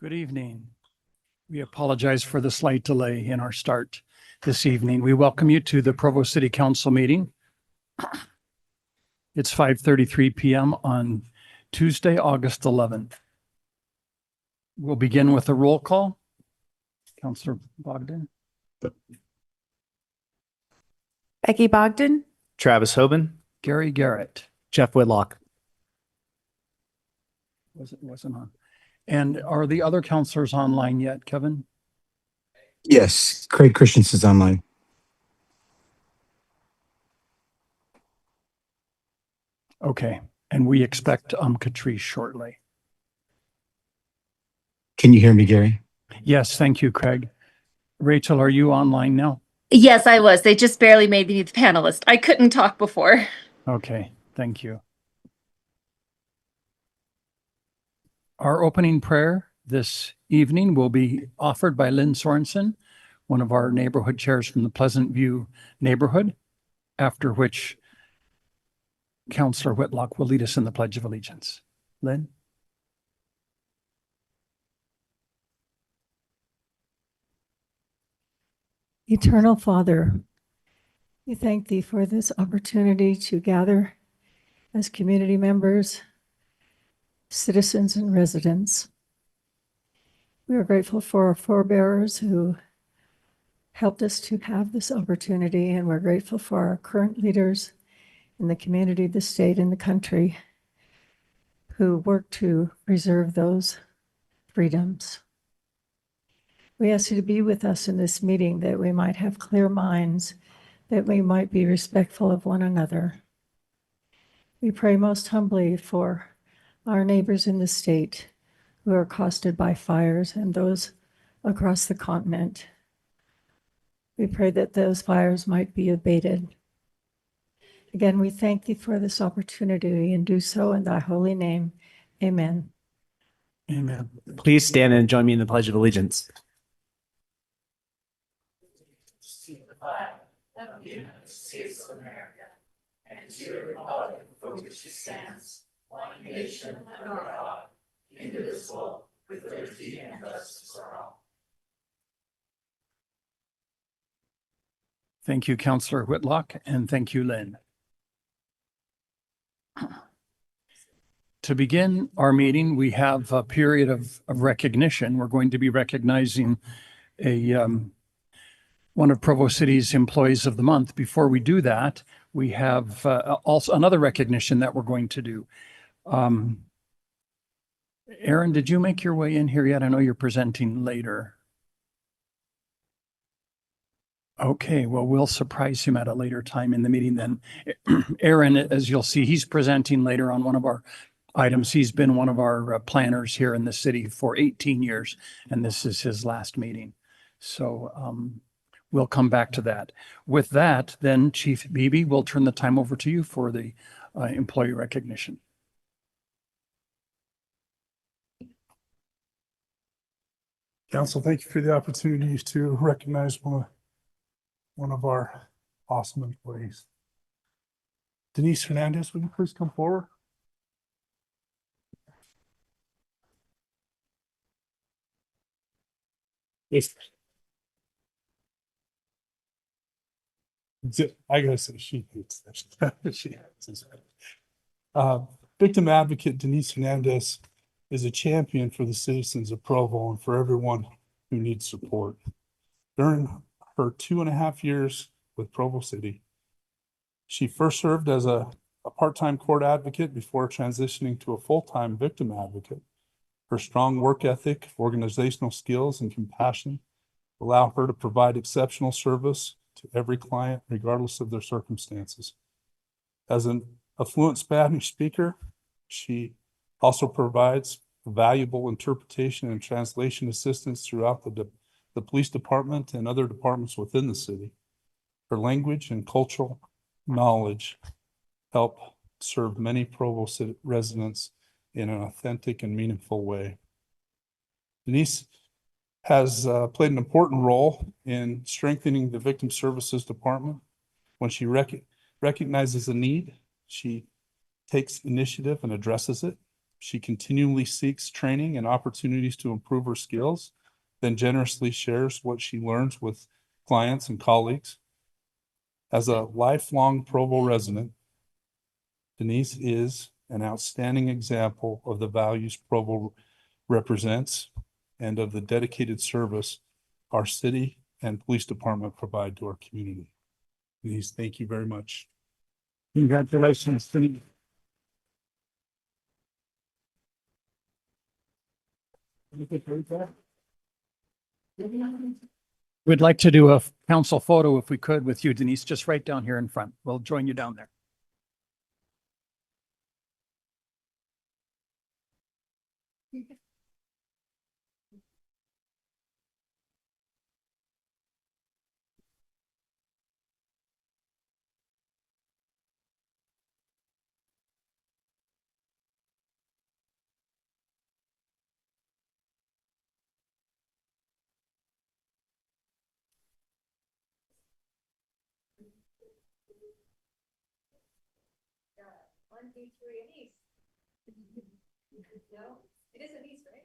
Good evening. We apologize for the slight delay in our start this evening. We welcome you to the Provo City Council meeting. It's 5:33 p.m. on Tuesday, August 11th. We'll begin with a roll call. Councilor Bogdan. Becky Bogdan. Travis Hoban. Gary Garrett. Jeff Whitlock. Wasn't on. And are the other councilors online yet, Kevin? Yes, Craig Christensen's online. Okay, and we expect Catrice shortly. Can you hear me, Gary? Yes, thank you, Craig. Rachel, are you online now? Yes, I was. They just barely made me the panelist. I couldn't talk before. Okay, thank you. Our opening prayer this evening will be offered by Lynn Sorensen, one of our neighborhood chairs from the Pleasant View neighborhood, after which Councilor Whitlock will lead us in the Pledge of Allegiance. Lynn? Eternal Father, we thank thee for this opportunity to gather as community members, citizens, and residents. We are grateful for our forebearers who helped us to have this opportunity, and we're grateful for our current leaders in the community, the state, and the country who work to preserve those freedoms. We ask you to be with us in this meeting, that we might have clear minds, that we might be respectful of one another. We pray most humbly for our neighbors in the state who are accosted by fires and those across the continent. We pray that those fires might be abated. Again, we thank thee for this opportunity and do so in thy holy name. Amen. Amen. Please stand and join me in the Pledge of Allegiance. Of the United States of America, and to the republic for which it stands, one nation under God, indivisible, with liberty and justice for all. Thank you, Councilor Whitlock, and thank you, Lynn. To begin our meeting, we have a period of recognition. We're going to be recognizing one of Provo City's Employees of the Month. Before we do that, we have also another recognition that we're going to do. Aaron, did you make your way in here yet? I know you're presenting later. Okay, well, we'll surprise him at a later time in the meeting then. Aaron, as you'll see, he's presenting later on one of our items. He's been one of our planners here in the city for 18 years, and this is his last meeting. So we'll come back to that. With that, then, Chief Beebe, we'll turn the time over to you for the employee recognition. Council, thank you for the opportunity to recognize one of our awesome employees. Denise Hernandez, would you please come forward? Yes. I gotta say, she hates that. She hates this. Victim advocate Denise Hernandez is a champion for the citizens of Provo and for everyone who needs support. During her 2.5 years with Provo City, she first served as a part-time court advocate before transitioning to a full-time victim advocate. Her strong work ethic, organizational skills, and compassion allow her to provide exceptional service to every client, regardless of their circumstances. As an affluent Spanish speaker, she also provides valuable interpretation and translation assistance throughout the police department and other departments within the city. Her language and cultural knowledge help serve many Provo City residents in an authentic and meaningful way. Denise has played an important role in strengthening the Victim Services Department. When she recognizes a need, she takes initiative and addresses it. She continually seeks training and opportunities to improve her skills, then generously shares what she learns with clients and colleagues. As a lifelong Provo resident, Denise is an outstanding example of the values Provo represents and of the dedicated service our city and police department provide to our community. Denise, thank you very much. Congratulations, Denise. We'd like to do a council photo if we could with you, Denise, just right down here in front. We'll join you down there. No, it is a niece, right?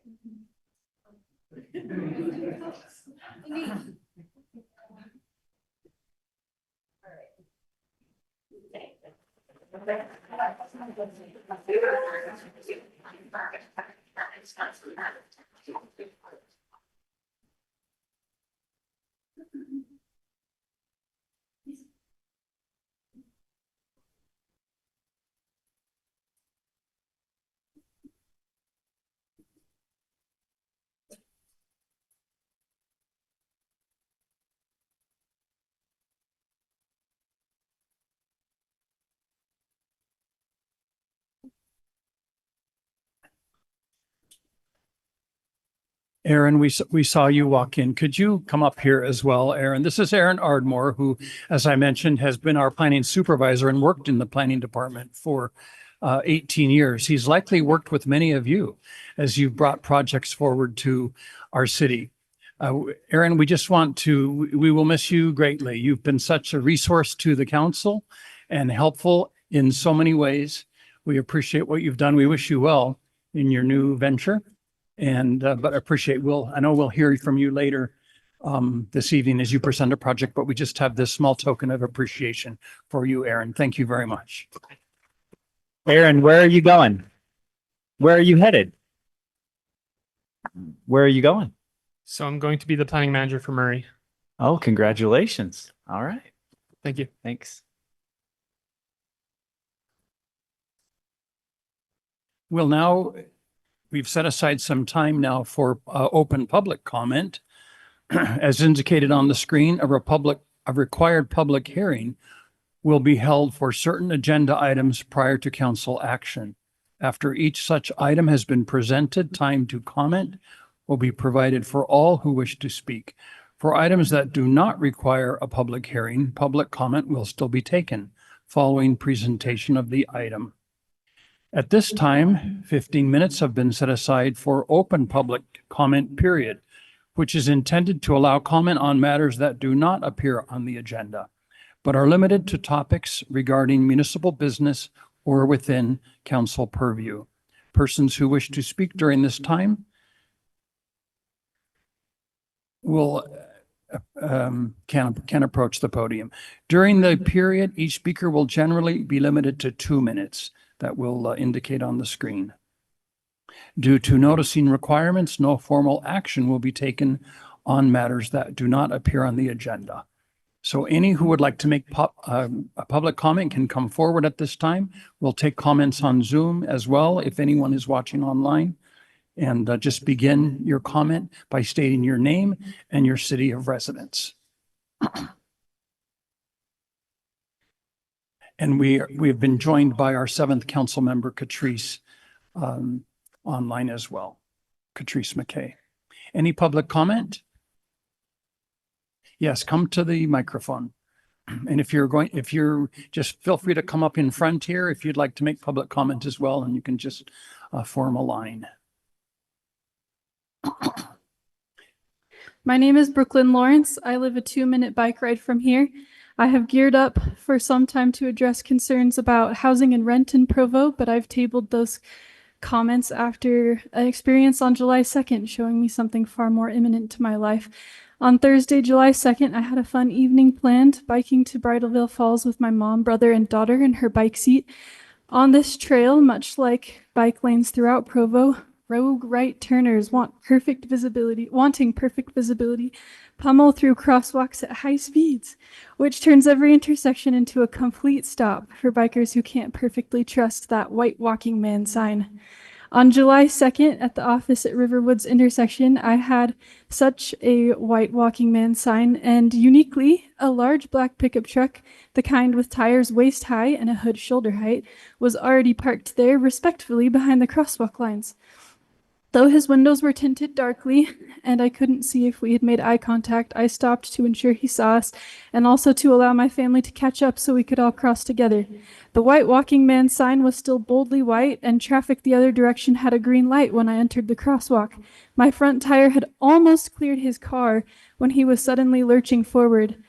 Aaron, we saw you walk in. Could you come up here as well, Aaron? This is Aaron Ardmore, who, as I mentioned, has been our planning supervisor and worked in the planning department for 18 years. He's likely worked with many of you as you've brought projects forward to our city. Aaron, we will miss you greatly. You've been such a resource to the council and helpful in so many ways. We appreciate what you've done. We wish you well in your new venture. And, but I know we'll hear from you later this evening as you present a project, but we just have this small token of appreciation for you, Aaron. Thank you very much. Aaron, where are you going? Where are you headed? Where are you going? So I'm going to be the planning manager for Murray. Oh, congratulations. All right. Thank you. Thanks. We've set aside some time now for open public comment. As indicated on the screen, a required public hearing will be held for certain agenda items prior to council action. After each such item has been presented, time to comment will be provided for all who wish to speak. For items that do not require a public hearing, public comment will still be taken following presentation of the item. At this time, 15 minutes have been set aside for open public comment period, which is intended to allow comment on matters that do not appear on the agenda, but are limited to topics regarding municipal business or within council purview. Persons who wish to speak during this time can approach the podium. During the period, each speaker will generally be limited to 2 minutes. That will indicate on the screen. Due to noticing requirements, no formal action will be taken on matters that do not appear on the agenda. So any who would like to make a public comment can come forward at this time. We'll take comments on Zoom as well if anyone is watching online. And just begin your comment by stating your name and your city of residence. And we have been joined by our 7th council member, Catrice, online as well. Catrice McKay. Any public comment? Yes, come to the microphone. And if you're just feel free to come up in front here if you'd like to make public comment as well, and you can just form a line. My name is Brooklyn Lawrence. I live a 2-minute bike ride from here. I have geared up for some time to address concerns about housing and rent in Provo, but I've tabled those comments after an experience on July 2nd, showing me something far more imminent to my life. On Thursday, July 2nd, I had a fun evening planned, biking to Bridalveil Falls with my mom, brother, and daughter in her bike seat. On this trail, much like bike lanes throughout Provo, rogue right turners wanting perfect visibility, pummel through crosswalks at high speeds, which turns every intersection into a complete stop for bikers who can't perfectly trust that white walking man sign. On July 2nd, at the office at Riverwoods intersection, I had such a white walking man sign, and uniquely, a large black pickup truck, the kind with tires waist high and a hood shoulder height, was already parked there respectfully behind the crosswalk lines. Though his windows were tinted darkly and I couldn't see if we had made eye contact, I stopped to ensure he saw us and also to allow my family to catch up so we could all cross together. The white walking man sign was still boldly white, and traffic the other direction had a green light when I entered the crosswalk. My front tire had almost cleared his car when he was suddenly lurching forward.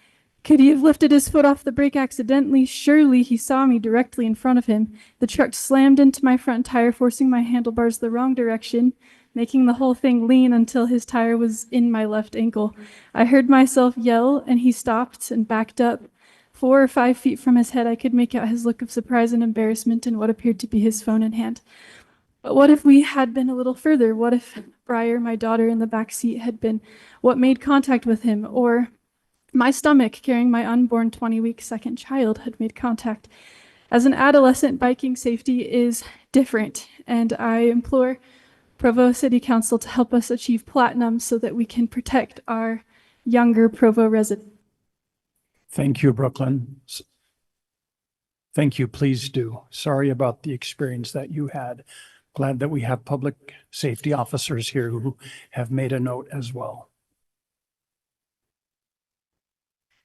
Could he have lifted his foot off the brake accidentally? Surely he saw me directly in front of him. The truck slammed into my front tire, forcing my handlebars the wrong direction, making the whole thing lean until his tire was in my left ankle. I heard myself yell, and he stopped and backed up. 4 or 5 feet from his head, I could make out his look of surprise and embarrassment and what appeared to be his phone in hand. But what if we had been a little further? What if Briar, my daughter in the back seat, had been what made contact with him? Or my stomach, carrying my unborn 20-week second child, had made contact. As an adolescent, biking safety is different, and I implore Provo City Council to help us achieve platinum so that we can protect our younger Provo residents. Thank you, Brooklyn. Thank you. Please do. Sorry about the experience that you had. Glad that we have public safety officers here who have made a note as well.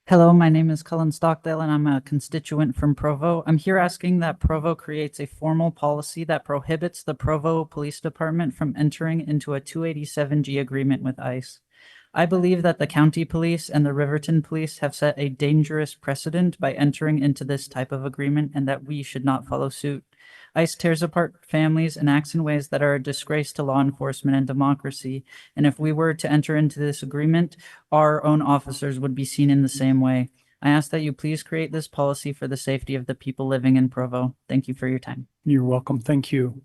Hello, my name is Cullen Stockdale and I'm a constituent from Provo. I'm here asking that Provo creates a formal policy that prohibits the Provo Police Department from entering into a 287G agreement with ICE. I believe that the county police and the Riverton police have set a dangerous precedent by entering into this type of agreement, and that we should not follow suit. ICE tears apart families and acts in ways that are a disgrace to law enforcement and democracy. And if we were to enter into this agreement, our own officers would be seen in the same way. I ask that you please create this policy for the safety of the people living in Provo. Thank you for your time. You're welcome. Thank you.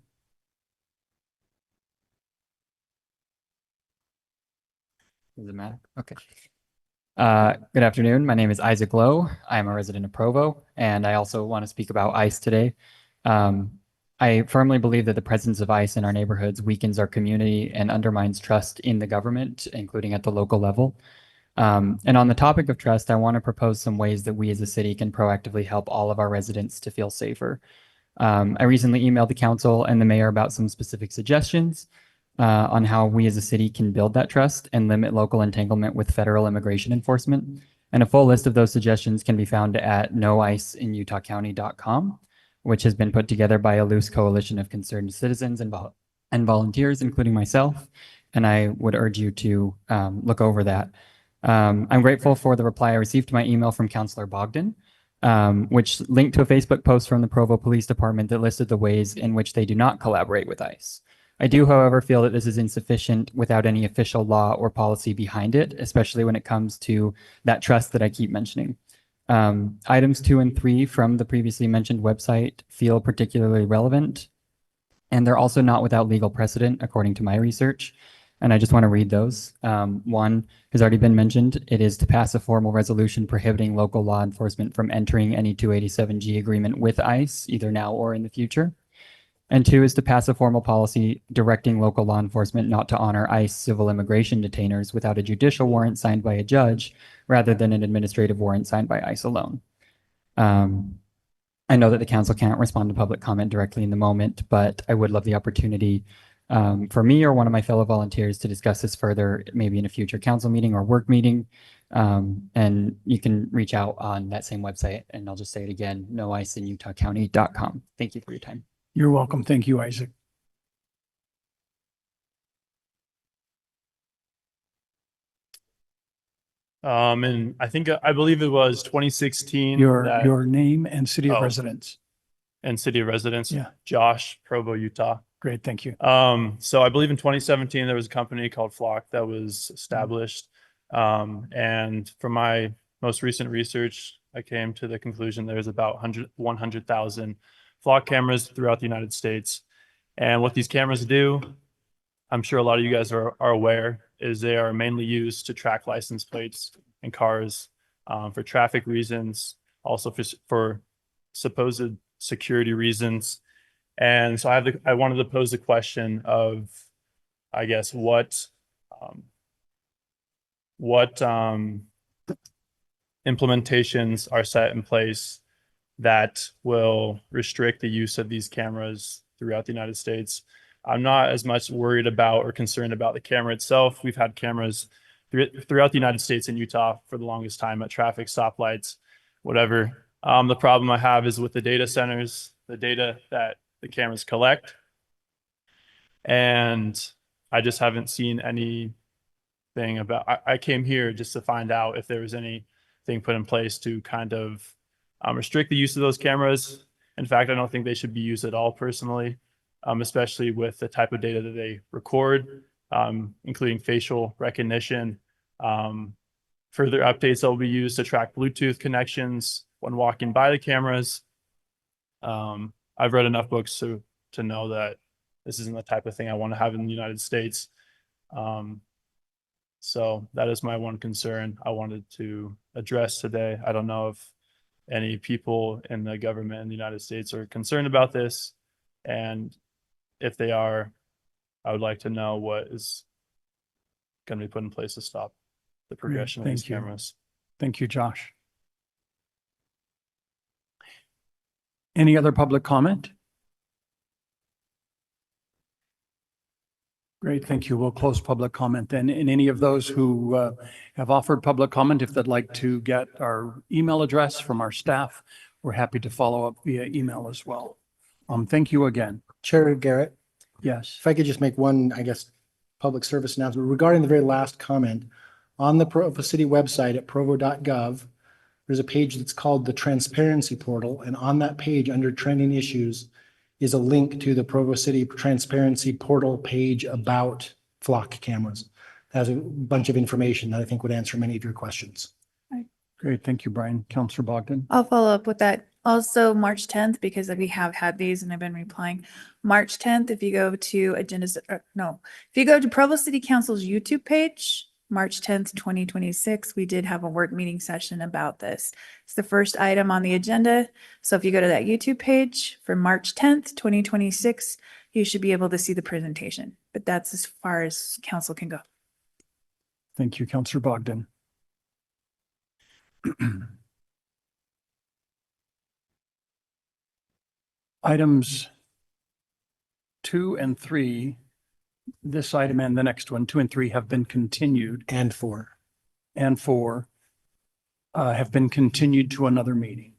Does it matter? Okay. Good afternoon. My name is Isaac Lowe. I'm a resident of Provo, and I also want to speak about ICE today. I firmly believe that the presence of ICE in our neighborhoods weakens our community and undermines trust in the government, including at the local level. And on the topic of trust, I want to propose some ways that we as a city can proactively help all of our residents to feel safer. I recently emailed the council and the mayor about some specific suggestions on how we as a city can build that trust and limit local entanglement with federal immigration enforcement. And a full list of those suggestions can be found at noiceinutahcounty.com, which has been put together by a loose coalition of concerned citizens and volunteers, including myself. And I would urge you to look over that. I'm grateful for the reply I received to my email from Councillor Bogdan, which linked to a Facebook post from the Provo Police Department that listed the ways in which they do not collaborate with ICE. I do, however, feel that this is insufficient without any official law or policy behind it, especially when it comes to that trust that I keep mentioning. Items 2 and 3 from the previously mentioned website feel particularly relevant, and they're also not without legal precedent, according to my research. And I just want to read those. One has already been mentioned. It is to pass a formal resolution prohibiting local law enforcement from entering any 287G agreement with ICE, either now or in the future. And 2 is to pass a formal policy directing local law enforcement not to honor ICE civil immigration detainers without a judicial warrant signed by a judge, rather than an administrative warrant signed by ICE alone. I know that the council can't respond to public comment directly in the moment, but I would love the opportunity for me or one of my fellow volunteers to discuss this further, maybe in a future council meeting or work meeting. And you can reach out on that same website, and I'll just say it again, noiceinutahcounty.com. Thank you for your time. You're welcome. Thank you, Isaac. And I believe it was 2016. Your name and city of residence. And city of residence. Yeah. Josh, Provo, Utah. Great, thank you. So I believe in 2017, there was a company called Flock that was established. And from my most recent research, I came to the conclusion there's about 100,000 Flock cameras throughout the United States. And what these cameras do, I'm sure a lot of you guys are aware, is they are mainly used to track license plates in cars for traffic reasons, also for supposed security reasons. And so I wanted to pose the question of, I guess, what implementations are set in place that will restrict the use of these cameras throughout the United States. I'm not as much worried about or concerned about the camera itself. We've had cameras throughout the United States and Utah for the longest time at traffic stoplights, whatever. The problem I have is with the data centers, the data that the cameras collect. And I just haven't seen anything about, I came here just to find out if there was anything put in place to kind of restrict the use of those cameras. In fact, I don't think they should be used at all personally, especially with the type of data that they record, including facial recognition. Further updates that will be used to track Bluetooth connections when walking by the cameras. I've read enough books to know that this isn't the type of thing I want to have in the United States. So that is my one concern I wanted to address today. I don't know if any people in the government in the United States are concerned about this. And if they are, I would like to know what is going to be put in place to stop the progression of these cameras. Thank you, Josh. Any other public comment? Great, thank you. We'll close public comment then. And any of those who have offered public comment, if they'd like to get our email address from our staff, we're happy to follow up via email as well. Thank you again. Chair Garrett, Yes. if I could just make one, I guess, public service announcement regarding the very last comment. On the Provo City website at provo.gov, there's a page that's called the Transparency Portal. And on that page, under trending issues, is a link to the Provo City Transparency Portal page about Flock cameras. It has a bunch of information that I think would answer many of your questions. Great, thank you, Brian. Councillor Bogdan. I'll follow up with that. Also, March 10th, because we have had these and I've been replying. March 10th, if you go to agendas, if you go to Provo City Council's YouTube page, March 10th, 2026, we did have a work meeting session about this. It's the first item on the agenda. So if you go to that YouTube page for March 10th, 2026, you should be able to see the presentation. But that's as far as council can go. Thank you, Councillor Bogdan. Items 2 and 3, this item and the next one, 2 and 3 have been continued. And 4. And 4 have been continued to another meeting.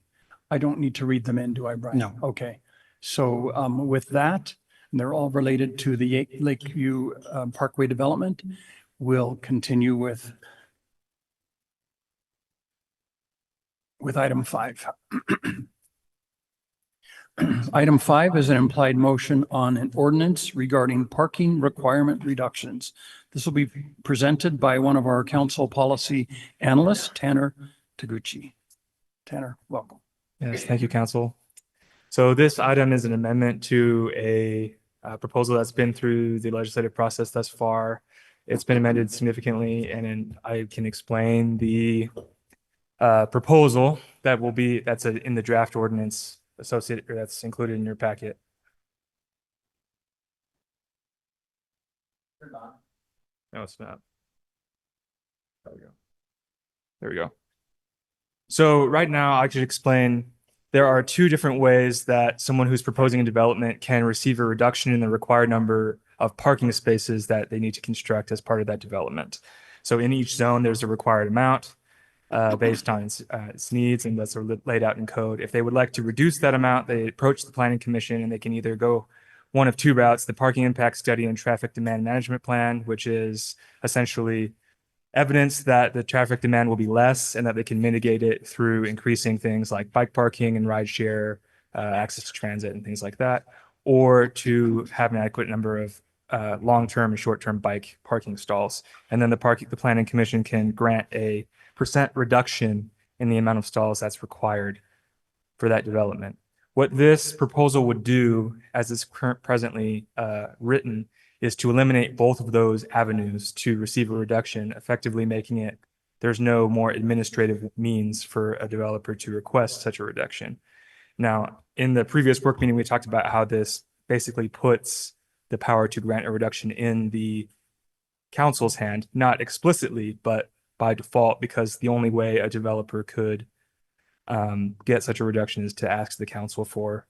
I don't need to read them in, do I, Brian? No. Okay. So with that, and they're all related to the Lakeview Parkway development, we'll continue with item 5. Item 5 is an implied motion on an ordinance regarding parking requirement reductions. This will be presented by one of our council policy analysts, Tanner Taguchi. Tanner, welcome. Yes, thank you, Council. So this item is an amendment to a proposal that's been through the legislative process thus far. It's been amended significantly, and then I can explain the proposal that's in the draft ordinance associated, or that's included in your packet. No, it's not. There we go. There we go. So right now I could explain there are 2 different ways that someone who's proposing a development can receive a reduction in the required number of parking spaces that they need to construct as part of that development. So in each zone, there's a required amount based on its needs, and that's laid out in code. If they would like to reduce that amount, they approach the Planning Commission, and they can either go one of 2 routes: the Parking Impact Study and Traffic Demand Management Plan, which is essentially evidence that the traffic demand will be less and that they can mitigate it through increasing things like bike parking and ride share, access to transit and things like that. or to have an adequate number of long-term and short-term bike parking stalls. And then the planning commission can grant a % reduction in the amount of stalls that's required for that development. What this proposal would do, as it's presently written, is to eliminate both of those avenues to receive a reduction, effectively making it there's no more administrative means for a developer to request such a reduction. Now, in the previous work meeting, we talked about how this basically puts the power to grant a reduction in the council's hand, not explicitly, but by default, because the only way a developer could get such a reduction is to ask the council for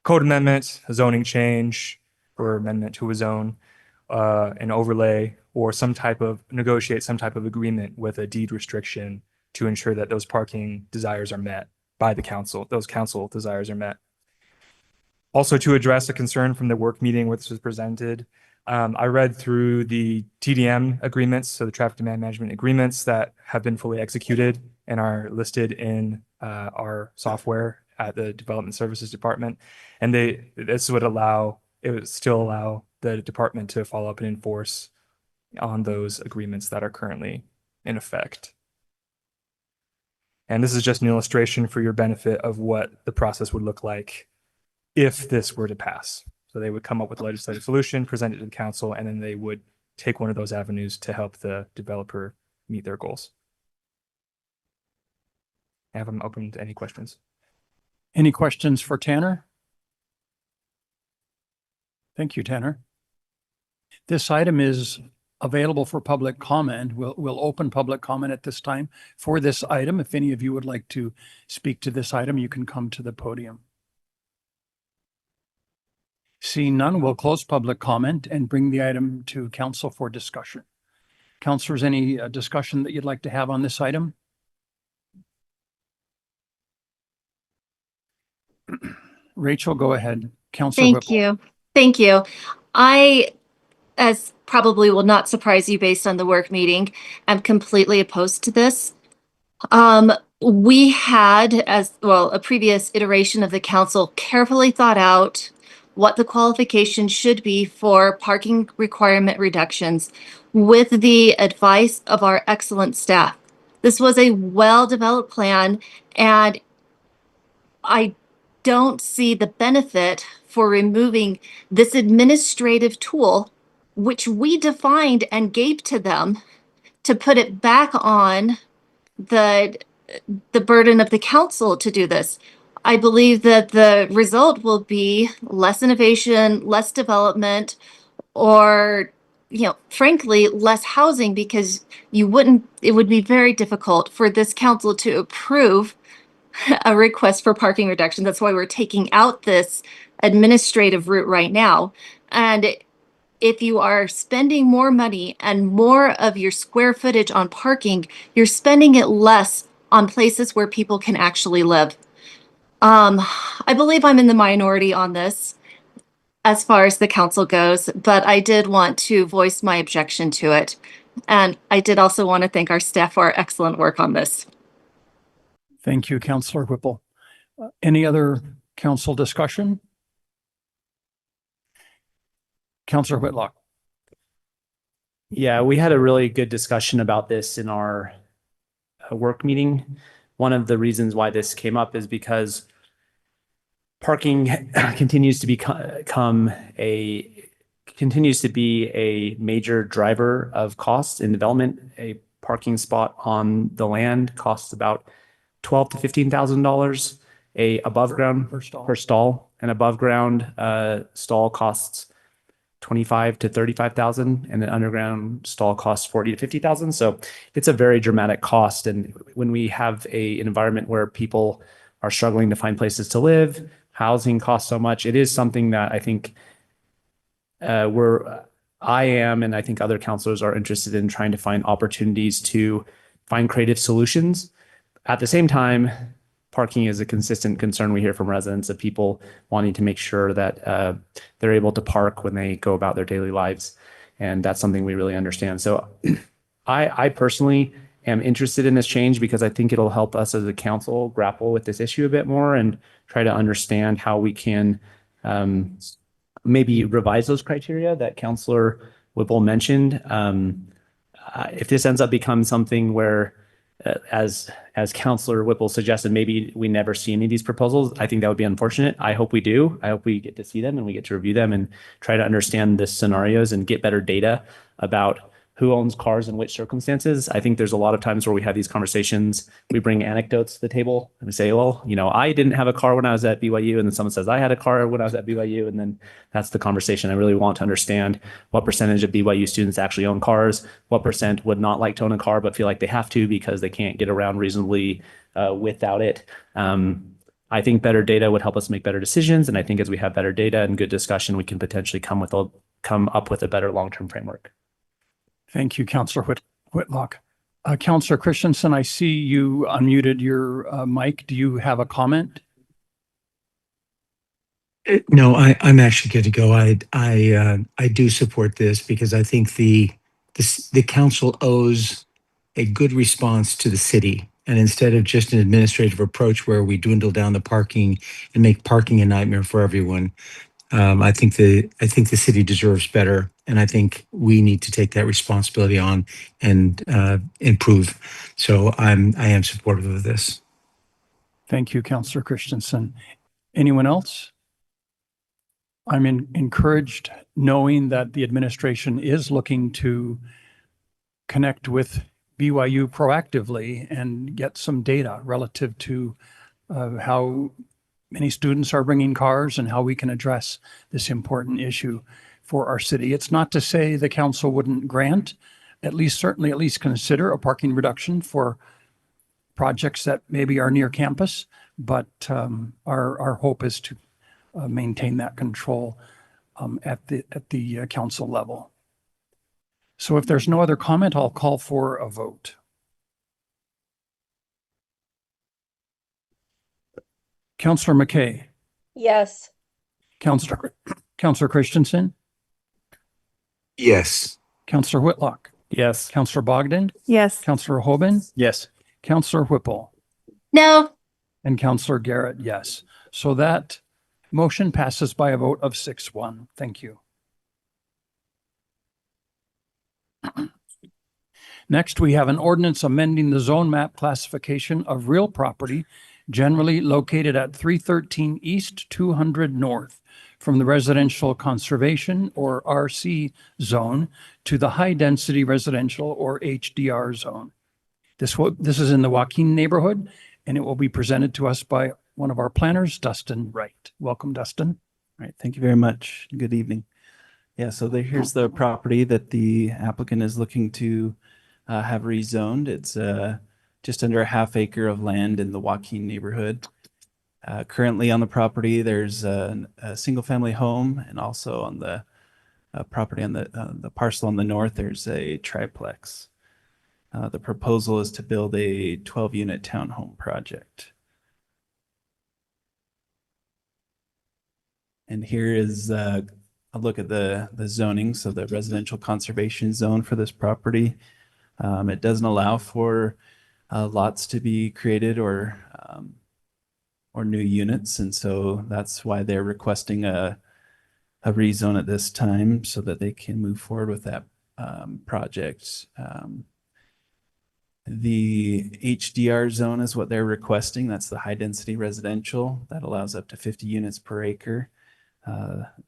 code amendment, a zoning change, or amendment to a zone, an overlay, or negotiate some type of agreement with a deed restriction to ensure that those parking desires are met by the council. Those council desires are met. Also, to address a concern from the work meeting where this was presented, I read through the TDM agreements, so the traffic demand management agreements that have been fully executed and are listed in our software at the Development Services Department. And this would still allow the department to follow up and enforce on those agreements that are currently in effect. And this is just an illustration for your benefit of what the process would look like if this were to pass. So they would come up with a legislative solution, present it to the council, and then they would take one of those avenues to help the developer meet their goals. I'm open to any questions. Any questions for Tanner? Thank you, Tanner. This item is available for public comment. We'll open public comment at this time for this item. If any of you would like to speak to this item, you can come to the podium. Seeing none, we'll close public comment and bring the item to council for discussion. Councilors, any discussion that you'd like to have on this item? Rachel, go ahead. Councilor Thank Whipple. you. Thank you. I, as probably will not surprise you based on the work meeting, am completely opposed to this. We had, as well, a previous iteration of the council carefully thought out what the qualifications should be for parking requirement reductions with the advice of our excellent staff. This was a well-developed plan, and I don't see the benefit for removing this administrative tool, which we defined and gave to them, to put it back on the burden of the council to do this. I believe that the result will be less innovation, less development, or, frankly, less housing, because it would be very difficult for this council to approve a request for parking reduction. That's why we're taking out this administrative route right now. And if you are spending more money and more of your square footage on parking, you're spending it less on places where people can actually live. I believe I'm in the minority on this as far as the council goes, but I did want to voice my objection to it. And I did also want to thank our staff for our excellent work on this. Thank you, Councilor Whipple. Any other council discussion? Councilor Whitlock. Yeah, we had a really good discussion about this in our work meeting. One of the reasons why this came up is because parking continues to be a major driver of costs in development. A parking spot on the land costs about $12,000 to $15,000. A above ground per stall. An above ground stall costs $25,000 to $35,000, and an underground stall costs $40,000 to $50,000. So it's a very dramatic cost. And when we have an environment where people are struggling to find places to live, housing costs so much, it is something that I think I am, and I think other councilors are interested in trying to find opportunities to find creative solutions. At the same time, parking is a consistent concern we hear from residents of people wanting to make sure that they're able to park when they go about their daily lives. And that's something we really understand. So I personally am interested in this change because I think it'll help us as a council grapple with this issue a bit more and try to understand how we can maybe revise those criteria that Councilor Whipple mentioned. If this ends up becoming something where, as Councilor Whipple suggested, maybe we never see any of these proposals, I think that would be unfortunate. I hope we do. I hope we get to see them and we get to review them and try to understand the scenarios and get better data about who owns cars in which circumstances. I think there's a lot of times where we have these conversations, we bring anecdotes to the table and we say, well, you know, I didn't have a car when I was at BYU. And then someone says, I had a car when I was at BYU. And then that's the conversation. I really want to understand what percentage of BYU students actually own cars, what percent would not like to own a car, but feel like they have to because they can't get around reasonably without it. I think better data would help us make better decisions. And I think as we have better data and good discussion, we can potentially come up with a better long-term framework. Thank you, Councillor Whitlock. Councillor Christensen, I see you unmuted your mic. Do you have a comment? No, I'm actually good to go. I do support this because I think the council owes a good response to the city. And instead of just an administrative approach where we dwindle down the parking and make parking a nightmare for everyone, I think the city deserves better, and I think we need to take that responsibility on and improve. So I am supportive of this. Thank you, Councillor Christensen. Anyone else? I'm encouraged knowing that the administration is looking to connect with BYU proactively and get some data relative to how many students are bringing cars and how we can address this important issue for our city. It's not to say the council wouldn't grant, certainly at least consider a parking reduction for projects that maybe are near campus, but our hope is to maintain that control at the council level. So if there's no other comment, I'll call for a vote. Councillor McKay. Yes. Councillor Christensen. Yes. Councillor Whitlock. Yes. Councillor Bogdan. Yes. Councillor Hoban. Yes. Councillor Whipple. No. And Councillor Garrett, yes. So that motion passes by a vote of 6-1. Thank you. Next, we have an ordinance amending the zone map classification of real property generally located at 313 East, 200 North, from the residential conservation or RC zone to the high density residential or HDR zone. This is in the Joaquin Neighborhood, and it will be presented to us by one of our planners, Dustin Wright. Welcome, Dustin. All right, thank you very much. Good evening. Yeah, so here's the property that the applicant is looking to have rezoned. It's just under a half acre of land in the Joaquin neighborhood. Currently on the property, there's a single family home, and also on the property on the parcel on the north, there's a triplex. The proposal is to build a 12-unit townhome project. And here is a look at the zoning. So the residential conservation zone for this property, it doesn't allow for lots to be created or new units. And so that's why they're requesting a rezone at this time so that they can move forward with that project. The HDR zone is what they're requesting. That's the high density residential that allows up to 50 units per acre.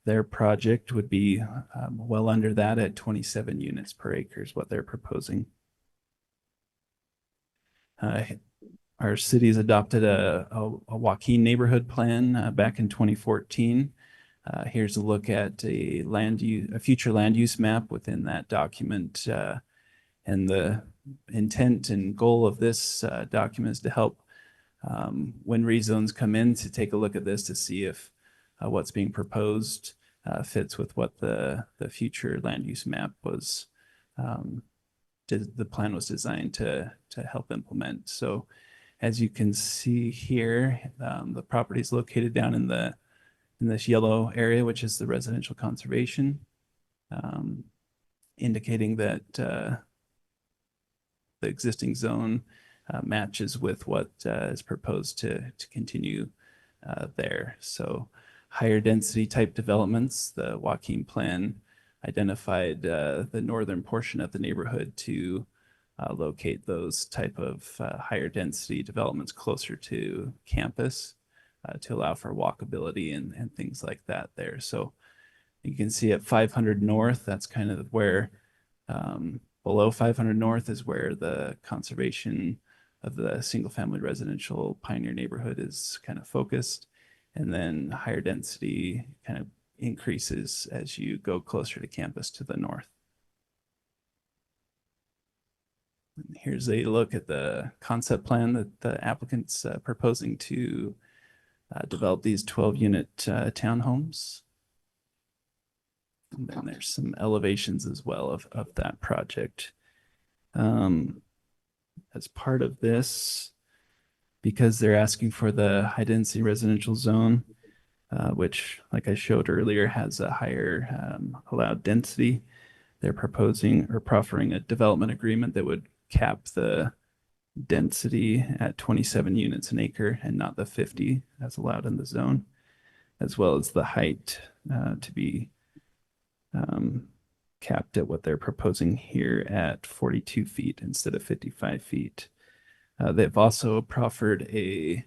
Their project would be well under that at 27 units per acre is what they're proposing. Our city's adopted a Joaquin neighborhood plan back in 2014. Here's a look at a future land use map within that document. And the intent and goal of this document is to help when rezones come in to take a look at this to see if what's being proposed fits with what the future land use map was, the plan was designed to help implement. So as you can see here, the property is located down in this yellow area, which is the residential conservation, indicating that the existing zone matches with what is proposed to continue there. So higher density type developments. The Joaquin plan identified the northern portion of the neighborhood to locate those type of higher density developments closer to campus to allow for walkability and things like that there. So you can see at 500 North, that's kind of where below 500 North is where the conservation of the single family residential pioneer neighborhood is kind of focused. And then higher density kind of increases as you go closer to campus to the north. And here's a look at the concept plan that the applicant's proposing to develop these 12-unit townhomes. And then there's some elevations as well of that project. As part of this, because they're asking for the high density residential zone, which, like I showed earlier, has a higher allowed density, they're proposing or proffering a development agreement that would cap the density at 27 units an acre and not the 50 as allowed in the zone, as well as the height to be capped at what they're proposing here at 42 feet instead of 55 feet. They've also proffered a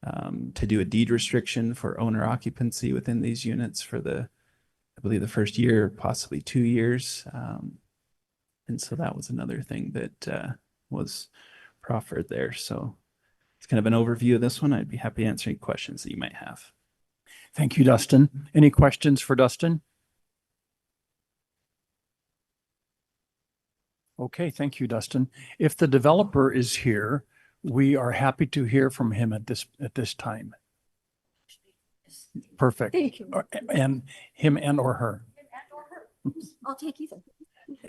to do a deed restriction for owner occupancy within these units for I believe the first year, possibly 2 years. And so that was another thing that was proffered there. So it's kind of an overview of this one. I'd be happy to answer any questions that you might have. Thank you, Dustin. Any questions for Dustin? Okay, thank you, Dustin. If the developer is here, we are happy to hear from him at this time. Perfect. Thank you. And him and or her. I'll take either.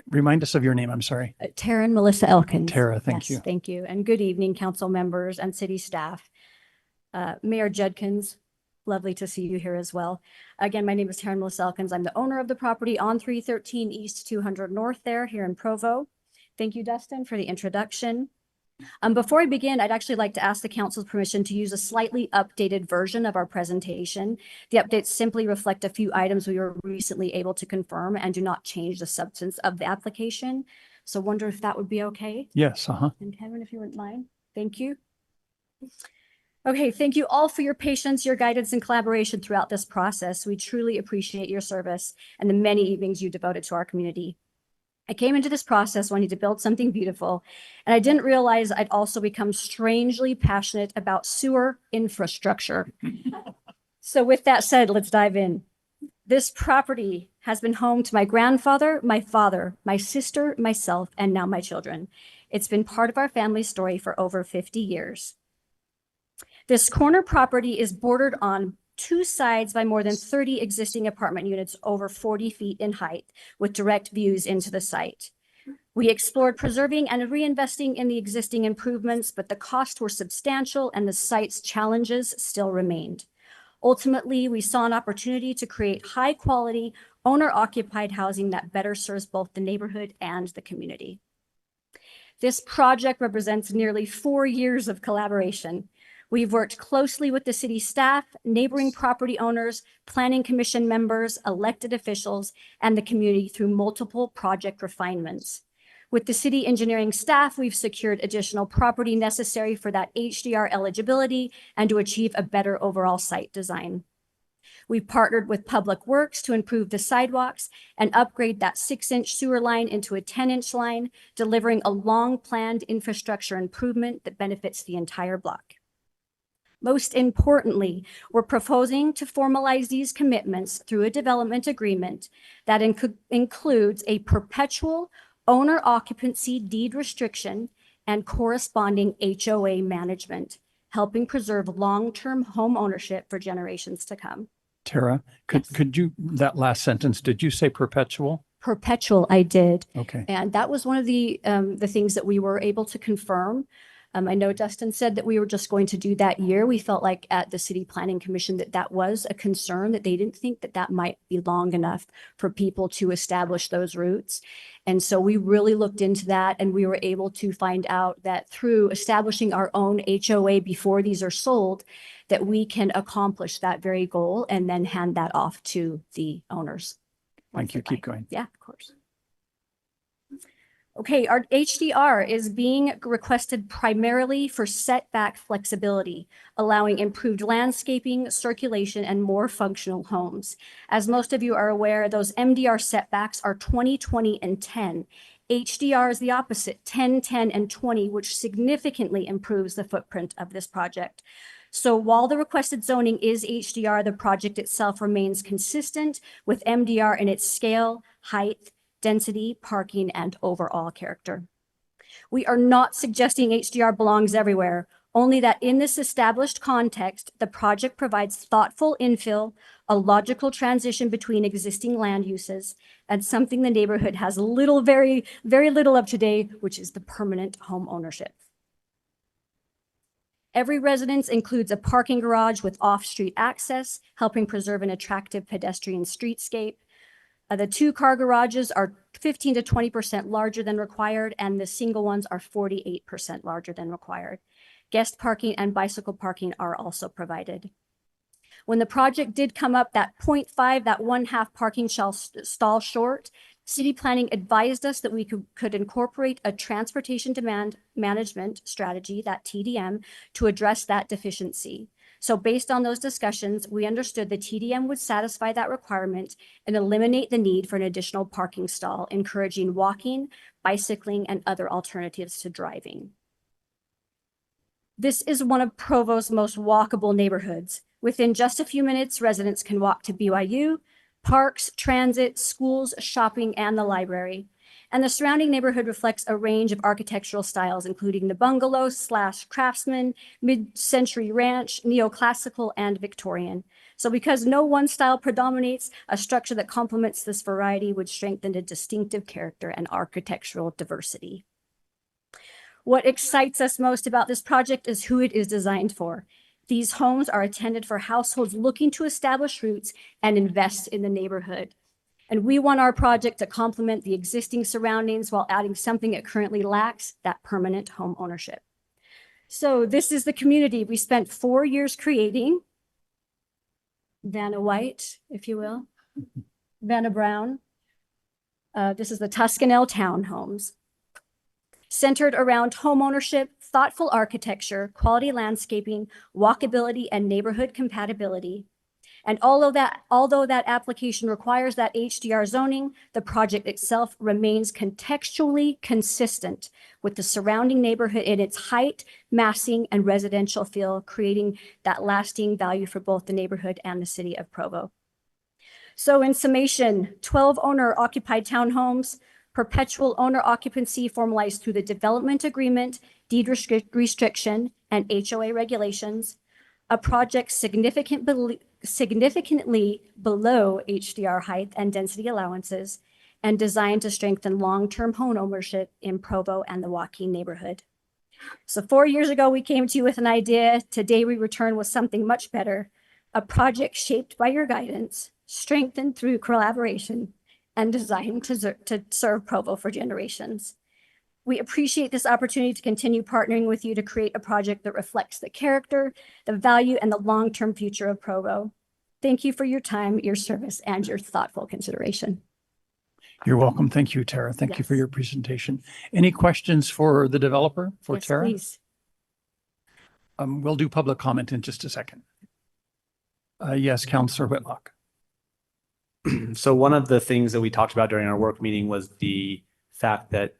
Remind us of your name. I'm sorry. Taryn Melissa Elkins. Tara, thank Yes, you. Thank you. And good evening, council members and city staff. Mayor Judkins, lovely to see you here as well. Again, my name is Taryn Melissa Elkins. I'm the owner of the property on 313 East 200 North there here in Provo. Thank you, Dustin, for the introduction. Before I begin, I'd actually like to ask the council's permission to use a slightly updated version of our presentation. The updates simply reflect a few items we were recently able to confirm and do not change the substance of the application. So wonder if that would be okay? Yes, And Kevin, if you wouldn't mind, thank you. Okay, thank you all for your patience, your guidance, and collaboration throughout this process. We truly appreciate your service and the many evenings you devoted to our community. I came into this process wanting to build something beautiful, and I didn't realize I'd also become strangely passionate about sewer infrastructure. So with that said, let's dive in. This property has been home to my grandfather, my father, my sister, myself, and now my children. It's been part of our family story for over 50 years. This corner property is bordered on two sides by more than 30 existing apartment units over 40 feet in height with direct views into the site. We explored preserving and reinvesting in the existing improvements, but the costs were substantial and the site's challenges still remained. Ultimately, we saw an opportunity to create high quality owner-occupied housing that better serves both the neighborhood and the community. This project represents nearly 4 years of collaboration. We've worked closely with the city staff, neighboring property owners, planning commission members, elected officials, and the community through multiple project refinements. With the city engineering staff, we've secured additional property necessary for that HDR eligibility and to achieve a better overall site design. We've partnered with Public Works to improve the sidewalks and upgrade that 6-inch sewer line into a 10-inch line, delivering a long-planned infrastructure improvement that benefits the entire block. Most importantly, we're proposing to formalize these commitments through a development agreement that includes a perpetual owner occupancy deed restriction and corresponding HOA management, helping preserve long-term home ownership for generations to come. Tara, could you, that last sentence, did you say perpetual? Perpetual, I did. Okay. And that was one of the things that we were able to confirm. I know Dustin said that we were just going to do that year. We felt like at the City Planning Commission that was a concern, that they didn't think that might be long enough for people to establish those routes. And so we really looked into that, and we were able to find out that through establishing our own HOA before these are sold, that we can accomplish that very goal and then hand that off to the owners. Thank you. Keep going. Yeah, of course. Okay, our HDR is being requested primarily for setback flexibility, allowing improved landscaping, circulation, and more functional homes. As most of you are aware, those MDR setbacks are 20, 20, and 10. HDR is the opposite, 10, 10, and 20, which significantly improves the footprint of this project. So while the requested zoning is HDR, the project itself remains consistent with MDR in its scale, height, density, parking, and overall character. We are not suggesting HDR belongs everywhere, only that in this established context, the project provides thoughtful infill, a logical transition between existing land uses, and something the neighborhood has very, very little of today, which is the permanent home ownership. Every residence includes a parking garage with off-street access, helping preserve an attractive pedestrian streetscape. The 2-car garages are 15 to 20% larger than required, and the single ones are 48% larger than required. Guest parking and bicycle parking are also provided. When the project did come up, that 0.5, that 1/2 parking stall short, City Planning advised us that we could incorporate a transportation demand management strategy, that TDM, to address that deficiency. So based on those discussions, we understood the TDM would satisfy that requirement and eliminate the need for an additional parking stall, encouraging walking, bicycling, and other alternatives to driving. This is one of Provo's most walkable neighborhoods. Within just a few minutes, residents can walk to BYU, parks, transit, schools, shopping, and the library. And the surrounding neighborhood reflects a range of architectural styles, including the bungalow / craftsman, mid-century ranch, neoclassical, and Victorian. So because no one style predominates, a structure that complements this variety would strengthen a distinctive character and architectural diversity. What excites us most about this project is who it is designed for. These homes are intended for households looking to establish roots and invest in the neighborhood. And we want our project to complement the existing surroundings while adding something it currently lacks, that permanent home ownership. So this is the community we spent 4 years creating. Vanna White, if you will. Vanna Brown. This is the Tuscanel townhomes. Centered around home ownership, thoughtful architecture, quality landscaping, walkability, and neighborhood compatibility. And although that application requires that HDR zoning, the project itself remains contextually consistent with the surrounding neighborhood in its height, massing, and residential feel, creating that lasting value for both the neighborhood and the city of Provo. So in summation, 12 owner-occupied townhomes, perpetual owner occupancy formalized through the development agreement, deed restriction, and HOA regulations, a project significantly below HDR height and density allowances, and designed to strengthen long-term home ownership in Provo and the Joaquin neighborhood. So 4 years ago, we came to you with an idea. Today, we return with something much better, a project shaped by your guidance, strengthened through collaboration, and designed to serve Provo for generations. We appreciate this opportunity to continue partnering with you to create a project that reflects the character, the value, and the long-term future of Provo. Thank you for your time, your service, and your thoughtful consideration. You're welcome. Thank you, Tara. Thank you for your presentation. Any questions for the developer, for Tara? Please. We'll do public comment in just a second. Yes, Councillor Whitlock. So one of the things that we talked about during our work meeting was the fact that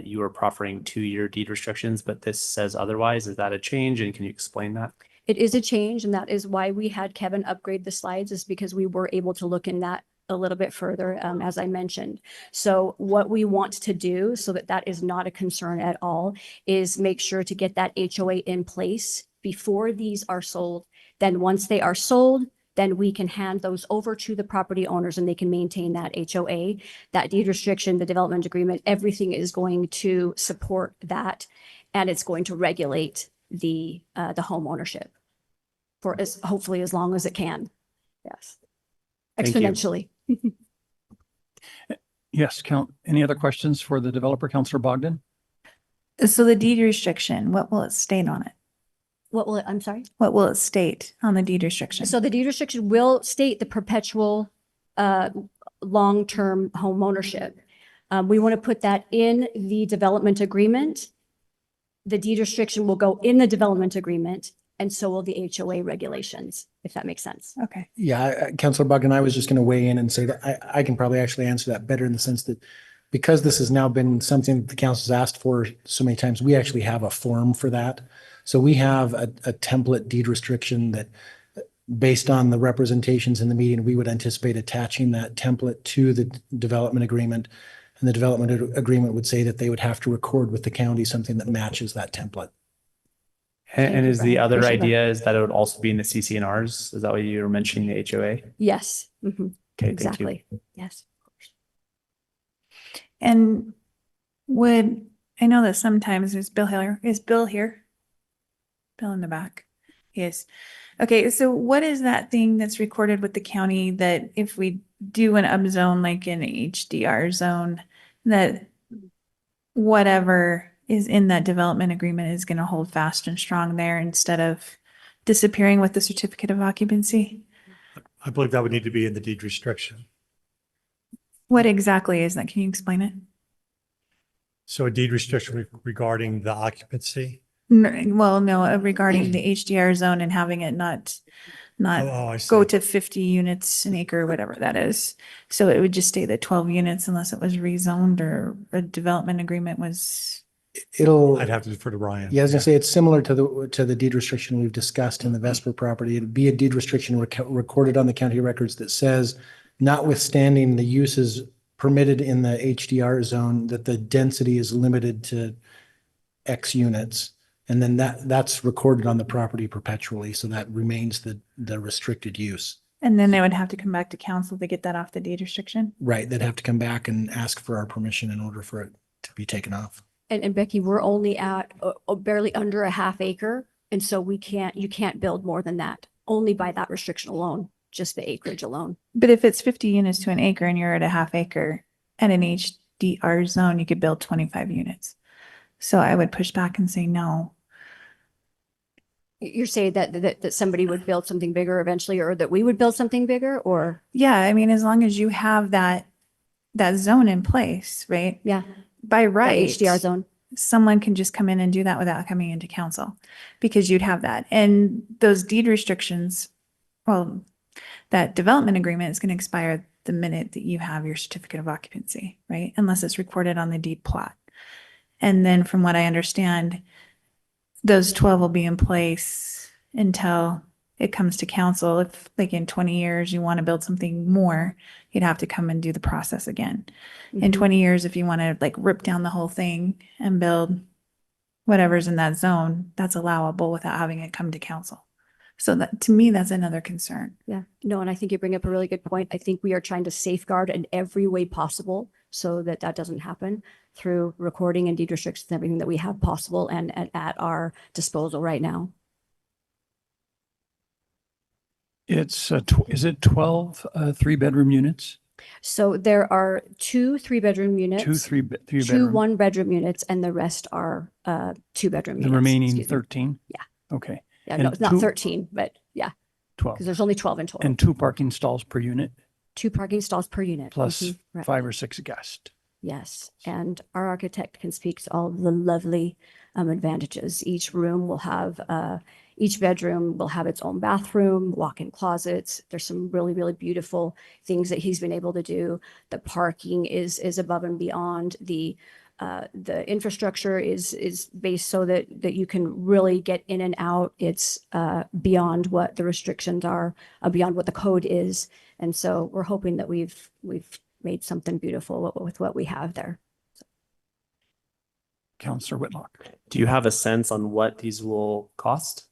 you were proffering 2-year deed restrictions, but this says otherwise. Is that a change? And can you explain that? It is a change, and that is why we had Kevin upgrade the slides, is because we were able to look in that a little bit further, as I mentioned. So what we want to do, so that is not a concern at all, is make sure to get that HOA in place before these are sold. Then once they are sold, then we can hand those over to the property owners and they can maintain that HOA, that deed restriction, the development agreement, everything is going to support that. And it's going to regulate the home ownership for hopefully as long as it can. Yes. Thank you. Exponentially. Yes, any other questions for the developer, Councillor Bogdan? So the deed restriction, what will it state on it? What will it, I'm sorry? What will it state on the deed restriction? So the deed restriction will state the perpetual long-term home ownership. We want to put that in the development agreement. The deed restriction will go in the development agreement, and so will the HOA regulations, if that makes sense. Okay. Yeah, Councillor Bogdan, I was just going to weigh in and say that I can probably actually answer that better in the sense that because this has now been something that the council's asked for so many times, we actually have a form for that. So we have a template deed restriction that based on the representations in the meeting, we would anticipate attaching that template to the development agreement. And the development agreement would say that they would have to record with the county something that matches that template. And is the other Appreciate that. idea is that it would also be in the CCNRs? Is that what you were mentioning, the HOA? Yes. Mhm. Okay, thank you. Exactly. Yes. And I know that sometimes is Bill here? Bill in the back. Yes. Okay, so what is that thing that's recorded with the county that if we do an upzone like an HDR zone, that whatever is in that development agreement is going to hold fast and strong there instead of disappearing with the certificate of occupancy? I believe that would need to be in the deed restriction. What exactly is that? Can you explain it? So a deed restriction regarding the occupancy. Well, no, regarding the HDR zone and having it not I see. go to 50 units an acre, whatever that is. So it would just stay the 12 units unless it was rezoned or a development agreement was. I'd have to defer to Ryan. Yeah, I was gonna say, it's similar to the deed restriction we've discussed in the Vesper property. It'd be a deed restriction recorded on the county records that says, notwithstanding the uses permitted in the HDR zone, that the density is limited to X units. And then that's recorded on the property perpetually. So that remains the restricted use. And then they would have to come back to council to get that off the deed restriction? Right. They'd have to come back and ask for our permission in order for it to be taken off. And Becky, we're only at barely under a half acre. And so you can't build more than that, only by that restriction alone, just the acreage alone. But if it's 50 units to an acre and you're at a half acre and an HDR zone, you could build 25 units. So I would push back and say no. You're saying that somebody would build something bigger eventually, or that we would build something bigger, or? Yeah, I mean, as long as you have that zone in place, right? Yeah. By right. HDR zone. Someone can just come in and do that without coming into council because you'd have that. And those deed restrictions, well, that development agreement is going to expire the minute that you have your certificate of occupancy, right? Unless it's recorded on the deed plot. And then from what I understand, those 12 will be in place until it comes to council. If like in 20 years you want to build something more, you'd have to come and do the process again. In 20 years, if you want to like rip down the whole thing and build whatever's in that zone, that's allowable without having it come to council. So that to me, that's another concern. Yeah, no, and I think you bring up a really good point. I think we are trying to safeguard in every way possible so that doesn't happen through recording and deed restrictions, everything that we have possible and at our disposal right now. It's, is it 12 3-bedroom units? So there are 2 3-bedroom units. 2 3 2 bedroom. 1-bedroom units, and the rest are 2-bedroom units. The remaining excuse me. 13? Yeah. Okay. Yeah, And no, it's not 2 13, but yeah, 12. because there's only 12 in total. And 2 parking stalls per unit 2 parking stalls per unit. plus Mhm, right. 5 or 6 guests. Yes, and our architect can speak to all of the lovely advantages. Each room will have, each bedroom will have its own bathroom, walk-in closets. There's some really, really beautiful things that he's been able to do. The parking is above and beyond. The infrastructure is based so that you can really get in and out. It's beyond what the restrictions are, beyond what the code is. And so we're hoping that we've made something beautiful with what we have there. Councillor Whitlock. Do you have a sense on what these will cost?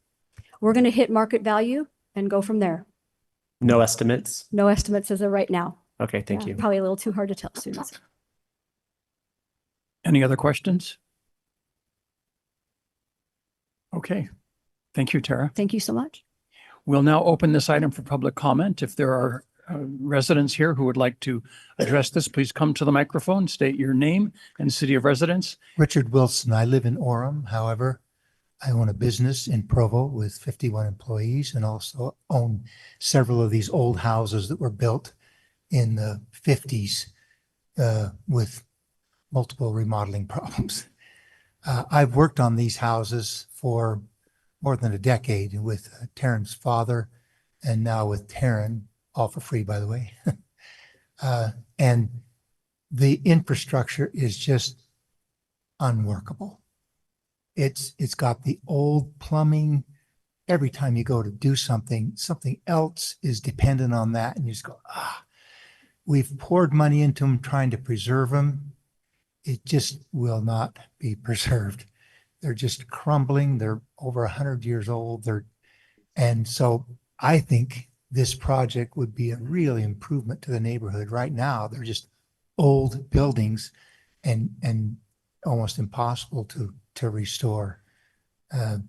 We're going to hit market value and go from there. No estimates. No estimates as of right now. Okay, thank Yeah, you. Probably a little too hard to tell students. Any other questions? Okay. Thank you, Tara. Thank you so much. We'll now open this item for public comment. If there are residents here who would like to address this, please come to the microphone, state your name and city of residence. Richard Wilson. I live in Orem. However, I own a business in Provo with 51 employees and also own several of these old houses that were built in the 50s with multiple remodeling problems. I've worked on these houses for more than a decade with Taryn's father and now with Taryn, all for free, by the way. And the infrastructure is just unworkable. It's got the old plumbing. Every time you go to do something, something else is dependent on that. And you just go, we've poured money into them trying to preserve them. It just will not be preserved. They're just crumbling. They're over 100 years old. And so I think this project would be a real improvement to the neighborhood. Right now, they're just old buildings and almost impossible to restore. The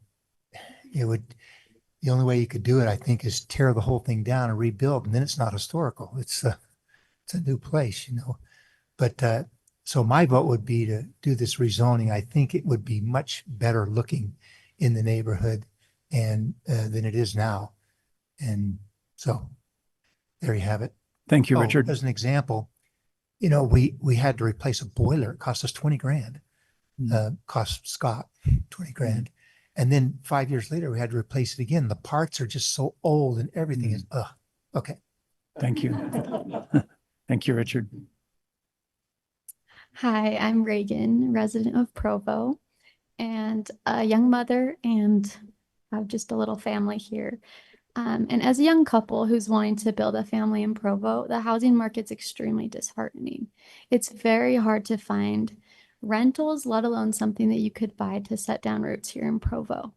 only way you could do it, I think, is tear the whole thing down and rebuild, and then it's not historical. It's a new place, But so my vote would be to do this rezoning. I think it would be much better looking in the neighborhood and than it is now. And so there you have it. Thank you, Richard. As an example, we had to replace a boiler. It cost us 20 grand. Cost Scott 20 grand. And then 5 years later, we had to replace it again. The parts are just so old and everything is, okay. Thank you. Thank you, Richard. Hi, I'm Reagan, resident of Provo, and a young mother, and have just a little family here. And as a young couple who's wanting to build a family in Provo, the housing market's extremely disheartening. It's very hard to find rentals, let alone something that you could buy to set down roots here in Provo.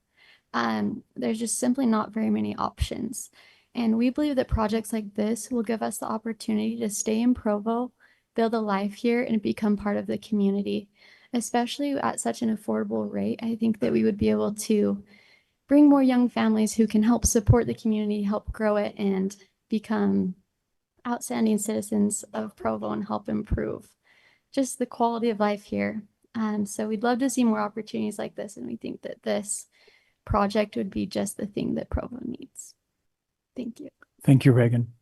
There's just simply not very many options. And we believe that projects like this will give us the opportunity to stay in Provo, build a life here, and become part of the community. Especially at such an affordable rate, I think that we would be able to bring more young families who can help support the community, help grow it, and become outstanding citizens of Provo and help improve just the quality of life here. So we'd love to see more opportunities like this, and we think that this project would be just the thing that Provo needs. Thank you. Thank you, Reagan.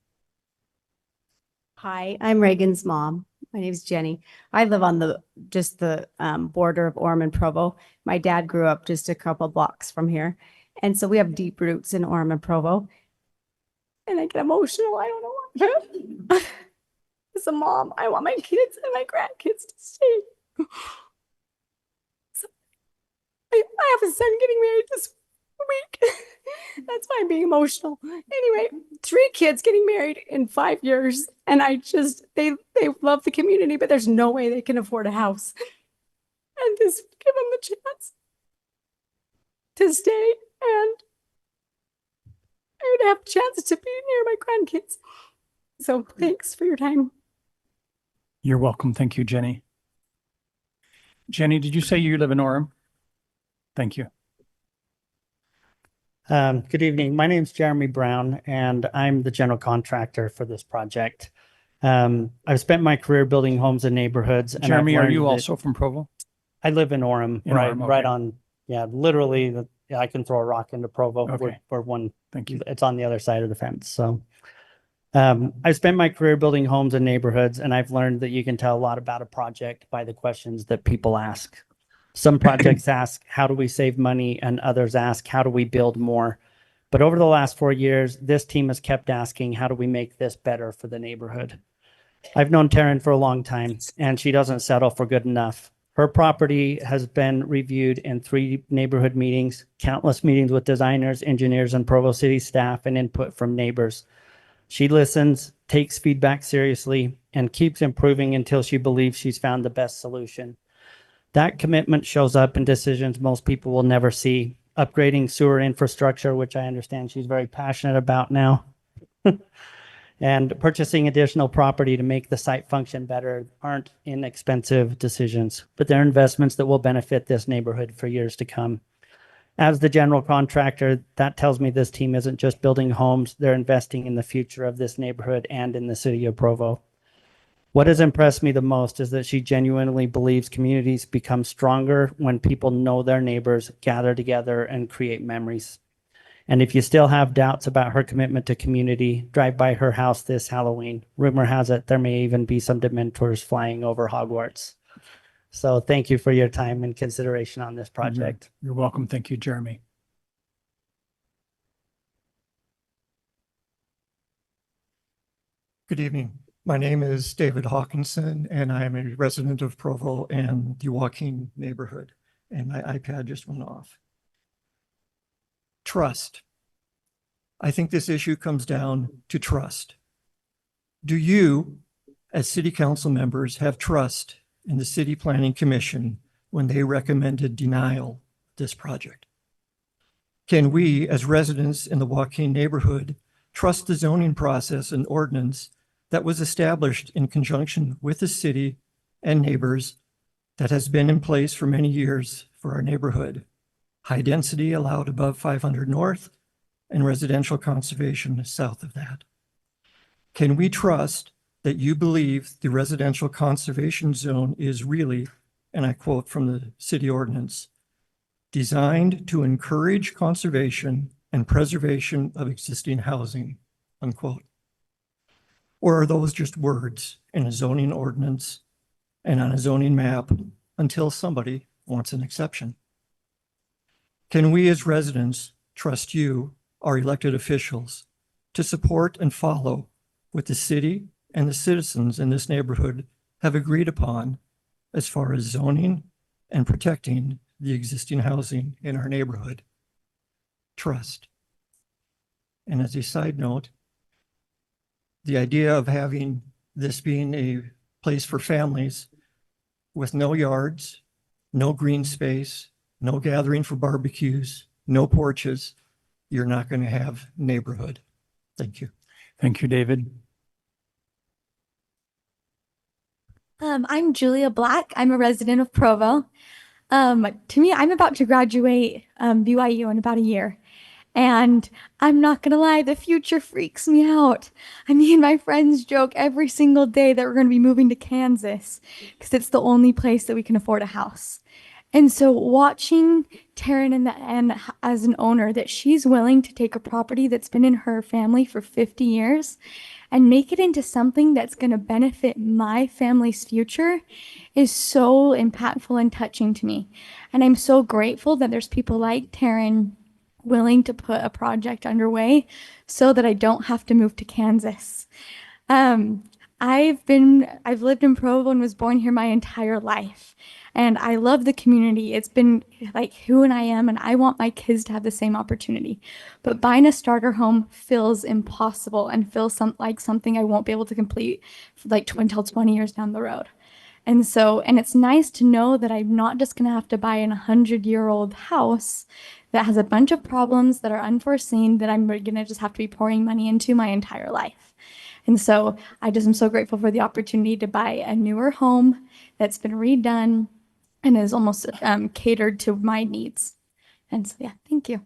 Hi, I'm Reagan's mom. My name is Jenny. I live on the border of Orem and Provo. My dad grew up just a couple blocks from here. And so we have deep roots in Orem and Provo. And I get emotional. I don't know why. As a mom, I want my kids and my grandkids to stay. So I have a son getting married this week. That's why I'm being emotional. Anyway, 3 kids getting married in 5 years. And they love the community, but there's no way they can afford a house. And just give them the chance to stay, and I would have a chance to be near my grandkids. So thanks for your time. You're welcome. Thank you, Jenny. Jenny, did you say you live in Orem? Thank you. Good evening. My name is Jeremy Brown, and I'm the general contractor for this project. I've spent my career building homes and neighborhoods. And Jeremy, I've are learned you that- also from Provo? I live in Orem, In right, Orem, okay. right on, literally, I can throw a rock into Provo. Okay. We're one. Thank you. It's on the other side of the fence. So I've spent my career building homes and neighborhoods, and I've learned that you can tell a lot about a project by the questions that people ask. Some projects ask, how do we save money? And others ask, how do we build more? But over the last 4 years, this team has kept asking, how do we make this better for the neighborhood? I've known Taryn for a long time, and she doesn't settle for good enough. Her property has been reviewed in 3 neighborhood meetings, countless meetings with designers, engineers, and Provo City staff, and input from neighbors. She listens, takes feedback seriously, and keeps improving until she believes she's found the best solution. That commitment shows up in decisions most people will never see. Upgrading sewer infrastructure, which I understand she's very passionate about now. And purchasing additional property to make the site function better aren't inexpensive decisions, but they're investments that will benefit this neighborhood for years to come. As the general contractor, that tells me this team isn't just building homes, they're investing in the future of this neighborhood and in the city of Provo. What has impressed me the most is that she genuinely believes communities become stronger when people know their neighbors, gather together, and create memories. And if you still have doubts about her commitment to community, drive by her house this Halloween. Rumor has it there may even be some Dementors flying over Hogwarts. So thank you for your time and consideration on this project. You're welcome. Thank you, Jeremy. Good evening. My name is David Hawkinson, and I am a resident of Provo and the Joaquin Neighborhood. And my iPad just went off. Trust. I think this issue comes down to trust. Do you, as city council members, have trust in the City Planning Commission when they recommended denial of this project? Can we, as residents in the Joaquin neighborhood, trust the zoning process and ordinance that was established in conjunction with the city and neighbors that has been in place for many years for our neighborhood? High density allowed above 500 north and residential conservation south of that. Can we trust that you believe the residential conservation zone is really, and I quote from the city ordinance, designed to encourage conservation and preservation of existing housing, unquote? Or are those just words in a zoning ordinance and on a zoning map until somebody wants an exception? Can we as residents trust you, our elected officials, to support and follow what the city and the citizens in this neighborhood have agreed upon as far as zoning and protecting the existing housing in our neighborhood? Trust. And as a side note, the idea of having this being a place for families with no yards, no green space, no gathering for barbecues, no porches, you're not going to have neighborhood. Thank you. Thank you, David. I'm Julia Black. I'm a resident of Provo. To me, I'm about to graduate BYU in about a year. And I'm not gonna lie, the future freaks me out. I mean, my friends joke every single day that we're gonna be moving to Kansas because it's the only place that we can afford a house. And so watching Taryn and as an owner, that she's willing to take a property that's been in her family for 50 years and make it into something that's going to benefit my family's future is so impactful and touching to me. And I'm so grateful that there's people like Taryn willing to put a project underway so that I don't have to move to Kansas. I've lived in Provo and was born here my entire life. And I love the community. It's been like who I am, and I want my kids to have the same opportunity. But buying a starter home feels impossible and feels like something I won't be able to complete until 20 years down the road. And it's nice to know that I'm not just gonna have to buy an 100-year-old house that has a bunch of problems that are unforeseen that I'm gonna just have to be pouring money into my entire life. And so I just am so grateful for the opportunity to buy a newer home that's been redone and is almost catered to my needs. And so, yeah, thank you.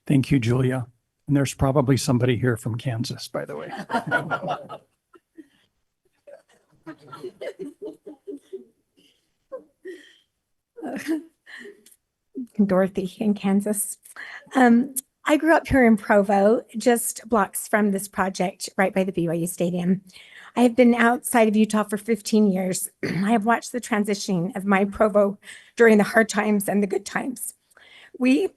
Thank you, Julia. And there's probably somebody here from Kansas, by the way. Dorothy in Kansas. I grew up here in Provo, just blocks from this project, right by the BYU Stadium. I have been outside of Utah for 15 years. I have watched the transition of my Provo during the hard times and the good times. We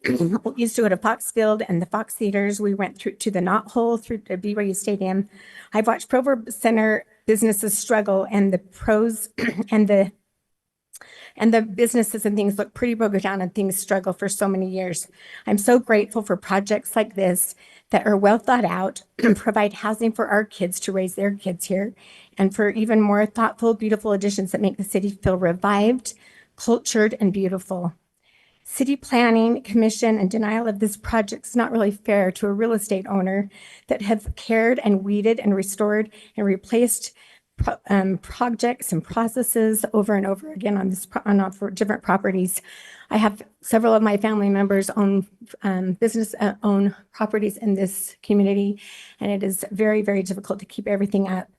used to go to Fox Field and the Fox Theaters. We went through to the Knot Hole through the BYU Stadium. I've watched Provo Center businesses struggle and the pros and the businesses and things look pretty broken down and things struggle for so many years. I'm so grateful for projects like this that are well thought out and provide housing for our kids to raise their kids here, and for even more thoughtful, beautiful additions that make the city feel revived, cultured, and beautiful. City Planning Commission and denial of this project is not really fair to a real estate owner that have cared and weeded and restored and replaced projects and processes over and over again on for different properties. I have several of my family members own own properties in this community, and it is very, very difficult to keep everything up.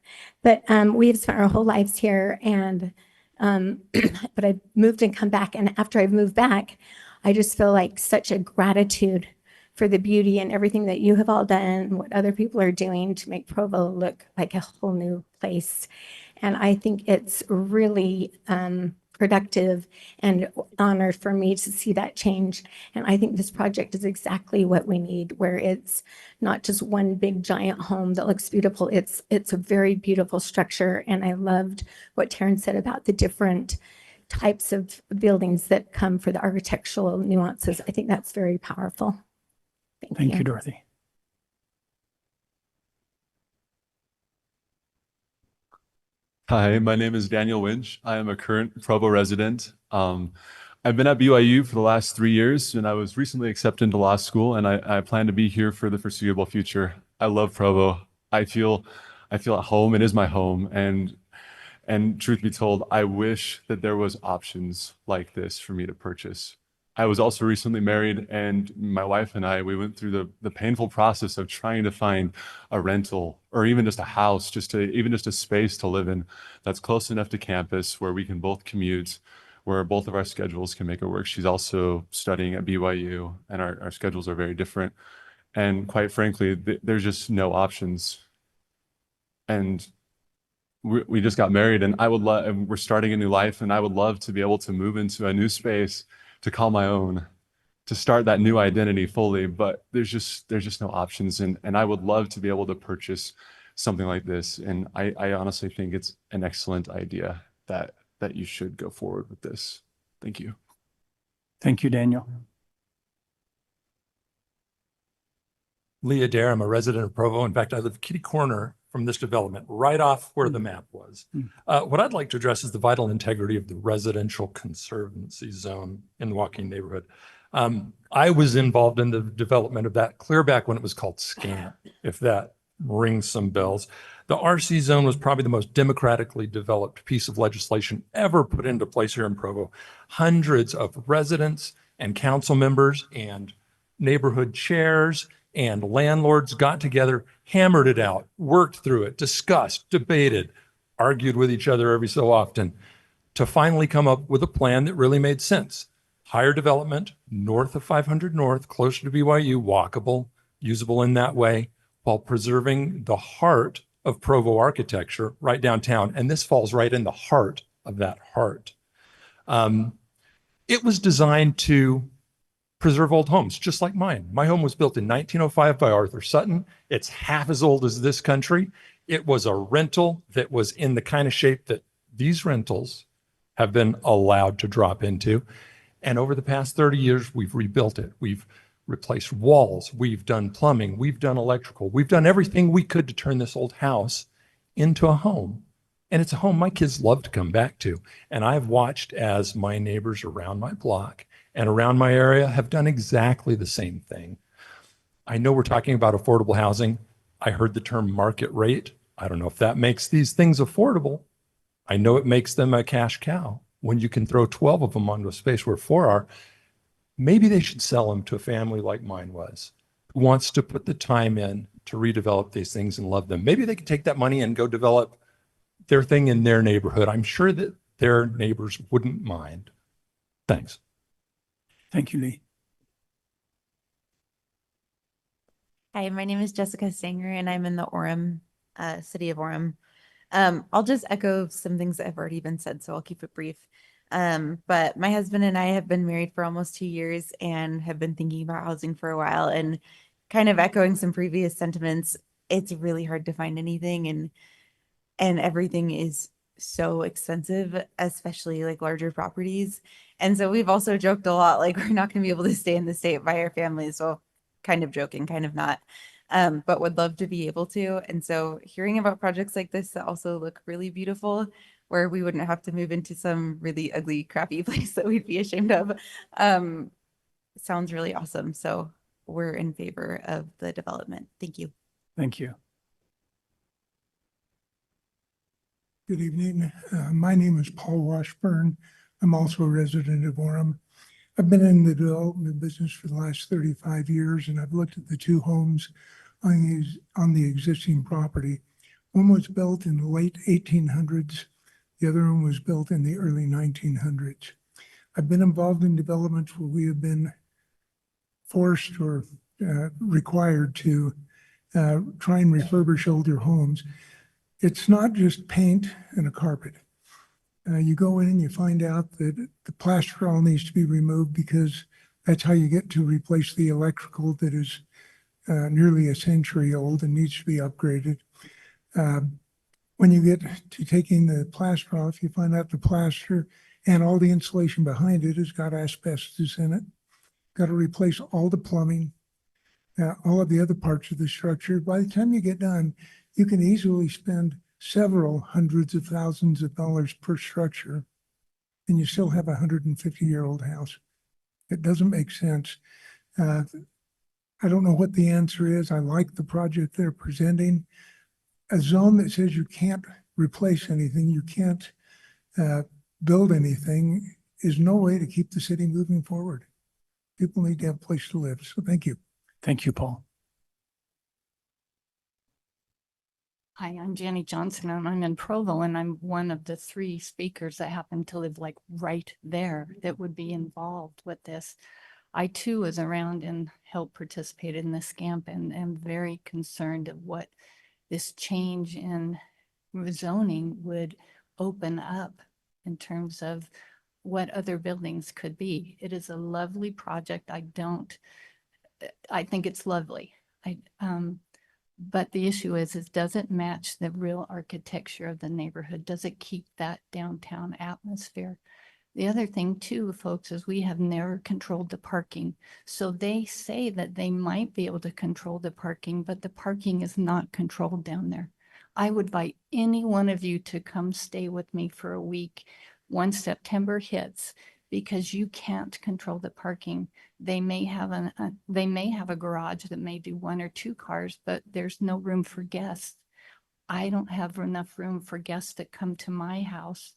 But we have spent our whole lives here, and but I've moved and come back, and after I've moved back, I just feel like such a gratitude for the beauty and everything that you have all done, what other people are doing to make Provo look like a whole new place. And I think it's really productive and honor for me to see that change. And I think this project is exactly what we need, where it's not just one big giant home that looks beautiful. It's a very beautiful structure. And I loved what Taryn said about the different types of buildings that come for the architectural nuances. I think that's very powerful. Thank you, Dorothy. Hi, my name is Daniel Winch. I am a current Provo resident. I've been at BYU for the last 3 years, and I was recently accepted into law school, and I plan to be here for the foreseeable future. I love Provo. I feel at home. It is my home, and truth be told, I wish that there was options like this for me to purchase. I was also recently married, and my wife and I, we went through the painful process of trying to find a rental or even just a house, even just a space to live in that's close enough to campus where we can both commute, where both of our schedules can make it work. She's also studying at BYU, and our schedules are very different. And quite frankly, there's just no options. And we just got married, and and we're starting a new life, and I would love to be able to move into a new space to call my own, to start that new identity fully, but there's just no options. And I would love to be able to purchase something like this. And I honestly think it's an excellent idea that you should go forward with this. Thank you. Thank you, Daniel. Lee Adair, I'm a resident of Provo. In fact, I live kitty corner from this development, right off where the map was. What I'd like to address is the vital integrity of the residential conservancy zone in the Joaquin neighborhood. I was involved in the development of that clear back when it was called SCAN, if that rings some bells. The RC zone was probably the most democratically developed piece of legislation ever put into place here in Provo. Hundreds of residents and council members and neighborhood chairs and landlords got together, hammered it out, worked through it, discussed, debated, argued with each other every so often to finally come up with a plan that really made sense. Higher development, north of 500 North, closer to BYU, walkable, usable in that way, while preserving the heart of Provo architecture right downtown. And this falls right in the heart of that heart. It was designed to preserve old homes, just like mine. My home was built in 1905 by Arthur Sutton. It's half as old as this country. It was a rental that was in the kind of shape that these rentals have been allowed to drop into. And over the past 30 years, we've rebuilt it. We've replaced walls. We've done plumbing. We've done electrical. We've done everything we could to turn this old house into a home. And it's a home my kids love to come back to. And I've watched as my neighbors around my block and around my area have done exactly the same thing. I know we're talking about affordable housing. I heard the term market rate. I don't know if that makes these things affordable. I know it makes them a cash cow. When you can throw 12 of them onto a space where 4 are, maybe they should sell them to a family like mine was, who wants to put the time in to redevelop these things and love them. Maybe they could take that money and go develop their thing in their neighborhood. I'm sure that their neighbors wouldn't mind. Thanks. Thank you, Lee. Hi, my name is Jessica Sanger, and I'm in the Orem, city of Orem. I'll just echo some things that have already been said, so I'll keep it brief. But my husband and I have been married for almost 2 years and have been thinking about housing for a while, and kind of echoing some previous sentiments. It's really hard to find anything, and everything is so expensive, especially like larger properties. And so we've also joked a lot, like we're not going to be able to stay in the state by our families. Well, kind of joking, kind of not, but would love to be able to. And so hearing about projects like this that also look really beautiful, where we wouldn't have to move into some really ugly, crappy place that we'd be ashamed of, sounds really awesome. So we're in favor of the development. Thank you. Thank you. Good evening. My name is Paul Washburn. I'm also a resident of Orem. I've been in the development business for the last 35 years, and I've looked at the two homes on the existing property. One was built in the late 1800s. The other one was built in the early 1900s. I've been involved in developments where we have been forced or required to try and refurbish older homes. It's not just paint and a carpet. You go in and you find out that the plaster all needs to be removed because that's how you get to replace the electrical that is nearly a century old and needs to be upgraded. When you get to taking the plaster off, you find out the plaster and all the insulation behind it has got asbestos in it. Got to replace all the plumbing, all of the other parts of the structure. By the time you get done, you can easily spend several hundreds of thousands of dollars per structure, and you still have a 150-year-old house. It doesn't make sense. I don't know what the answer is. I like the project they're presenting. A zone that says you can't replace anything, you can't build anything, is no way to keep the city moving forward. People need to have a place to live. So thank you. Thank you, Paul. Hi, I'm Jenny Johnson and I'm in Provo, and I'm one of the 3 speakers that happen to live like right there that would be involved with this. I too was around and helped participate in this camp and am very concerned of what this change in zoning would open up in terms of what other buildings could be. It is a lovely project. I think it's lovely. But the issue is does it match the real architecture of the neighborhood? Does it keep that downtown atmosphere? The other thing too, folks, is we have never controlled the parking. So they say that they might be able to control the parking, but the parking is not controlled down there. I would invite any one of you to come stay with me for a week once September hits, because you can't control the parking. They may have a garage that may do 1 or 2 cars, but there's no room for guests. I don't have enough room for guests that come to my house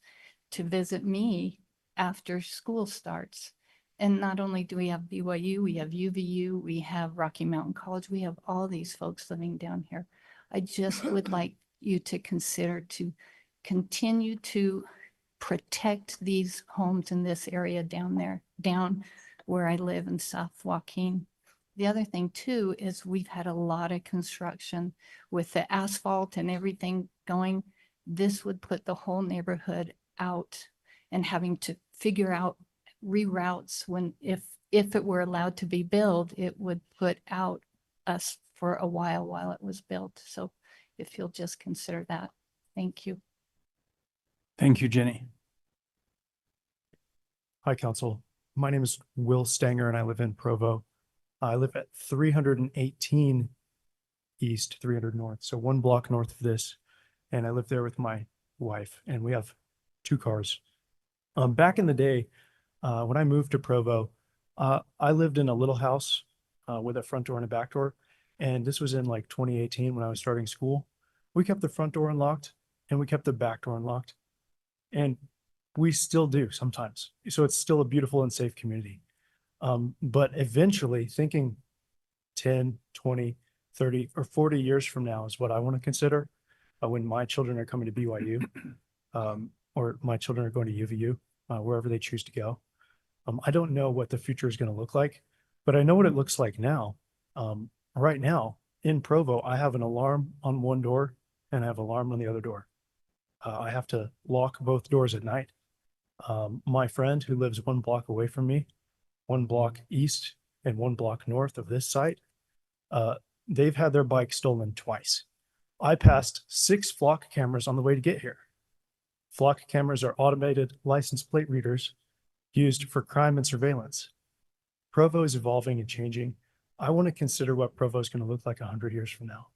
to visit me after school starts. And not only do we have BYU, we have UVU, we have Rocky Mountain College, we have all these folks living down here. I just would like you to consider to continue to protect these homes in this area down there, down where I live in South Joaquin. The other thing too is we've had a lot of construction with the asphalt and everything going. This would put the whole neighborhood out, and having to figure out reroutes when if it were allowed to be built, it would put out us for a while it was built. So if you'll just consider that. Thank you. Thank you, Jenny. Hi, Council. My name is Will Stanger and I live in Provo. I live at 318 East, 300 North, so 1 block north of this. And I live there with my wife, and we have 2 cars. Back in the day, when I moved to Provo, I lived in a little house with a front door and a back door. And this was in like 2018 when I was starting school. We kept the front door unlocked and we kept the back door unlocked. And we still do sometimes. So it's still a beautiful and safe community. But eventually thinking 10, 20, 30, or 40 years from now is what I want to consider when my children are coming to BYU or my children are going to UVU, wherever they choose to go. I don't know what the future is going to look like, but I know what it looks like now. Right now in Provo, I have an alarm on one door and I have an alarm on the other door. I have to lock both doors at night. My friend who lives 1 block away from me, 1 block east and 1 block north of this site, they've had their bike stolen twice. I passed 6 flock cameras on the way to get here. Flock cameras are automated license plate readers used for crime and surveillance. Provo is evolving and changing. I want to consider what Provo is going to look like 100 years from now.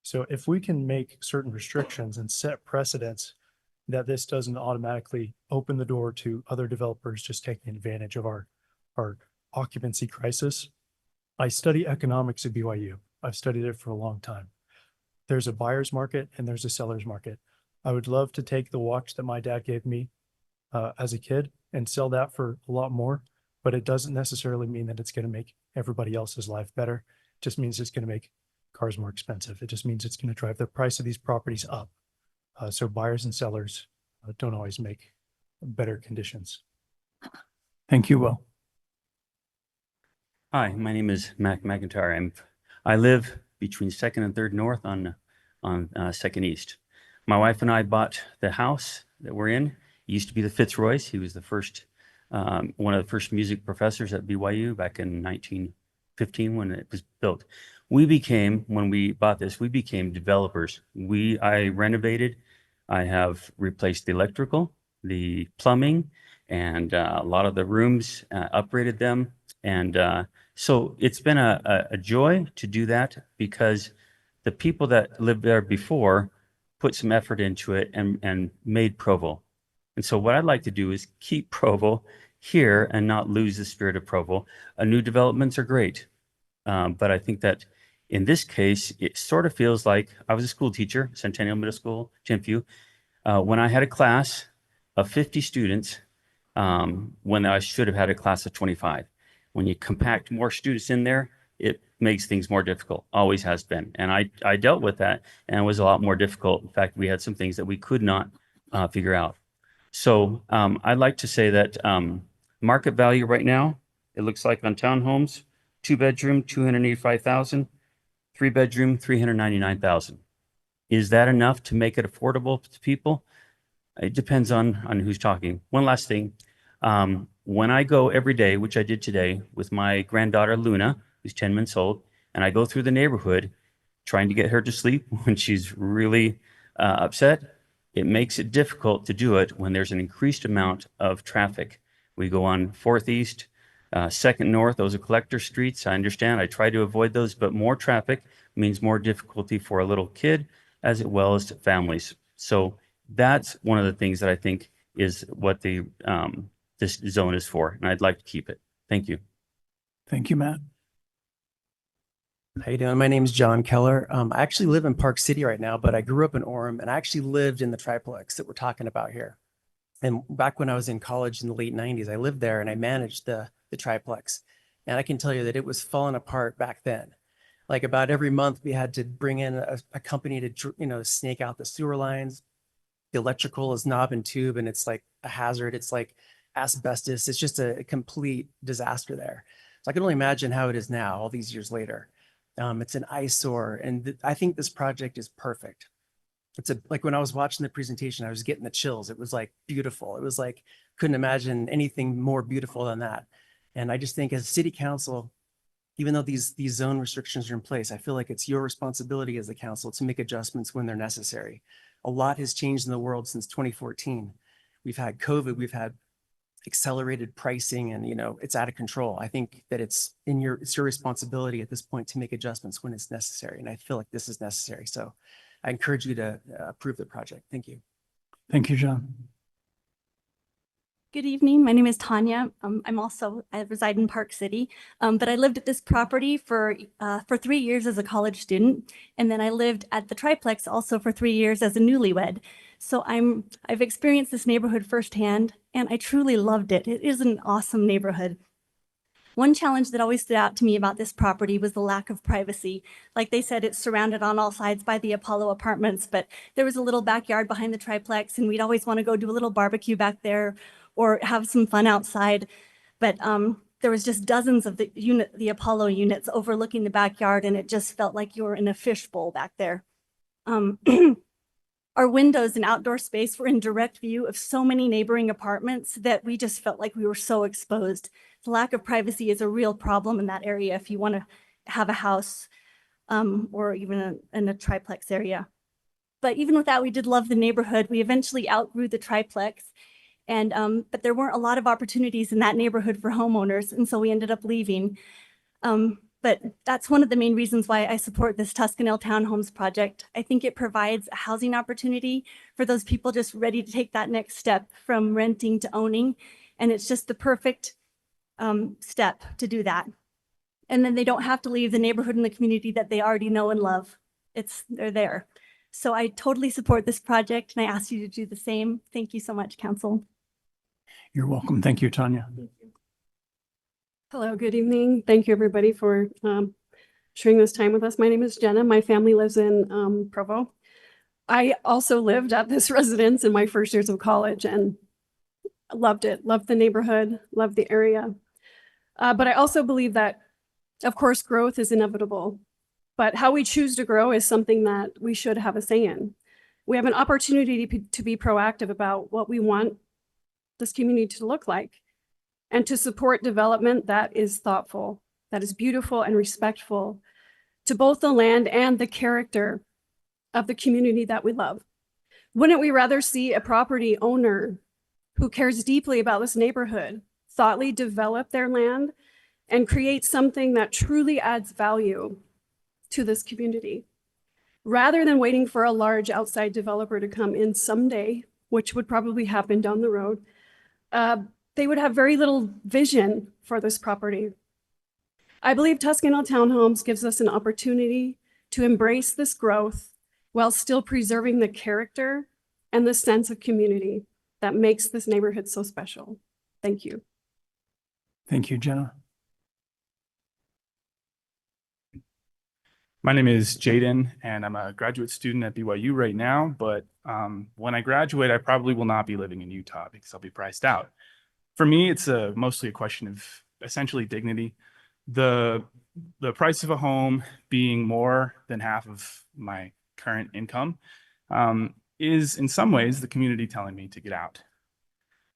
So if we can make certain restrictions and set precedents that this doesn't automatically open the door to other developers just taking advantage of our occupancy crisis. I study economics at BYU. I've studied it for a long time. There's a buyer's market and there's a seller's market. I would love to take the watch that my dad gave me as a kid and sell that for a lot more, but it doesn't necessarily mean that it's going to make everybody else's life better. It just means it's going to make cars more expensive. It just means it's going to drive the price of these properties up. So buyers and sellers don't always make better conditions. Thank you, Will. Hi, my name is Mac McIntyre. I live between 2nd and 3rd North on 2nd East. My wife and I bought the house that we're in. It used to be the Fitzroy's. He was the first, one of the first music professors at BYU back in 1915 when it was built. When we bought this, we became developers. I renovated. I have replaced the electrical, the plumbing, and a lot of the rooms, upgraded them. And so it's been a joy to do that because the people that lived there before put some effort into it and made Provo. And so what I'd like to do is keep Provo here and not lose the spirit of Provo. New developments are great. But I think that in this case, it sort of feels like I was a school teacher, Centennial Middle School, Geneview, when I had a class of 50 students, when I should have had a class of 25. When you compact more students in there, it makes things more difficult, always has been. And I dealt with that, and it was a lot more difficult. In fact, we had some things that we could not figure out. So I'd like to say that market value right now, it looks like on townhomes, 2-bedroom, 285,000, 3-bedroom, 399,000. Is that enough to make it affordable to people? It depends on who's talking. One last thing. When I go every day, which I did today with my granddaughter, Luna, who's 10 months old, and I go through the neighborhood trying to get her to sleep when she's really upset, it makes it difficult to do it when there's an increased amount of traffic. We go on 4th East, 2nd North, those are collector streets. I understand. I try to avoid those, but more traffic means more difficulty for a little kid as well as to families. So that's one of the things that I think is what this zone is for, and I'd like to keep it. Thank you. Thank you, Matt. How you doing? My name is John Keller. I actually live in Park City right now, but I grew up in Orem, and I actually lived in the triplex that we're talking about here. And back when I was in college in the late 90s, I lived there and I managed the triplex. And I can tell you that it was falling apart back then. Like about every month we had to bring in a company to, snake out the sewer lines. The electrical is knob and tube, and it's like a hazard. It's like asbestos. It's just a complete disaster there. So I can only imagine how it is now, all these years later. It's an eyesore, and I think this project is perfect. Like when I was watching the presentation, I was getting the chills. It was like beautiful. It was like, couldn't imagine anything more beautiful than that. And I just think as city council, even though these zone restrictions are in place, I feel like it's your responsibility as the council to make adjustments when they're necessary. A lot has changed in the world since 2014. We've had COVID, we've had accelerated pricing, and it's out of control. I think that it's your responsibility at this point to make adjustments when it's necessary. And I feel like this is necessary. So I encourage you to approve the project. Thank you. Thank you, John. Good evening. My name is Tanya. I reside in Park City, but I lived at this property for 3 years as a college student, and then I lived at the triplex also for 3 years as a newlywed. So I've experienced this neighborhood firsthand, and I truly loved it. It is an awesome neighborhood. One challenge that always stood out to me about this property was the lack of privacy. Like they said, it's surrounded on all sides by the Apollo apartments, but there was a little backyard behind the triplex, and we'd always want to go do a little barbecue back there or have some fun outside. But there was just dozens of the Apollo units overlooking the backyard, and it just felt like you were in a fishbowl back there. Our windows and outdoor space were in direct view of so many neighboring apartments that we just felt like we were so exposed. The lack of privacy is a real problem in that area if you want to have a house or even in a triplex area. But even with that, we did love the neighborhood. We eventually outgrew the triplex. But there weren't a lot of opportunities in that neighborhood for homeowners, and so we ended up leaving. But that's one of the main reasons why I support this Tuscanel Townhomes project. I think it provides a housing opportunity for those people just ready to take that next step from renting to owning. And it's just the perfect step to do that. And then they don't have to leave the neighborhood and the community that they already know and love. They're there. So I totally support this project and I ask you to do the same. Thank you so much, Council. You're welcome. Thank you, Tanya. Hello, good evening. Thank you, everybody, for sharing this time with us. My name is Jenna. My family lives in Provo. I also lived at this residence in my first years of college and loved it, loved the neighborhood, loved the area. But I also believe that, of course, growth is inevitable, but how we choose to grow is something that we should have a say in. We have an opportunity to be proactive about what we want this community to look like and to support development that is thoughtful, that is beautiful and respectful to both the land and the character of the community that we love. Wouldn't we rather see a property owner who cares deeply about this neighborhood thoughtfully develop their land and create something that truly adds value to this community, rather than waiting for a large outside developer to come in someday, which would probably happen down the road? They would have very little vision for this property. I believe Tuscanhill Townhomes gives us an opportunity to embrace this growth while still preserving the character and the sense of community that makes this neighborhood so special. Thank you. Thank you, Jenna. My name is Jaden, and I'm a graduate student at BYU right now, but when I graduate, I probably will not be living in Utah because I'll be priced out. For me, it's mostly a question of essentially dignity. The price of a home being more than half of my current income is in some ways the community telling me to get out.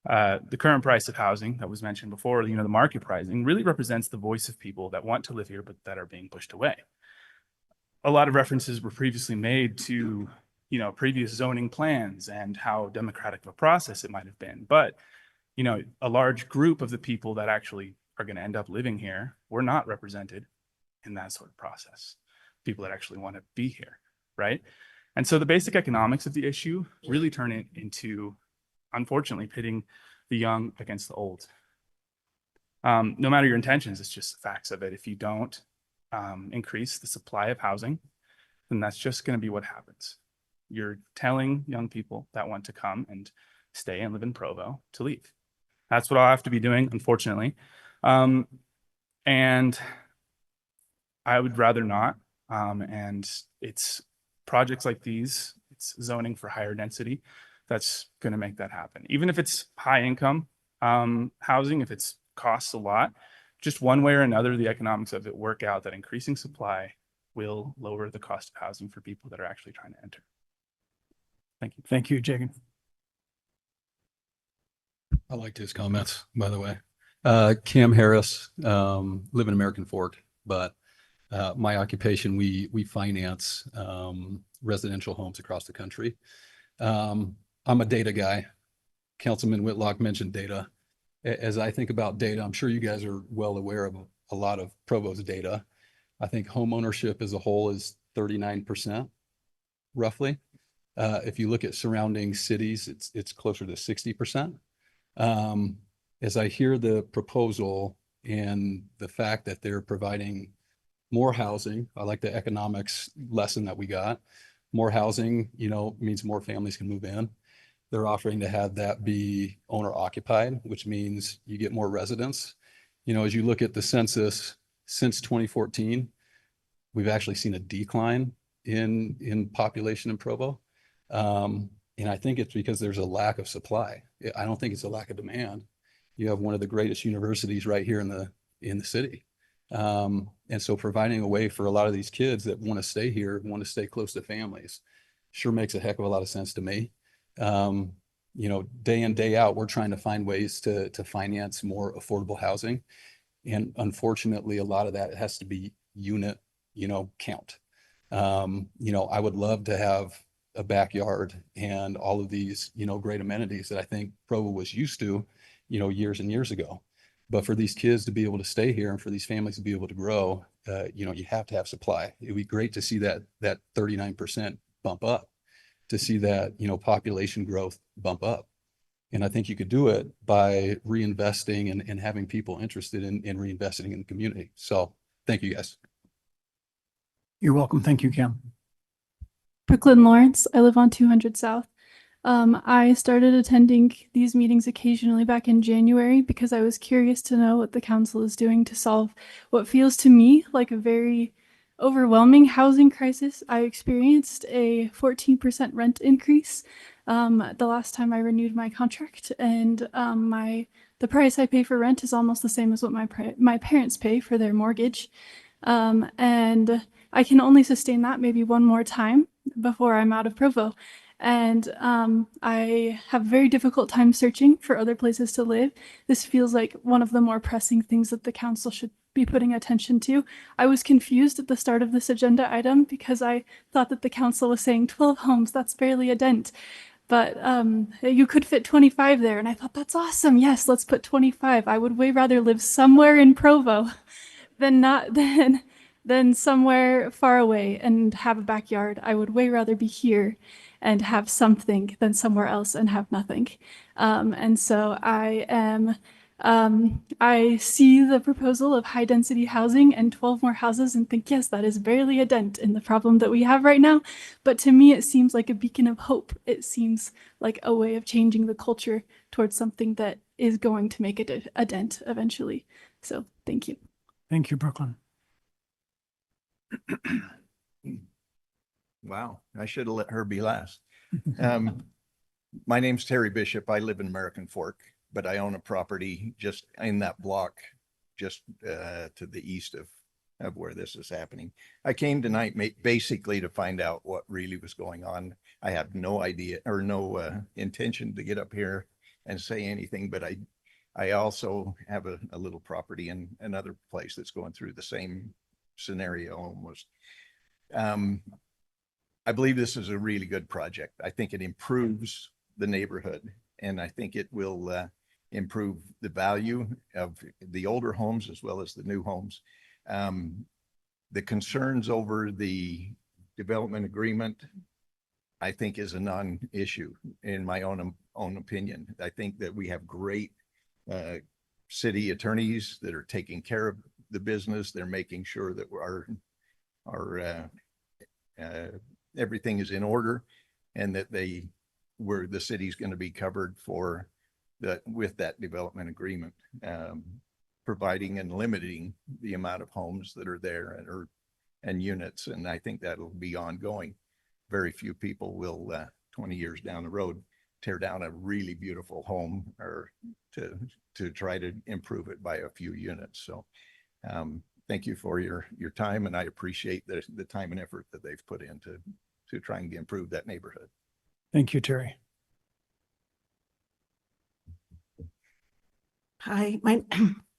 The current price of housing that was mentioned before, the market pricing, really represents the voice of people that want to live here but that are being pushed away. A lot of references were previously made to, previous zoning plans and how democratic of a process it might have been. But, a large group of the people that actually are going to end up living here were not represented in that sort of process. People that actually want to be here, right? And so the basic economics of the issue really turn it into, unfortunately, pitting the young against the old. No matter your intentions, it's just the facts of it. If you don't increase the supply of housing, then that's just going to be what happens. You're telling young people that want to come and stay and live in Provo to leave. That's what I'll have to be doing, unfortunately. And I would rather not. And it's projects like these, it's zoning for higher density, that's going to make that happen. Even if it's high income housing, if it's costs a lot, just one way or another, the economics of it work out that increasing supply will lower the cost of housing for people that are actually trying to enter. Thank you. Thank you, Jagan. I liked his comments, by the way. Cam Harris, live in American Fork, but my occupation, we finance residential homes across the country. I'm a data guy. Councilman Whitlock mentioned data. As I think about data, I'm sure you guys are well aware of a lot of Provo's data. I think home ownership as a whole is 39%, roughly. If you look at surrounding cities, it's closer to 60%. As I hear the proposal and the fact that they're providing more housing, I like the economics lesson that we got. More housing, means more families can move in. They're offering to have that be owner occupied, which means you get more residents. As you look at the census since 2014, we've actually seen a decline in population in Provo. And I think it's because there's a lack of supply. I don't think it's a lack of demand. You have one of the greatest universities right here in the city. And so providing a way for a lot of these kids that want to stay here, want to stay close to families, sure makes a heck of a lot of sense to me. Day in, day out, we're trying to find ways to finance more affordable housing. And unfortunately, a lot of that has to be unit, count. I would love to have a backyard and all of these, great amenities that I think Provo was used to, years and years ago. But for these kids to be able to stay here and for these families to be able to grow, you have to have supply. It'd be great to see that 39% bump up, to see that, population growth bump up. And I think you could do it by reinvesting and having people interested in reinvesting in the community. So thank you, guys. You're welcome. Thank you, Cam. Brooklyn Lawrence. I live on 200 South. I started attending these meetings occasionally back in January because I was curious to know what the council is doing to solve what feels to me like a very overwhelming housing crisis. I experienced a 14% rent increase the last time I renewed my contract, and the price I pay for rent is almost the same as what my parents pay for their mortgage, and I can only sustain that maybe one more time before I'm out of Provo. And I have a very difficult time searching for other places to live. This feels like one of the more pressing things that the council should be putting attention to. I was confused at the start of this agenda item because I thought that the council was saying 12 homes, that's barely a dent. But you could fit 25 there. And I thought, that's awesome. Yes, let's put 25. I would way rather live somewhere in Provo than somewhere far away and have a backyard. I would way rather be here and have something than somewhere else and have nothing. And so I see the proposal of high density housing and 12 more houses and think, yes, that is barely a dent in the problem that we have right now. But to me, it seems like a beacon of hope. It seems like a way of changing the culture towards something that is going to make it a dent eventually. So thank you. Thank you, Brooklyn. Wow, I should have let her be last. My name's Terry Bishop. I live in American Fork, but I own a property just in that block, just to the east of where this is happening. I came tonight basically to find out what really was going on. I have no idea or no intention to get up here and say anything, but I also have a little property in another place that's going through the same scenario almost. I believe this is a really good project. I think it improves the neighborhood, and I think it will improve the value of the older homes as well as the new homes. The concerns over the development agreement, I think, is a non-issue in my own opinion. I think that we have great city attorneys that are taking care of the business. They're making sure that our everything is in order, and that the city's going to be covered for with that development agreement, providing and limiting the amount of homes that are there and units. And I think that'll be ongoing. Very few people will 20 years down the road tear down a really beautiful home or to try to improve it by a few units. So thank you for your time, and I appreciate the time and effort that they've put in to try and improve that neighborhood. Thank you, Terry. Hi,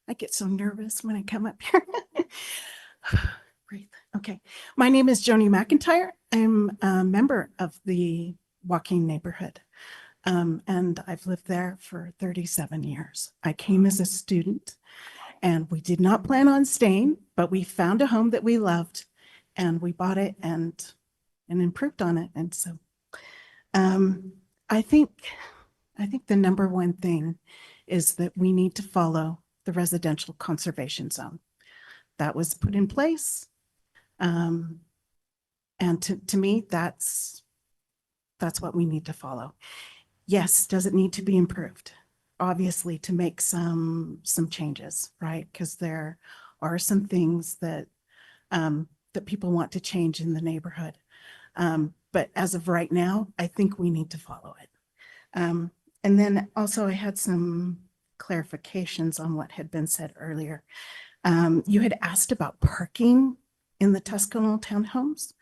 I get so nervous when I come up here. Breathe. Okay, my name is Joni McIntyre. I'm a member of the Joaquin Neighborhood, and I've lived there for 37 years. I came as a student, and we did not plan on staying, but we found a home that we loved, and we bought it and improved on it. And so I think the number one thing is that we need to follow the residential conservation zone that was put in place. And to me, that's what we need to follow. Yes, does it need to be improved? Obviously, to make some changes, right? Because there are some things that that people want to change in the neighborhood. But as of right now, I think we need to follow it. And then also I had some clarifications on what had been said earlier. You had asked about parking in the Tuscaloosa townhomes.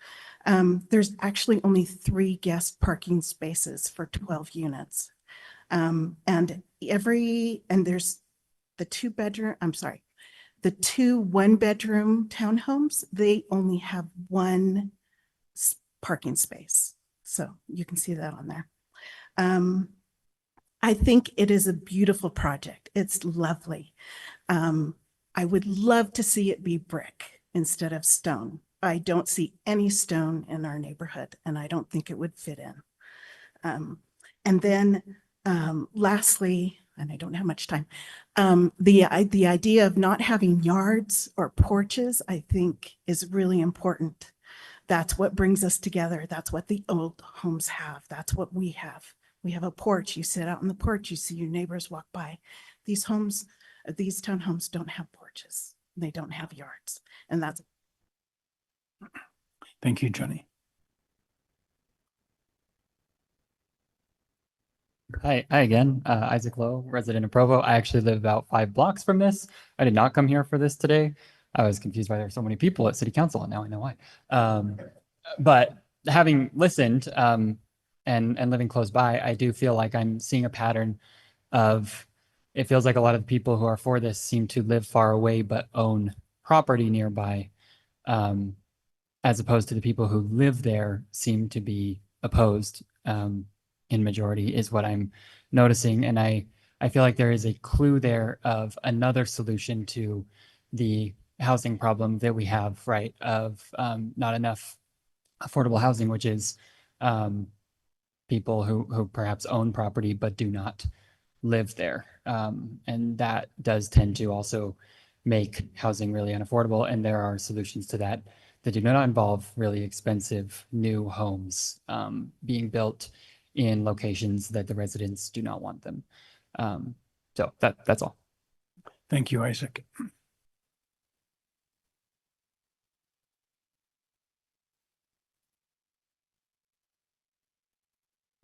There's actually only 3 guest parking spaces for 12 units. And there's the 2 1-bedroom townhomes, they only have 1 parking space. So you can see that on there. I think it is a beautiful project. It's lovely. I would love to see it be brick instead of stone. I don't see any stone in our neighborhood, and I don't think it would fit in. And then Lastly, and I don't have much time, the idea of not having yards or porches, I think, is really important. That's what brings us together. That's what the old homes have. That's what we have. We have a porch. You sit out on the porch, you see your neighbors walk by. These homes, these townhomes don't have porches. They don't have yards. And that's. Thank you, Jenny. Hi again. Isaac Lowe, resident of Provo. I actually live about 5 blocks from this. I did not come here for this today. I was confused why there were so many people at City Council, and now I know why. But having listened and living close by, I do feel like I'm seeing a pattern of, it feels like a lot of the people who are for this seem to live far away but own property nearby, as opposed to the people who live there seem to be opposed. In majority is what I'm noticing. And I feel like there is a clue there of another solution to the housing problem that we have, right? Of not enough affordable housing, which is people who perhaps own property but do not live there. And that does tend to also make housing really unaffordable. And there are solutions to that that do not involve really expensive new homes being built in locations that the residents do not want them. So that's all. Thank you, Isaac.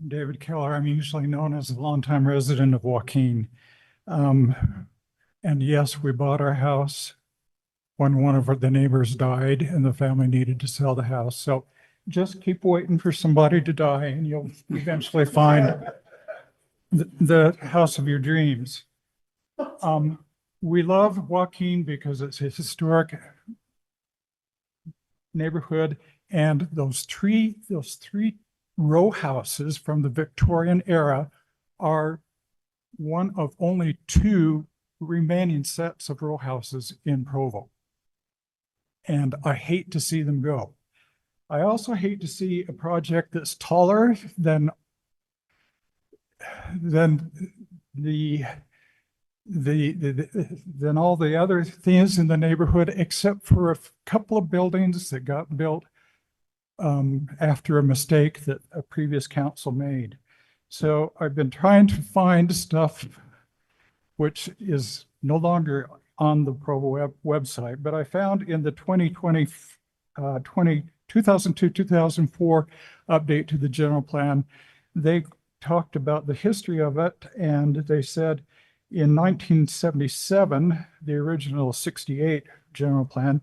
David Keller. I'm usually known as a longtime resident of Joaquin. And yes, we bought our house when one of the neighbors died and the family needed to sell the house. So just keep waiting for somebody to die and you'll eventually find the house of your dreams. We love Joaquin because it's a historic neighborhood, and those three row houses from the Victorian era are one of only 2 remaining sets of row houses in Provo. And I hate to see them go. I also hate to see a project that's taller than all the other things in the neighborhood, except for a couple of buildings that got built after a mistake that a previous council made. So I've been trying to find stuff which is no longer on the Provo website, but I found in the 2002-2004 update to the general plan, they talked about the history of it, and they said in 1977, the original 68 general plan,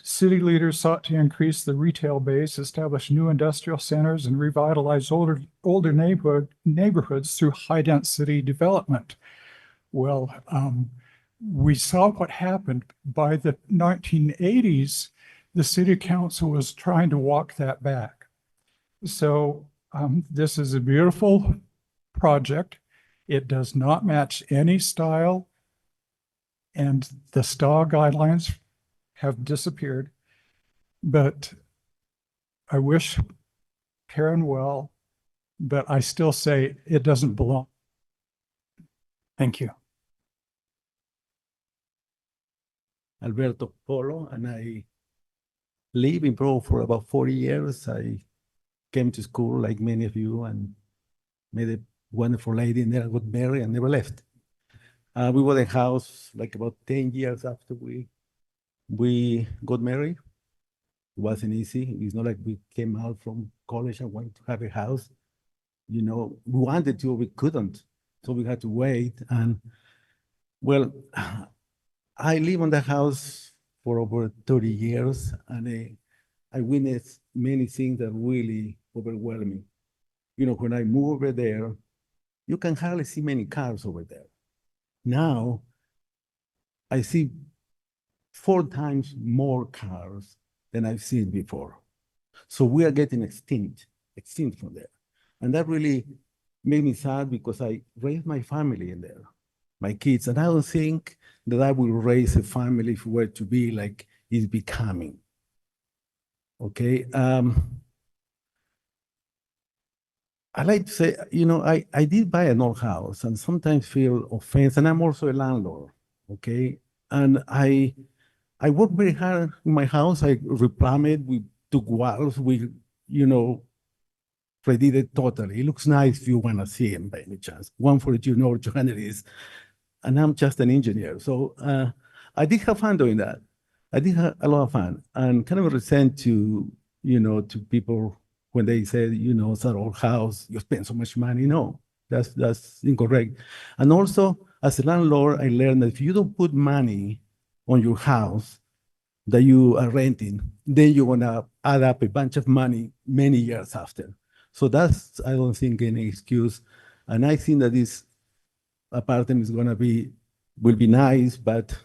city leaders sought to increase the retail base, establish new industrial centers, and revitalize older neighborhoods through high-density development. Well, we saw what happened. By the 1980s, the city council was trying to walk that back. So this is a beautiful project. It does not match any style, and the style guidelines have disappeared. But I wish Karen well, but I still say it doesn't belong. Thank you. Alberto Polo, and I live in Provo for about 40 years. I came to school like many of you and met a wonderful lady, and then I got married and never left. We bought a house like about 10 years after we got married. It wasn't easy. It's not like we came out from college and wanted to have a house. You know, we wanted to, we couldn't. So we had to wait. And well, I live on the house for over 30 years, and I witnessed many things that really overwhelmed me. You know, when I moved over there, you can hardly see many cars over there. Now, I see 4 times more cars than I've seen before. So we are getting extinct from there. And that really made me sad because I raised my family in there, my kids, and I don't think that I will raise a family if it were to be like it's becoming. Okay. I like to say, I did buy an old house and sometimes feel offense, and I'm also a landlord, okay? And I worked very hard in my house. I replumbed it, we took walls, you know, redid it totally. It looks nice if you want to see it by any chance. One for you know, Johanna is, and I'm just an engineer. So I did have fun doing that. I did have a lot of fun and kind of resent to, to people when they say, it's an old house, you spend so much money. No, that's incorrect. And also, as a landlord, I learned that if you don't put money on your house that you are renting, then you're gonna add up a bunch of money many years after. So that's, I don't think, any excuse. And I think that this apartment will be nice, but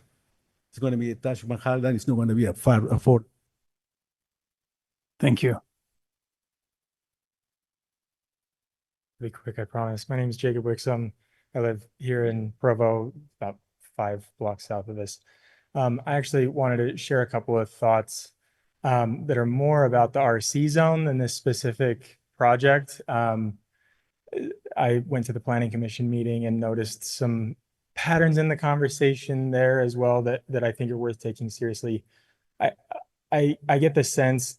it's gonna be a Taj Mahal and it's not gonna be a far afford. Thank you. Be quick, I promise. My name is Jacob Wixom. I live here in Provo, about 5 blocks south of this. I actually wanted to share a couple of thoughts that are more about the RC zone than this specific project. I went to the Planning Commission meeting and noticed some patterns in the conversation there as well that I think are worth taking seriously. I get the sense,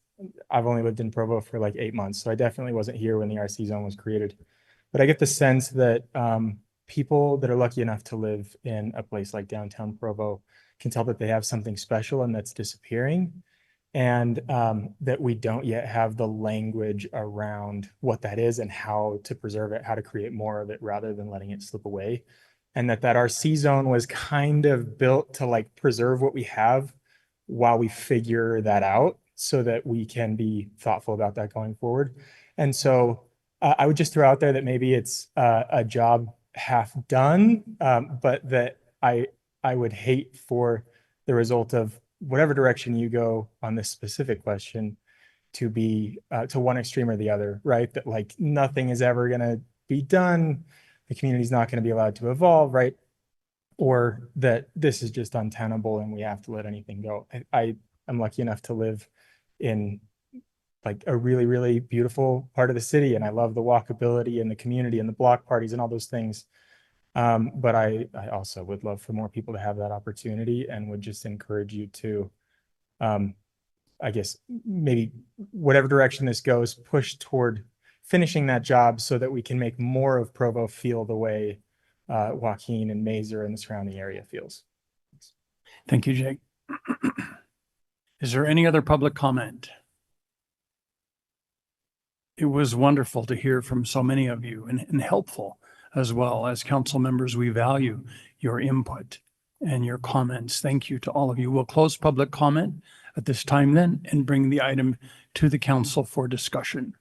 I've only lived in Provo for like 8 months, so I definitely wasn't here when the RC zone was created. But I get the sense that people that are lucky enough to live in a place like downtown Provo can tell that they have something special and that's disappearing, and that we don't yet have the language around what that is and how to preserve it, how to create more of it rather than letting it slip away. And that RC zone was kind of built to like preserve what we have while we figure that out so that we can be thoughtful about that going forward. And so I would just throw out there that maybe it's a job half done, but that I would hate for the result of whatever direction you go on this specific question to be to one extreme or the other, right? That like nothing is ever going to be done. The community is not going to be allowed to evolve, right? Or that this is just untenable and we have to let anything go. I'm lucky enough to live in like a really, really beautiful part of the city. And I love the walkability and the community and the block parties and all those things. But I also would love for more people to have that opportunity and would just encourage you to, I guess, maybe whatever direction this goes, push toward finishing that job so that we can make more of Provo feel the way Joaquin and Mazer and the surrounding area feels. Thank you, Jake. Is there any other public comment? It was wonderful to hear from so many of you and helpful as well. As council members, we value your input and your comments. Thank you to all of you. We'll close public comment at this time then and bring the item to the council for discussion.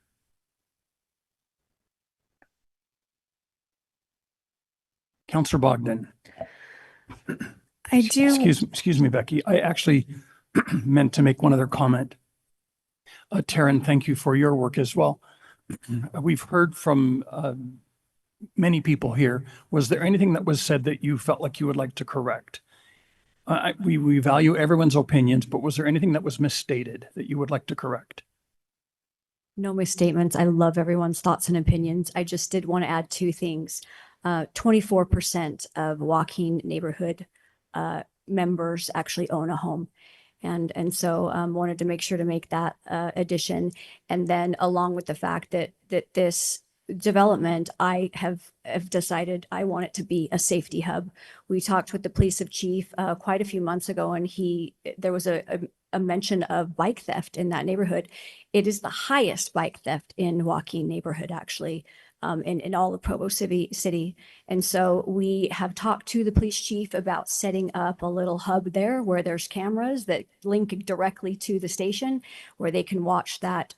Councillor Bogdan. I do. Excuse me, Becky. I actually meant to make one other comment. Taryn, thank you for your work as well. We've heard from many people here. Was there anything that was said that you felt like you would like to correct? We value everyone's opinions, but was there anything that was misstated that you would like to correct? No misstatements. I love everyone's thoughts and opinions. I just did want to add 2 things. 24% of Joaquin Neighborhood members actually own a home. And so wanted to make sure to make that addition. And then along with the fact that this development, I have decided I want it to be a safety hub. We talked with the police chief quite a few months ago, and there was a mention of bike theft in that neighborhood. It is the highest bike theft in Joaquin Neighborhood, actually. In all of Provo City. And so we have talked to the police chief about setting up a little hub there where there's cameras that link directly to the station where they can watch that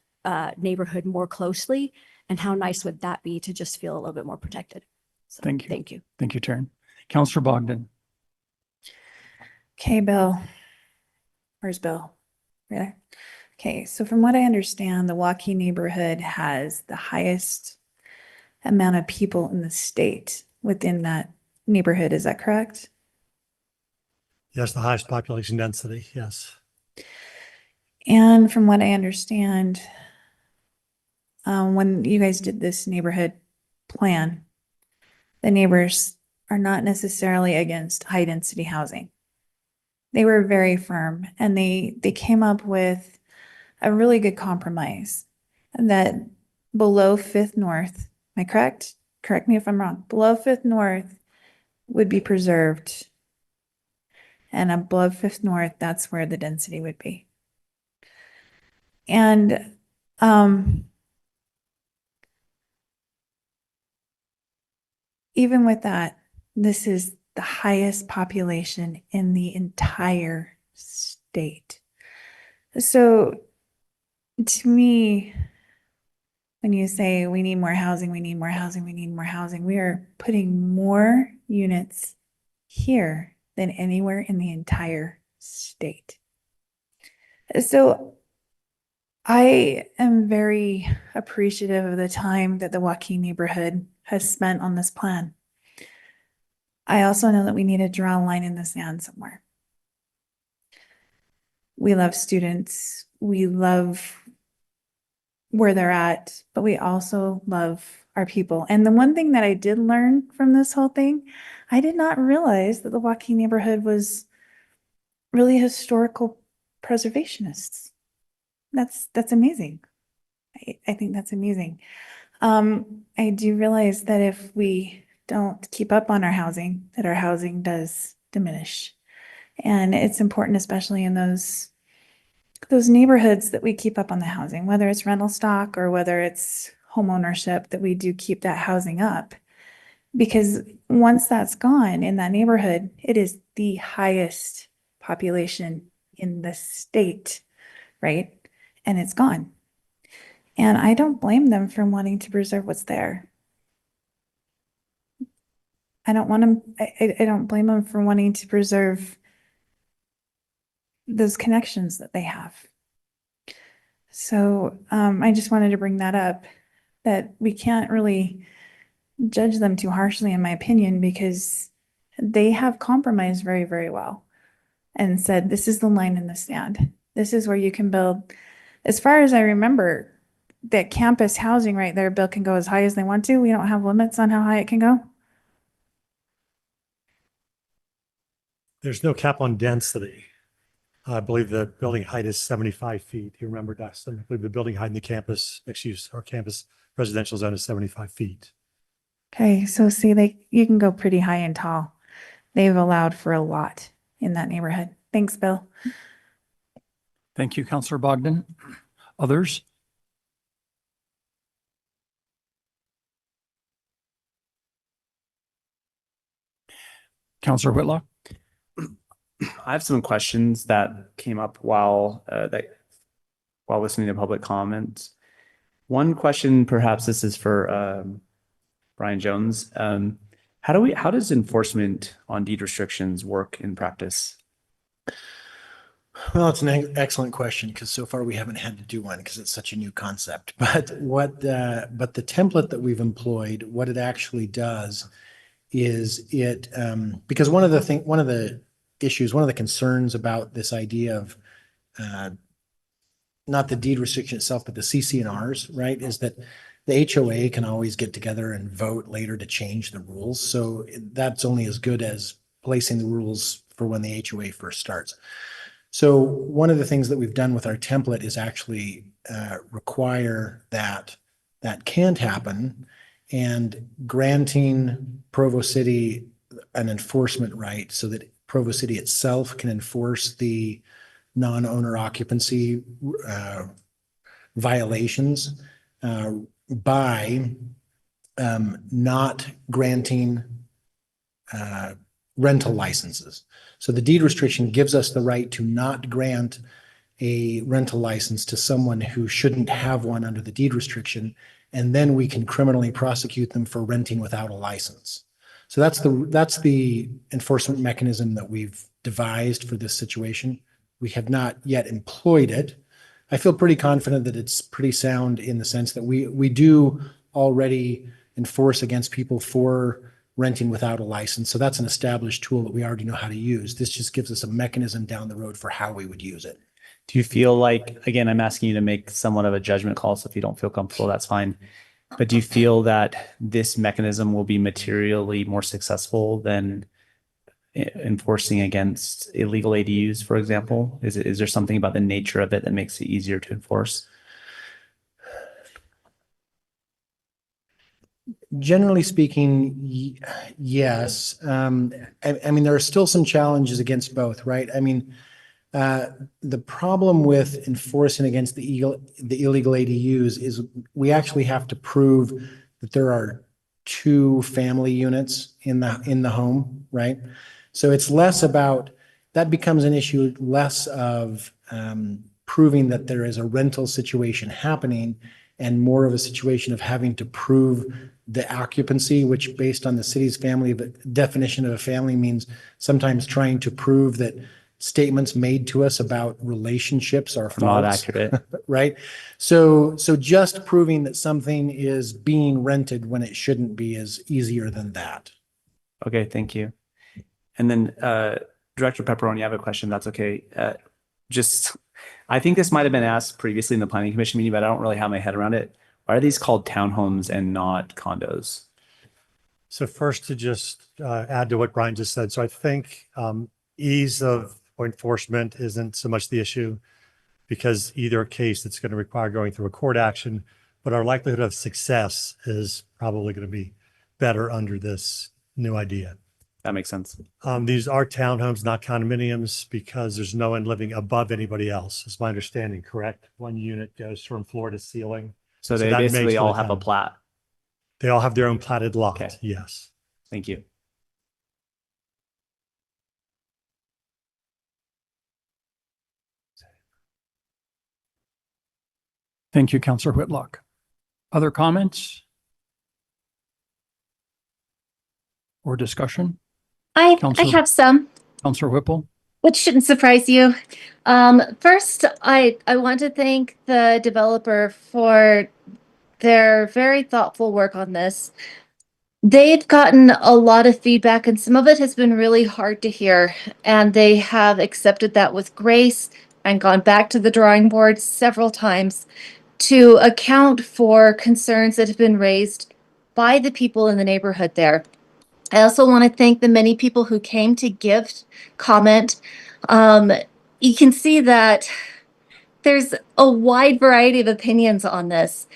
neighborhood more closely. And how nice would that be to just feel a little bit more protected? So, thank you. Thank you. Thank you, Taryn. Councillor Bogdan. Okay, Bill. Where's Bill? Really? Okay, so from what I understand, the Joaquin neighborhood has the highest amount of people in the state within that neighborhood. Is that correct? Yes, the highest population density, yes. And from what I understand, when you guys did this neighborhood plan, the neighbors are not necessarily against high density housing. They were very firm, and they came up with a really good compromise that below Fifth North, am I correct? Correct me if I'm wrong. Below Fifth North would be preserved. And above Fifth North, that's where the density would be. And even with that, this is the highest population in the entire state. So to me, when you say we need more housing, we need more housing, we need more housing, we are putting more units here than anywhere in the entire state. So I am very appreciative of the time that the Joaquin neighborhood has spent on this plan. I also know that we need to draw a line in the sand somewhere. We love students, we love where they're at, but we also love our people. And the one thing that I did learn from this whole thing, I did not realize that the Joaquin neighborhood was really historical preservationists. That's amazing. I think that's amazing. I do realize that if we don't keep up on our housing, that our housing does diminish. And it's important, especially in those neighborhoods, that we keep up on the housing, whether it's rental stock or whether it's home ownership, that we do keep that housing up. Because once that's gone in that neighborhood, it is the highest population in the state, right? And it's gone. And I don't blame them for wanting to preserve what's there. I don't want them, I don't blame them for wanting to preserve those connections that they have. So I just wanted to bring that up, that we can't really judge them too harshly, in my opinion, because they have compromised very, very well and said, this is the line in the sand. This is where you can build. As far as I remember, that campus housing right there, Bill, can go as high as they want to. We don't have limits on how high it can go. There's no cap on density. I believe the building height is 75 feet. You remember, Dustin? I believe the building height in the campus, mixed use or campus residential zone is 75 feet. Okay, so see, you can go pretty high and tall. They've allowed for a lot in that neighborhood. Thanks, Bill. Thank you, Councilor Bogdan. Others? Councilor Whitlock? I have some questions that came up while listening to public comments. One question, perhaps this is for Brian Jones. How does enforcement on deed restrictions work in practice? Well, it's an excellent question, because so far we haven't had to do one because it's such a new concept. But the template that we've employed, what it actually does is because one of the issues, one of the concerns about this idea of not the deed restriction itself, but the CC&Rs, right, is that the HOA can always get together and vote later to change the rules. So that's only as good as placing the rules for when the HOA first starts. So one of the things that we've done with our template is actually require that can't happen, and granting Provo City an enforcement right so that Provo City itself can enforce the non-owner occupancy violations by not granting rental licenses. So the deed restriction gives us the right to not grant a rental license to someone who shouldn't have one under the deed restriction, and then we can criminally prosecute them for renting without a license. So that's the enforcement mechanism that we've devised for this situation. We have not yet employed it. I feel pretty confident that it's pretty sound in the sense that we do already enforce against people for renting without a license. So that's an established tool that we already know how to use. This just gives us a mechanism down the road for how we would use it. Do you feel like, again, I'm asking you to make somewhat of a judgment call, so if you don't feel comfortable, that's fine. But do you feel that this mechanism will be materially more successful than enforcing against illegal ADUs, for example? Is there something about the nature of it that makes it easier to enforce? Generally speaking, yes. I mean, there are still some challenges against both, right? I mean, the problem with enforcing against the illegal ADUs is we actually have to prove that there are 2 family units in the home, right? So it's less about, that becomes an issue less of proving that there is a rental situation happening and more of a situation of having to prove the occupancy, which based on the city's family definition of a family means sometimes trying to prove that statements made to us about relationships are false. Not accurate. Right? So just proving that something is being rented when it shouldn't be is easier than that. Okay, thank you. And then Director Pepperoni, I have a question. That's okay. I think this might have been asked previously in the Planning Commission meeting, but I don't really have my head around it. Why are these called townhomes and not condos? So first, to just add to what Brian just said. So I think ease of enforcement isn't so much the issue, because either case it's going to require going through a court action, but our likelihood of success is probably going to be better under this new idea. That makes sense. These are townhomes, not condominiums, because there's no one living above anybody else, is my understanding, correct? One unit goes from floor to ceiling. So they that makes basically it all a have a townhome. plat. They all have their own platted lot, Okay. yes. Thank you. Thank you, Councillor Whitlock. Other comments? Or discussion? I Councillor- have some, Councillor Whipple? which shouldn't surprise you. First, I want to thank the developer for their very thoughtful work on this. They've gotten a lot of feedback, and some of it has been really hard to hear, and they have accepted that with grace and gone back to the drawing board several times to account for concerns that have been raised by the people in the neighborhood there. I also want to thank the many people who came to give comment. You can see that there's a wide variety of opinions on this,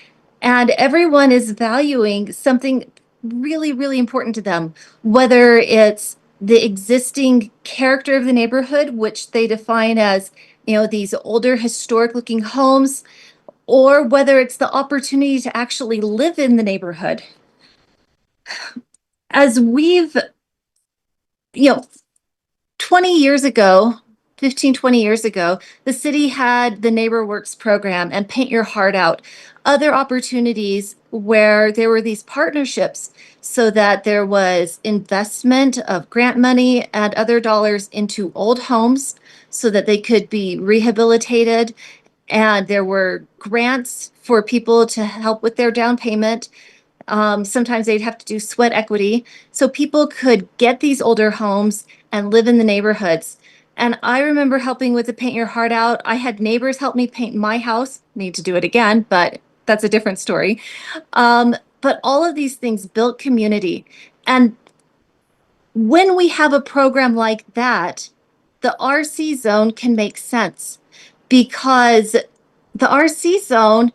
and everyone is valuing something really, really important to them, whether it's the existing character of the neighborhood, which they define as, these older historic looking homes, or whether it's the opportunity to actually live in the neighborhood. As we've 20 years ago, 15, 20 years ago, the city had the Neighbor Works program and Paint Your Heart Out, other opportunities where there were these partnerships so that there was investment of grant money and other dollars into old homes so that they could be rehabilitated. And there were grants for people to help with their down payment. Sometimes they'd have to do sweat equity. So people could get these older homes and live in the neighborhoods. And I remember helping with the Paint Your Heart Out. I had neighbors help me paint my house. Need to do it again, but that's a different story. But all of these things built community. And when we have a program like that, the RC zone can make sense, because the RC zone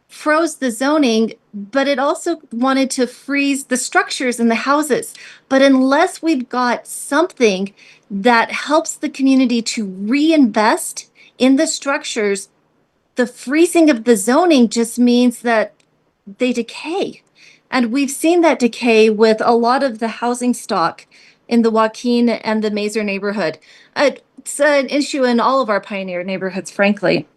froze the zoning, but it also wanted to freeze the structures in the houses. But unless we've got something that helps the community to reinvest in the structures, the freezing of the zoning just means that they decay. And we've seen that decay with a lot of the housing stock in the Joaquin and the Mazer neighborhood. It's an issue in all of our pioneer neighborhoods, frankly.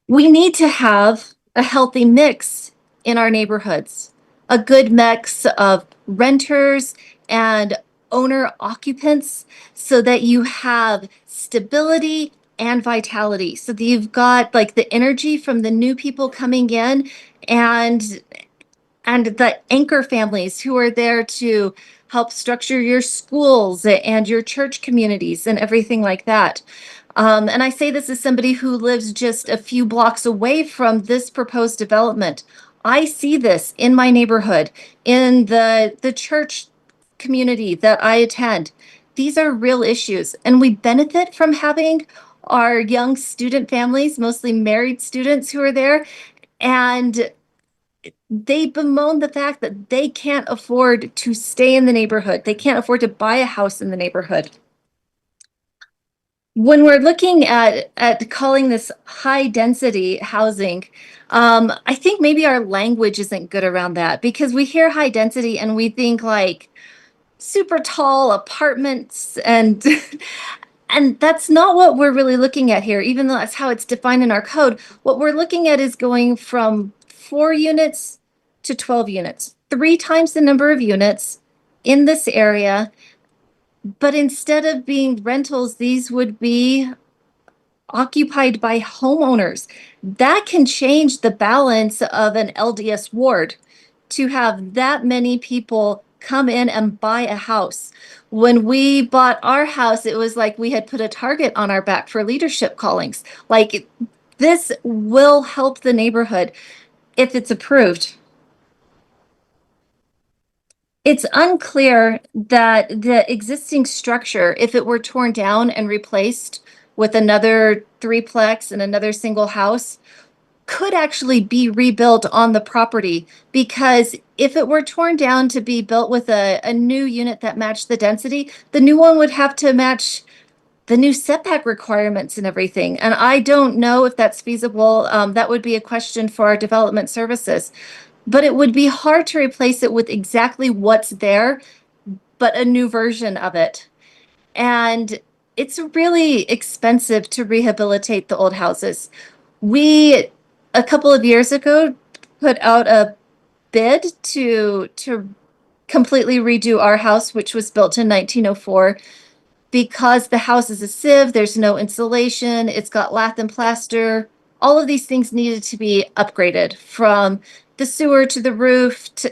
We need to have a healthy mix in our neighborhoods, a good mix of renters and owner occupants, so that you have stability and vitality, so that you've got like the energy from the new people coming in and the anchor families who are there to help structure your schools and your church communities and everything like that. And I say this as somebody who lives just a few blocks away from this proposed development. I see this in my neighborhood, in the church community that I attend. These are real issues, and we benefit from having our young student families, mostly married students who are there, and they bemoan the fact that they can't afford to stay in the neighborhood. They can't afford to buy a house in the neighborhood. When we're looking at calling this high density housing, I think maybe our language isn't good around that, because we hear high density and we think like super tall apartments, and and that's not what we're really looking at here, even though that's how it's defined in our code. What we're looking at is going from 4 units to 12 units, 3 times the number of units in this area. But instead of being rentals, these would be occupied by homeowners. That can change the balance of an LDS ward, to have that many people come in and buy a house. When we bought our house, it was like we had put a target on our back for leadership callings. Like, this will help the neighborhood if it's approved. It's unclear that the existing structure, if it were torn down and replaced with another threeplex and another single house, could actually be rebuilt on the property. Because if it were torn down to be built with a new unit that matched the density, the new one would have to match the new setback requirements and everything. And I don't know if that's feasible. That would be a question for our development services. But it would be hard to replace it with exactly what's there, but a new version of it. And it's really expensive to rehabilitate the old houses. We, a couple of years ago, put out a bid to completely redo our house, which was built in 1904. Because the house is a sieve, there's no insulation, it's got lath and plaster. All of these things needed to be upgraded, from the sewer to the roof to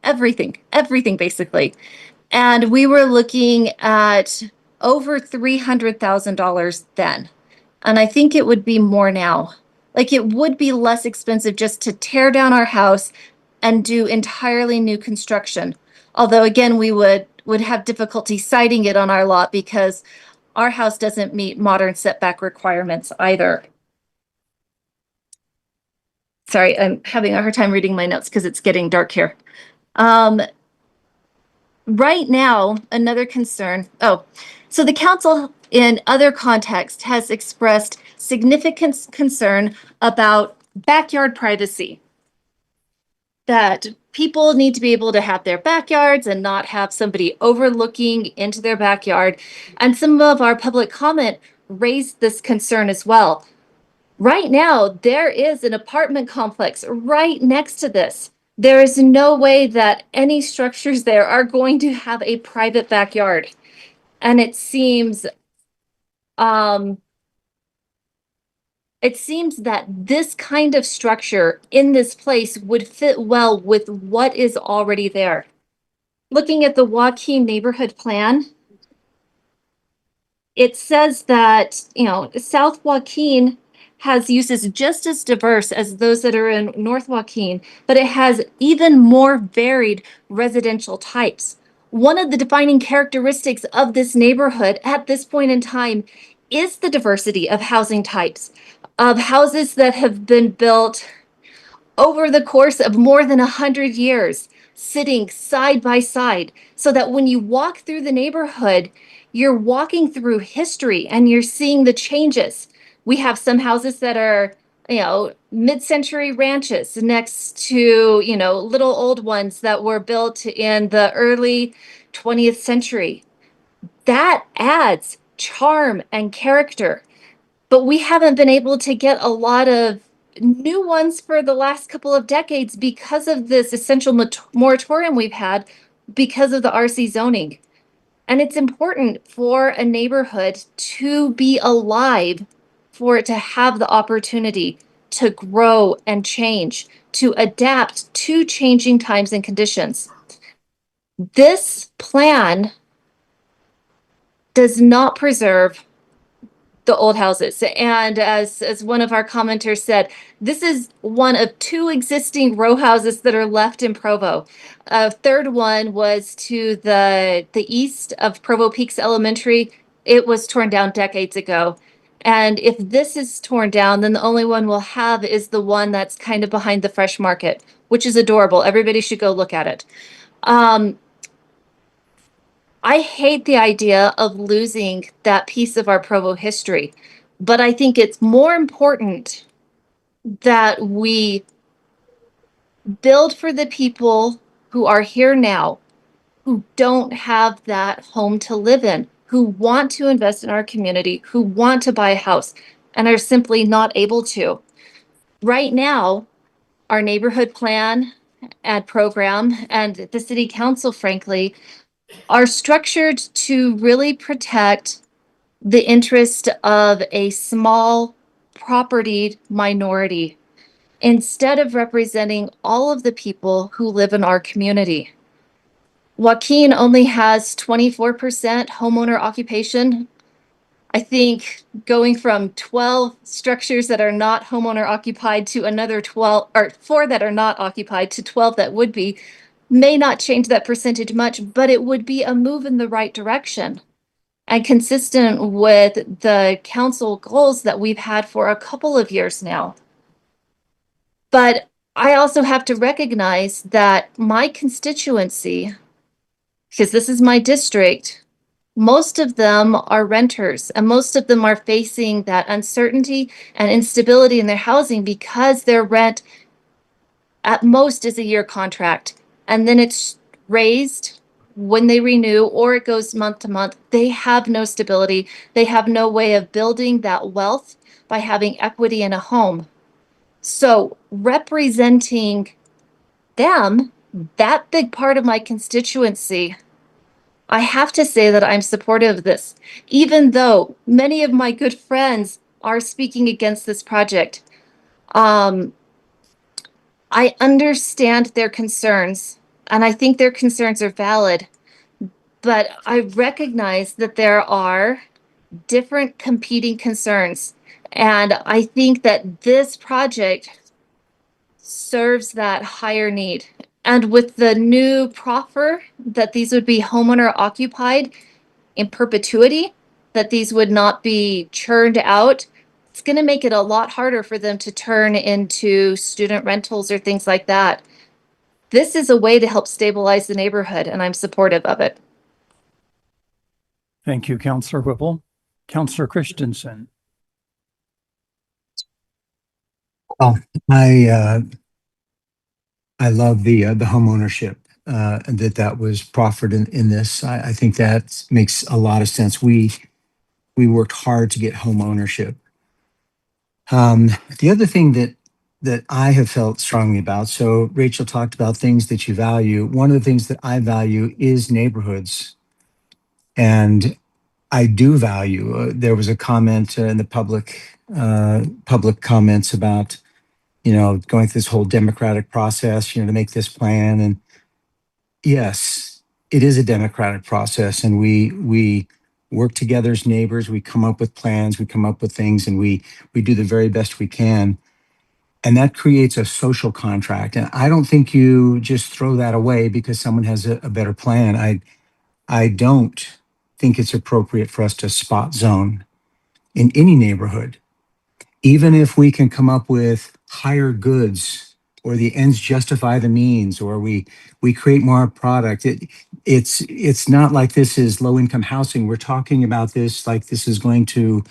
everything basically. And we were looking at over $300,000 then. And I think it would be more now. Like, it would be less expensive just to tear down our house and do entirely new construction. Although, again, we would have difficulty siting it on our lot because our house doesn't meet modern setback requirements either. Sorry, I'm having a hard time reading my notes because it's getting dark here. Right now, another concern. So the council in other contexts has expressed significant concern about backyard privacy. That people need to be able to have their backyards and not have somebody overlooking into their backyard. And some of our public comment raised this concern as well. Right now, there is an apartment complex right next to this. There is no way that any structures there are going to have a private backyard. And it seems that this kind of structure in this place would fit well with what is already there. Looking at the Joaquin Neighborhood Plan, it says that, South Joaquin has uses just as diverse as those that are in North Joaquin, but it has even more varied residential types. One of the defining characteristics of this neighborhood at this point in time is the diversity of housing types, of houses that have been built over the course of more than 100 years, sitting side by side, so that when you walk through the neighborhood, you're walking through history and you're seeing the changes. We have some houses that are, mid-century ranches next to, little old ones that were built in the early 20th century. That adds charm and character. But we haven't been able to get a lot of new ones for the last couple of decades because of this essential moratorium we've had because of the RC zoning. And it's important for a neighborhood to be alive, for it to have the opportunity to grow and change, to adapt to changing times and conditions. This plan does not preserve the old houses. And as one of our commenters said, this is one of 2 existing row houses that are left in Provo. A third one was to the east of Provo Peaks Elementary. It was torn down decades ago. And if this is torn down, then the only one we'll have is the one that's kind of behind the Fresh Market, which is adorable. Everybody should go look at it. I hate the idea of losing that piece of our Provo history, but I think it's more important that we build for the people who are here now, who don't have that home to live in, who want to invest in our community, who want to buy a house and are simply not able to. Right now, our neighborhood plan and program and the city council, frankly, are structured to really protect the interest of a small property minority instead of representing all of the people who live in our community. Joaquin only has 24% homeowner occupation. I think going from 12 structures that are not homeowner occupied to another 12, or 4 that are not occupied to 12 that would be, may not change that percentage much, but it would be a move in the right direction and consistent with the council goals that we've had for a couple of years now. But I also have to recognize that my constituency, because this is my district, most of them are renters and most of them are facing that uncertainty and instability in their housing because their rent at most is a year contract. And then it's raised when they renew or it goes month to month. They have no stability. They have no way of building that wealth by having equity in a home. So representing them, that big part of my constituency, I have to say that I'm supportive of this, even though many of my good friends are speaking against this project. I understand their concerns, and I think their concerns are valid, but I recognize that there are different competing concerns. And I think that this project serves that higher need. And with the new proffer that these would be homeowner occupied in perpetuity, that these would not be churned out, it's going to make it a lot harder for them to turn into student rentals or things like that. This is a way to help stabilize the neighborhood, and I'm supportive of it. Thank you, Councillor Whipple. Councillor Christensen. Oh, I love the home ownership that was proffered in this. I think that makes a lot of sense. We worked hard to get home ownership. The other thing that I have felt strongly about, so Rachel talked about things that you value. One of the things that I value is neighborhoods. And I do value, there was a comment in the public comments about, going through this whole democratic process, to make this plan. And yes, it is a democratic process. And we work together as neighbors. We come up with plans, we come up with things, and we do the very best we can. And that creates a social contract. And I don't think you just throw that away because someone has a better plan. I don't think it's appropriate for us to spot zone in any neighborhood. Even if we can come up with higher goods or the ends justify the means, or we create more product, it's not like this is low income housing. We're talking about this like this is going to,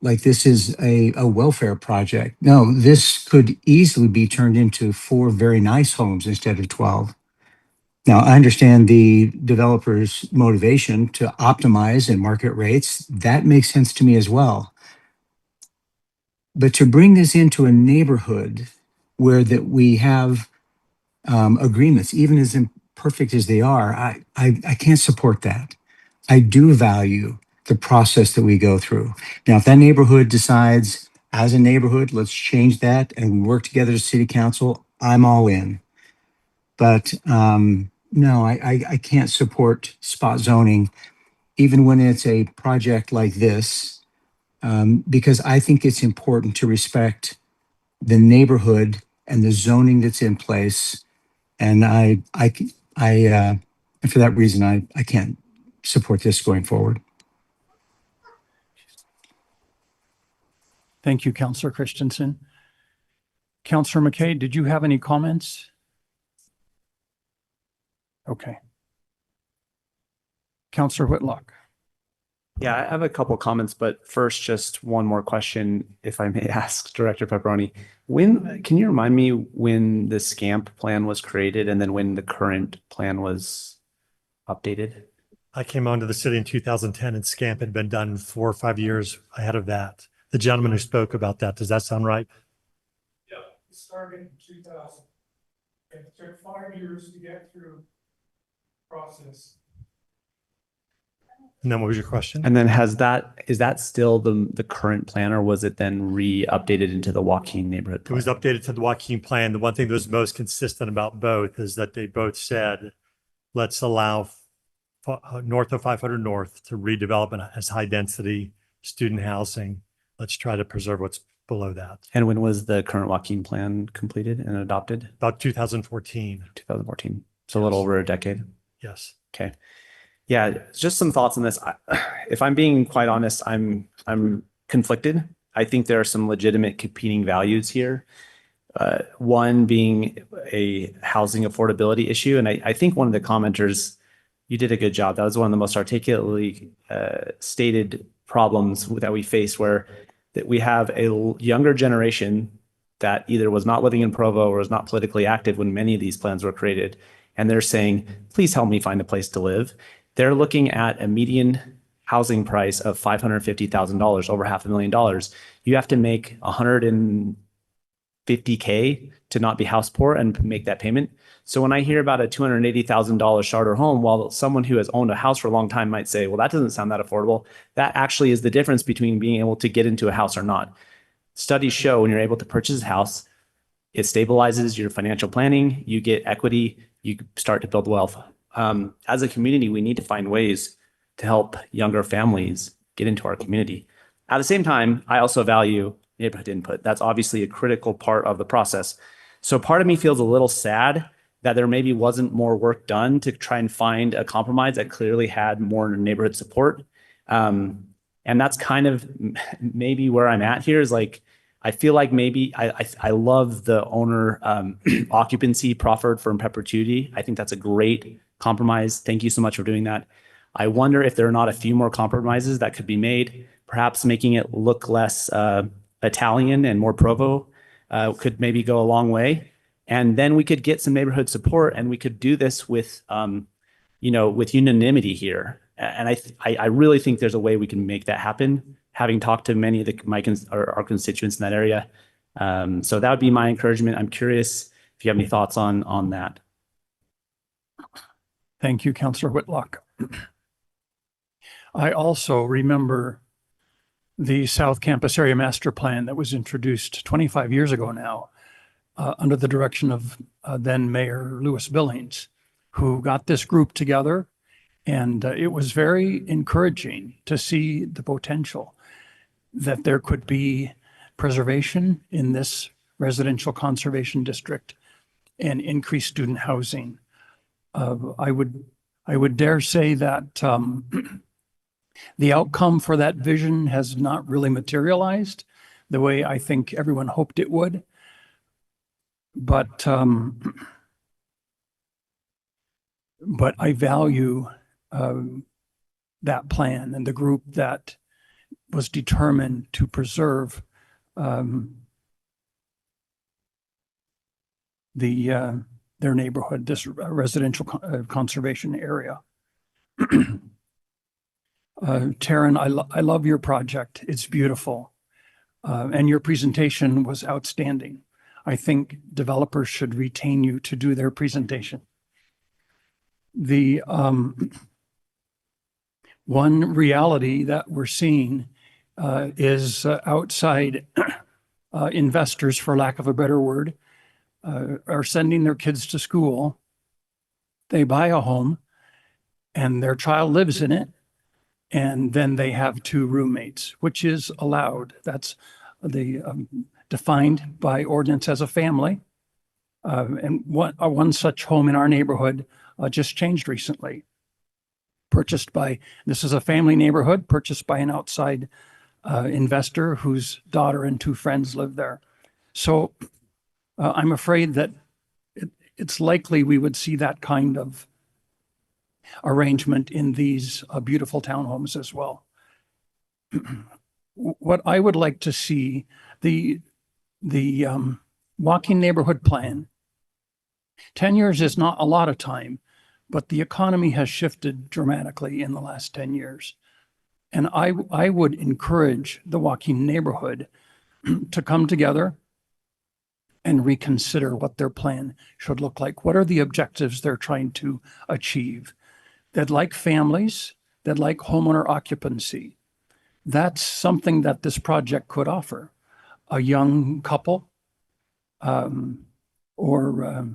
like this is a welfare project. No, this could easily be turned into 4 very nice homes instead of 12. Now, I understand the developer's motivation to optimize and market rates. That makes sense to me as well. But to bring this into a neighborhood where that we have agreements, even as imperfect as they are, I can't support that. I do value the process that we go through. Now, if that neighborhood decides as a neighborhood, let's change that and we work together as city council, I'm all in. But no, I can't support spot zoning even when it's a project like this, because I think it's important to respect the neighborhood and the zoning that's in place. And and for that reason, I can't support this going forward. Thank you, Councillor Christensen. Councillor McKay, did you have any comments? Okay. Councillor Whitlock. Yeah, I have a couple comments, but first, just one more question, if I may ask Director Pepperoni. Can you remind me when the SCAMP plan was created and then when the current plan was updated? I came onto the city in 2010 and SCAMP had been done 4 or 5 years ahead of that. The gentleman who spoke about that, does that sound right? Yeah, it started in 2000. It took 5 years to get through the process. And then what was your question? And then is that still the current plan, or was it then re-updated into the Joaquin Neighborhood It was plan? updated to the Joaquin plan. The one thing that was most consistent about both is that they both said, let's allow north of 500 North to redevelop as high density student housing. Let's try to preserve what's below that. And when was the current Joaquin plan completed and adopted? About 2014. 2014. So a little over a decade. Yes. Okay. Yeah, just some thoughts on this. If I'm being quite honest, I'm conflicted. I think there are some legitimate competing values here. One being a housing affordability issue. And I think one of the commenters, you did a good job. That was one of the most articulately stated problems that we face, where that we have a younger generation that either was not living in Provo or was not politically active when many of these plans were created. And they're saying, please help me find a place to live. They're looking at a median housing price of $550,000, over $500,000. You have to make $150K to not be house poor and make that payment. So when I hear about a $280,000 starter home, while someone who has owned a house for a long time might say, well, that doesn't sound that affordable. That actually is the difference between being able to get into a house or not. Studies show when you're able to purchase a house, it stabilizes your financial planning, you get equity, you start to build wealth. As a community, we need to find ways to help younger families get into our community. At the same time, I also value neighborhood input. That's obviously a critical part of the process. So part of me feels a little sad that there maybe wasn't more work done to try and find a compromise that clearly had more neighborhood support. And that's kind of maybe where I'm at here, is like, I feel like maybe I love the owner occupancy proffered from perpetuity. I think that's a great compromise. Thank you so much for doing that. I wonder if there are not a few more compromises that could be made, perhaps making it look less Italian and more Provo could maybe go a long way. And then we could get some neighborhood support, and we could do this with, with unanimity here. And I really think there's a way we can make that happen, having talked to many of our constituents in that area. So that would be my encouragement. I'm curious if you have any thoughts on that. Thank you, Councillor Whitlock. I also remember the South Campus Area Master Plan that was introduced 25 years ago now, under the direction of then Mayor Lewis Billings, who got this group together. And it was very encouraging to see the potential that there could be preservation in this residential conservation district and increased student housing. I would dare say that the outcome for that vision has not really materialized the way I think everyone hoped it would. But I value that plan and the group that was determined to preserve their neighborhood, this residential conservation area. Taryn, I love your project. It's beautiful. And your presentation was outstanding. I think developers should retain you to do their presentation. The one reality that we're seeing is outside investors, for lack of a better word, are sending their kids to school. They buy a home and their child lives in it. And then they have 2 roommates, which is allowed. That's defined by ordinance as a family. And one such home in our neighborhood just changed recently. This is a family neighborhood purchased by an outside investor whose daughter and 2 friends live there. So I'm afraid that it's likely we would see that kind of arrangement in these beautiful townhomes as well. What I would like to see, the Joaquin Neighborhood Plan, 10 years is not a lot of time, but the economy has shifted dramatically in the last 10 years. And I would encourage the Joaquin neighborhood to come together and reconsider what their plan should look like. What are the objectives they're trying to achieve? They'd like families, they'd like homeowner occupancy. That's something that this project could offer. A young couple, or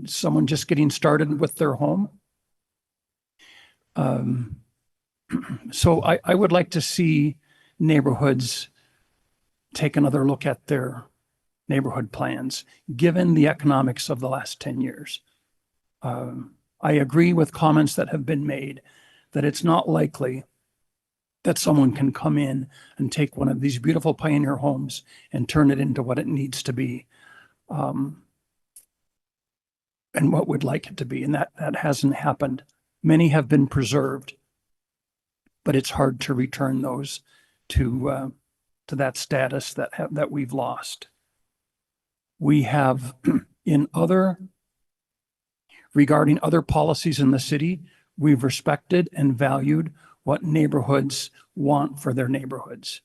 someone just getting started with their home. So I would like to see neighborhoods take another look at their neighborhood plans, given the economics of the last 10 years. I agree with comments that have been made that it's not likely that someone can come in and take one of these beautiful pioneer homes and turn it into what it needs to be, and what we'd like it to be. And that hasn't happened. Many have been preserved, but it's hard to return those to that status that we've lost. We have regarding other policies in the city, we've respected and valued what neighborhoods want for their neighborhoods.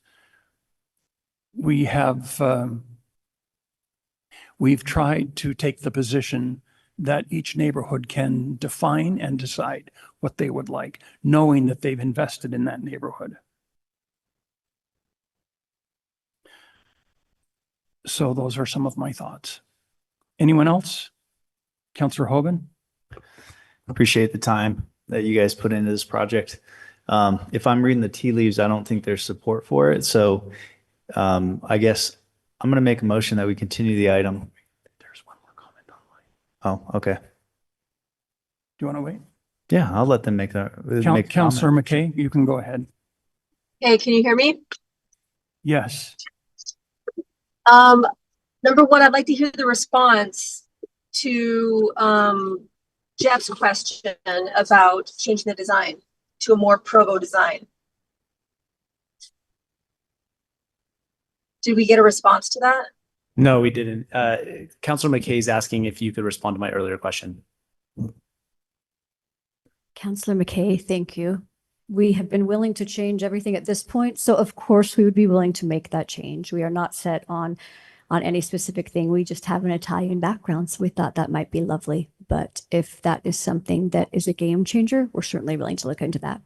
We've tried to take the position that each neighborhood can define and decide what they would like, knowing that they've invested in that neighborhood. So those are some of my thoughts. Anyone else? Councillor Hoban? Appreciate the time that you guys put into this project. If I'm reading the tea leaves, I don't think there's support for it. So I guess I'm going to make a motion that we continue the item. There's one more comment online. Oh, okay. Do you want to wait? Yeah, I'll let them make that. Councillor McKay, you can go ahead. Hey, can you hear me? Yes. Number one, I'd like to hear the response to Jeff's question about changing the design to a more Provo design. Did we get a response to that? No, we didn't. Councilor McKay is asking if you could respond to my earlier question. Councillor McKay, thank you. We have been willing to change everything at this point, so of course we would be willing to make that change. We are not set on any specific thing. We just have an Italian background, so we thought that might be lovely. But if that is something that is a game changer, we're certainly willing to look into that.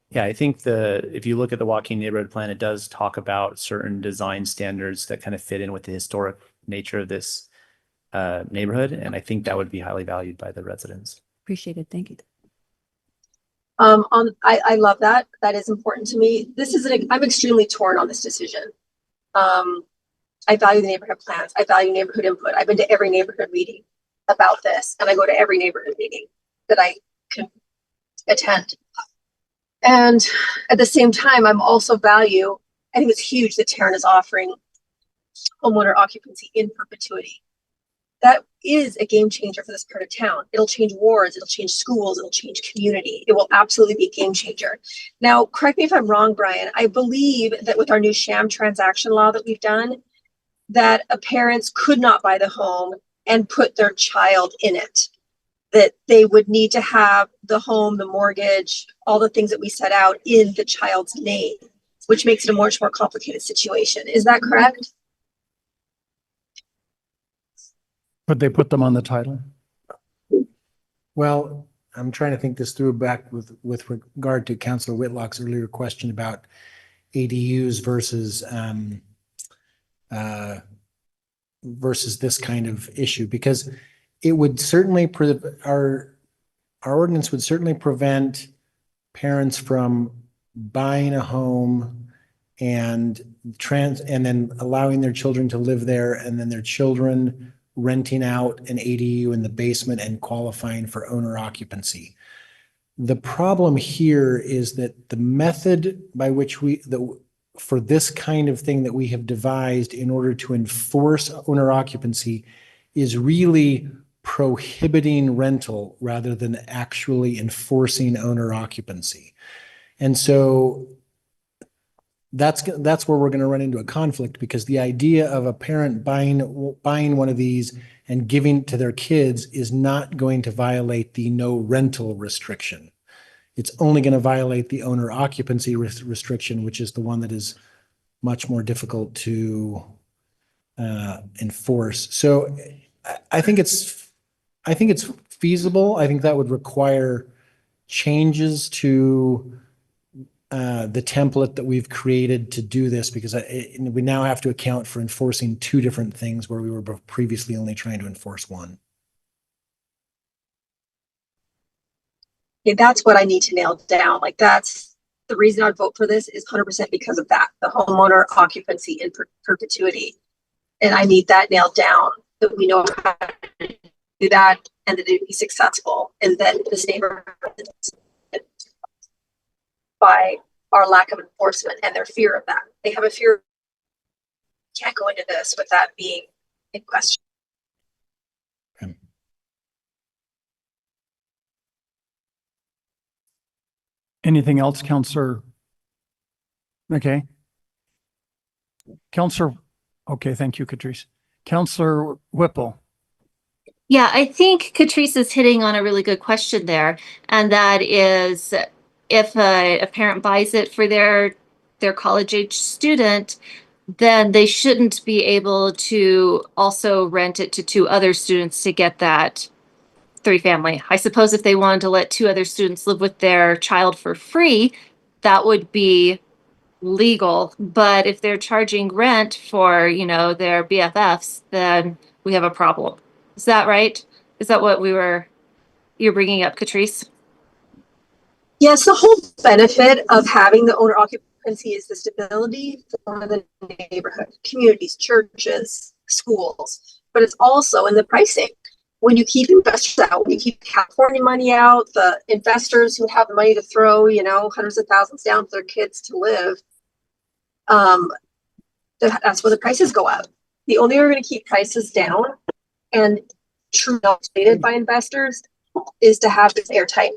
Yeah, I think if you look at the Joaquin Neighborhood Plan, it does talk about certain design standards that kind of fit in with the historic nature of this neighborhood, and I think that would be highly valued by the residents. Appreciate it. Thank you. I love that. That is important to me. I'm extremely torn on this decision. I value the neighborhood plans. I value neighborhood input. I've been to every neighborhood meeting about this, and I go to every neighborhood meeting that I can attend. And at the same time, I think it's huge that Tarrant is offering homeowner occupancy in perpetuity. That is a game changer for this part of town. It'll change wards, it'll change schools, it'll change community. It will absolutely be a game changer. Now, correct me if I'm wrong, Brian. I believe that with our new sham transaction law that we've done, that parents could not buy the home and put their child in it. That they would need to have the home, the mortgage, all the things that we set out in the child's name, which makes it a much more complicated situation. Is that correct? Could they put them on the title? Well, I'm trying to think this through back with regard to Councilor Whitlock's earlier question about ADUs versus this kind of issue, because it would certainly our ordinance would certainly prevent parents from buying a home and and then allowing their children to live there, and then their children renting out an ADU in the basement and qualifying for owner occupancy. The problem here is that the method by which for this kind of thing that we have devised in order to enforce owner occupancy is really prohibiting rental rather than actually enforcing owner occupancy. And so that's where we're going to run into a conflict, because the idea of a parent buying one of these and giving to their kids is not going to violate the no rental restriction. It's only going to violate the owner occupancy restriction, which is the one that is much more difficult to enforce. So I think it's feasible. I think that would require changes to the template that we've created to do this, because we now have to account for enforcing two different things where we were previously only trying to enforce one. Okay, that's what I need to nail down. Like, that's the reason I'd vote for this is 100% because of that, the homeowner occupancy in perpetuity. And I need that nailed down, that we know how to do that and that it'd be successful. And then this neighborhood, by our lack of enforcement and their fear of that. They have a fear. Can't go into this with that being in question. Anything else, Counselor? Okay. Counselor, okay, thank you, Catrice. Counselor Whipple. Yeah, I think Catrice is hitting on a really good question there. And that is, if a parent buys it for their college age student, then they shouldn't be able to also rent it to two other students to get that 3-family. I suppose if they wanted to let two other students live with their child for free, that would be legal. But if they're charging rent for, their BFFs, then we have a problem. Is that right? Is that what you're bringing up, Catrice? Yes, the whole benefit of having the owner occupancy is the stability for the neighborhood, communities, churches, schools, but it's also in the pricing. When you keep investors out, when you keep California money out, the investors who have the money to throw, hundreds of thousands down for their kids to live, that's where the prices go up. The only way we're going to keep prices down and truly stated by investors is to have this airtight.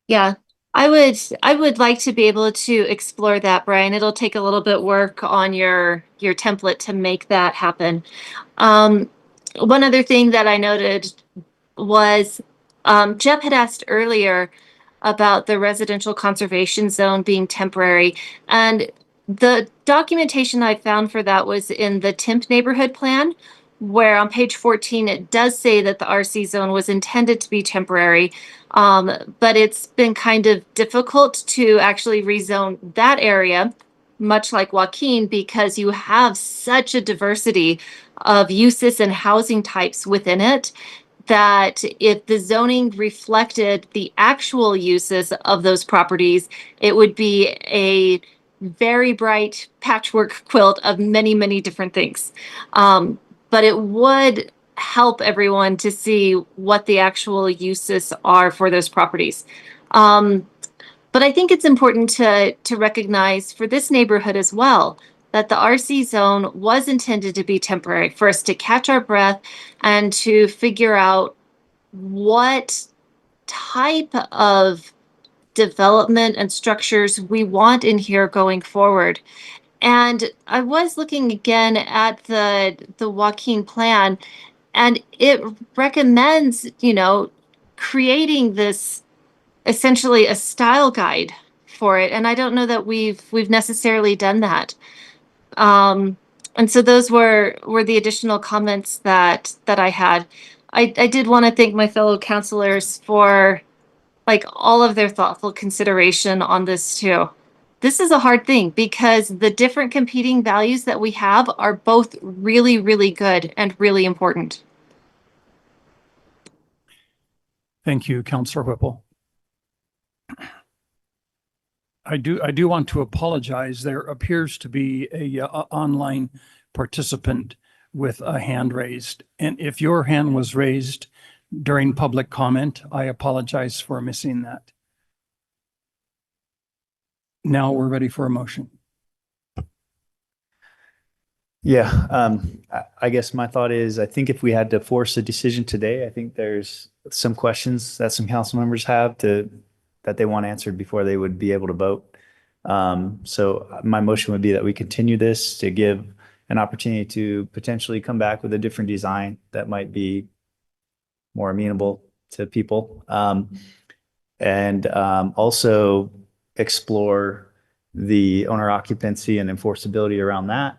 Yeah, I would like to be able to explore that, Brian. It'll take a little bit work on your template to make that happen. One other thing that I noted was Jeff had asked earlier about the residential conservation zone being temporary, and the documentation I found for that was in the TIMP neighborhood plan, where on page 14 it does say that the RC zone was intended to be temporary, but it's been kind of difficult to actually rezone that area, much like Joaquin, because you have such a diversity of uses and housing types within it, that if the zoning reflected the actual uses of those properties, it would be a very bright patchwork quilt of many, many different things. But it would help everyone to see what the actual uses are for those properties. But I think it's important to recognize for this neighborhood as well that the RC zone was intended to be temporary, for us to catch our breath and to figure out what type of development and structures we want in here going forward. And I was looking again at the Joaquin plan, and it recommends, creating this essentially a style guide for it. And I don't know that we've necessarily done that. And so those were the additional comments that I had. I did want to thank my fellow counselors for all of their thoughtful consideration on this too. This is a hard thing because the different competing values that we have are both really, really good and really important. Thank you, Counselor Whipple. I do want to apologize. There appears to be a online participant with a hand raised. And if your hand was raised during public comment, I apologize for missing that. Now we're ready for a motion. Yeah, I guess my thought is, I think if we had to force a decision today, I think there's some questions that some council members have that they want answered before they would be able to vote. So my motion would be that we continue this to give an opportunity to potentially come back with a different design that might be more amenable to people. And also explore the owner occupancy and enforceability around that,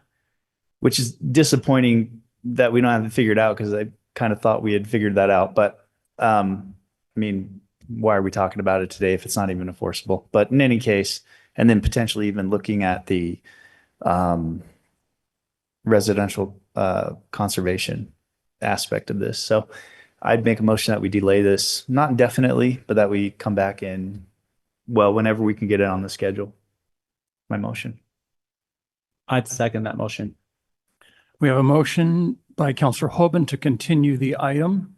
which is disappointing that we don't have it figured out, because I kind of thought we had figured that out. But I mean, why are we talking about it today if it's not even enforceable? But in any case, and then potentially even looking at the residential conservation aspect of this. So I'd make a motion that we delay this, not indefinitely, but that we come back in, well, whenever we can get it on the schedule. My motion. I'd second that motion. We have a motion by Councillor Hoban to continue the item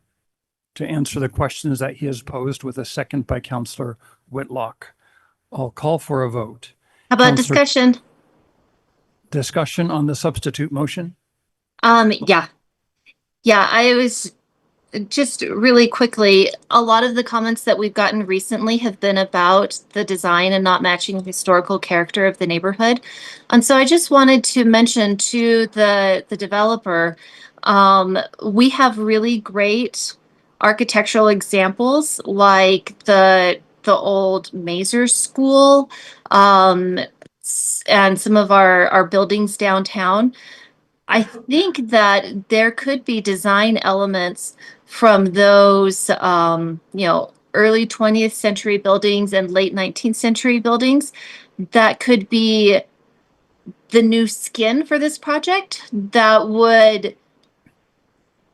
to answer the questions that he has posed, with a second by Councillor Whitlock. I'll call for a vote. How about Councillor- discussion? Discussion on the substitute motion? Yeah. Yeah, I was just really quickly, a lot of the comments that we've gotten recently have been about the design and not matching the historical character of the neighborhood. And so I just wanted to mention to the developer, we have really great architectural examples like the old Mazer School, and some of our buildings downtown. I think that there could be design elements from those, early 20th century buildings and late 19th century buildings that could be the new skin for this project that would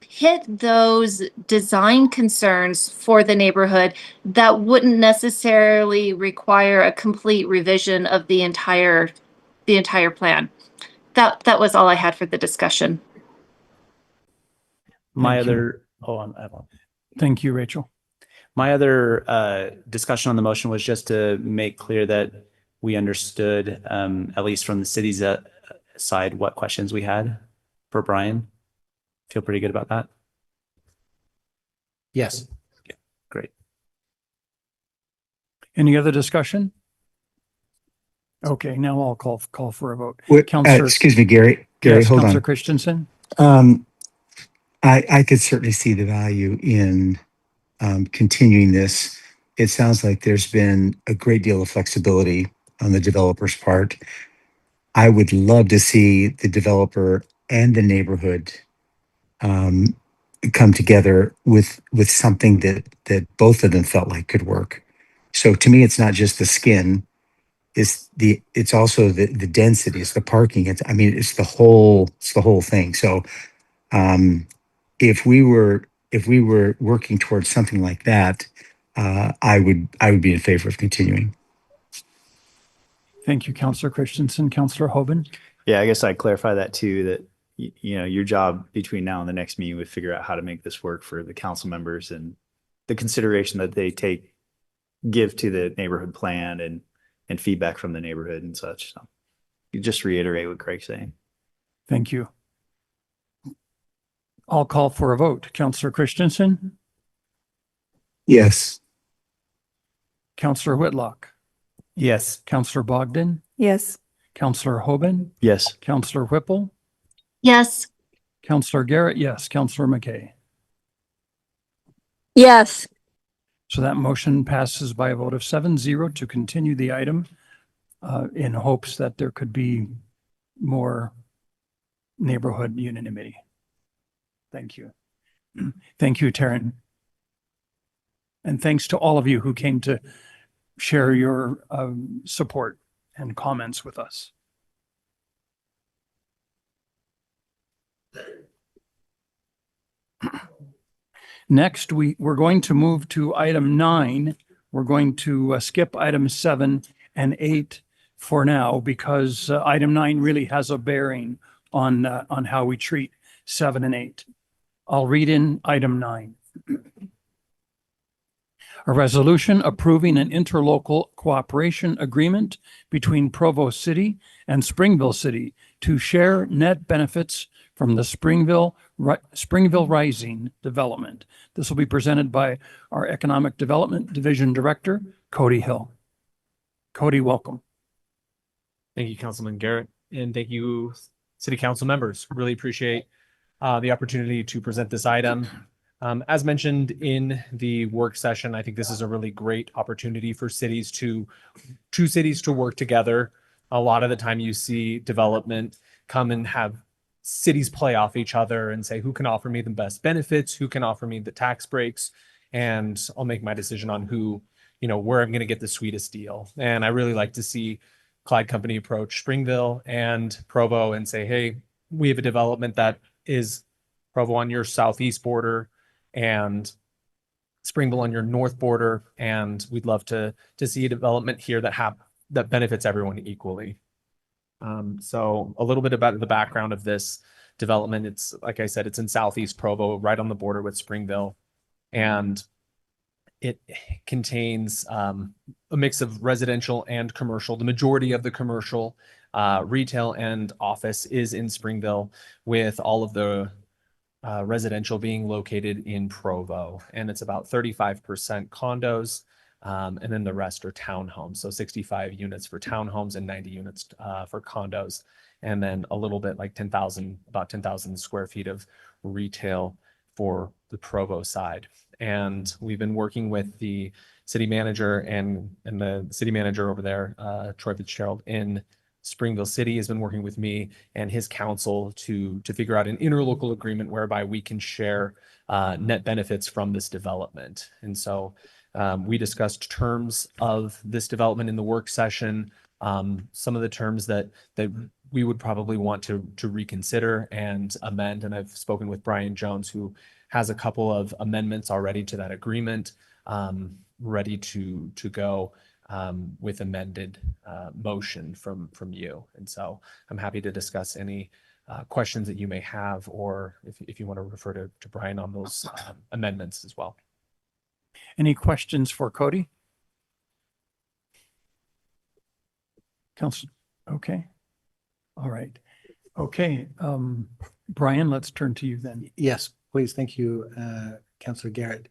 hit those design concerns for the neighborhood that wouldn't necessarily require a complete revision of the entire plan. That was all I had for the discussion. Thank you, Rachel. My other discussion on the motion was just to make clear that we understood, at least from the city's side, what questions we had for Brian. Feel pretty good about that? Yes. Yeah, great. Any other discussion? Okay, now I'll call for a vote. Excuse me, Gary. Yes, Hold Councillor on. Christensen. I could certainly see the value in continuing this. It sounds like there's been a great deal of flexibility on the developer's part. I would love to see the developer and the neighborhood come together with something that both of them felt like could work. So to me, it's not just the skin. It's also the density, it's the parking. It's the whole thing. So if we were working towards something like that, I would be in favor of continuing. Thank you, Councillor Christensen. Councillor Hoban. Yeah, I guess I'd clarify that too, that your job between now and the next meeting would figure out how to make this work for the council members and the consideration that they give to the neighborhood plan and feedback from the neighborhood and such. So you just reiterate what Craig's saying. Thank you. I'll call for a vote. Councillor Christensen. Yes. Councillor Whitlock. Yes. Councillor Bogdan. Yes. Councillor Hoban. Yes. Councillor Whipple. Yes. Councillor Garrett. Yes. Councillor McKay. Yes. So that motion passes by a vote of 7-0 to continue the item in hopes that there could be more neighborhood unanimity. Thank you. Thank you, Taryn. And thanks to all of you who came to share your support and comments with us. Next, we're going to move to item 9. We're going to skip item 7 and 8 for now, because item 9 really has a bearing on how we treat 7 and 8. I'll read in item 9. A resolution approving an interlocal cooperation agreement between Provo City and Springville City to share net benefits from the Springville Rising development. This will be presented by our Economic Development Division Director, Cody Hill. Cody, welcome. Thank you, Councilman Garrett, and thank you, City Council members. Really appreciate the opportunity to present this item. As mentioned in the work session, I think this is a really great opportunity for two cities to work together. A lot of the time you see development come and have cities play off each other and say, who can offer me the best benefits? Who can offer me the tax breaks? And I'll make my decision on where I'm going to get the sweetest deal. And I really like to see Clyde Company approach Springville and Provo and say, hey, we have a development that is Provo on your southeast border and Springville on your north border, and we'd love to see a development here that benefits everyone equally. So a little bit about the background of this development. It's, like I said, it's in southeast Provo, right on the border with Springville, and it contains a mix of residential and commercial. The majority of the commercial, retail and office is in Springville, with all of the residential being located in Provo, and it's about 35% condos, and then the rest are townhomes. So 65 units for townhomes and 90 units for condos, and then a little bit like about 10,000 square feet of retail for the Provo side. And we've been working with the city manager and the city manager over there, Troy Fitzgerald in Springville City, has been working with me and his council to figure out an interlocal agreement whereby we can share net benefits from this development. And so we discussed terms of this development in the work session, some of the terms that we would probably want to reconsider and amend. And I've spoken with Brian Jones, who has a couple of amendments already to that agreement, ready to go with amended motion from you. And so I'm happy to discuss any questions that you may have, or if you want to refer to Brian on those amendments as well. Any questions for Cody? Council, okay. All right. Okay. Brian, let's turn to you then. Yes, please. Thank you, Councilor Garrett.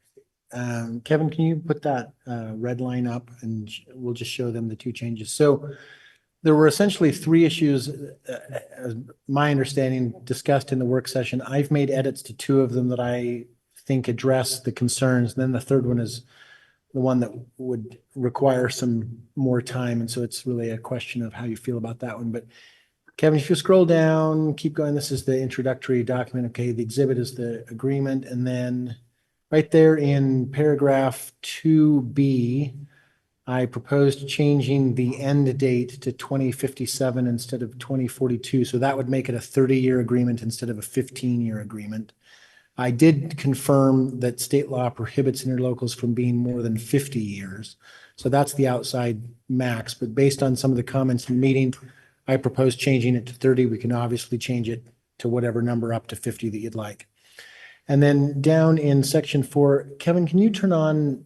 Kevin, can you put that red line up, and we'll just show them the two changes. So there were essentially 3 issues, my understanding, discussed in the work session. I've made edits to 2 of them that I think address the concerns. And then the third one is the one that would require some more time. And so it's really a question of how you feel about that one. But Kevin, if you scroll down, keep going. This is the introductory document. Okay, the exhibit is the agreement. And then right there in paragraph 2B, I proposed changing the end date to 2057 instead of 2042. So that would make it a 30-year agreement instead of a 15-year agreement. I did confirm that state law prohibits interlocals from being more than 50 years. So that's the outside max. But based on some of the comments in the meeting, I proposed changing it to 30. We can obviously change it to whatever number up to 50 that you'd like. And then down in section 4, Kevin, can you turn on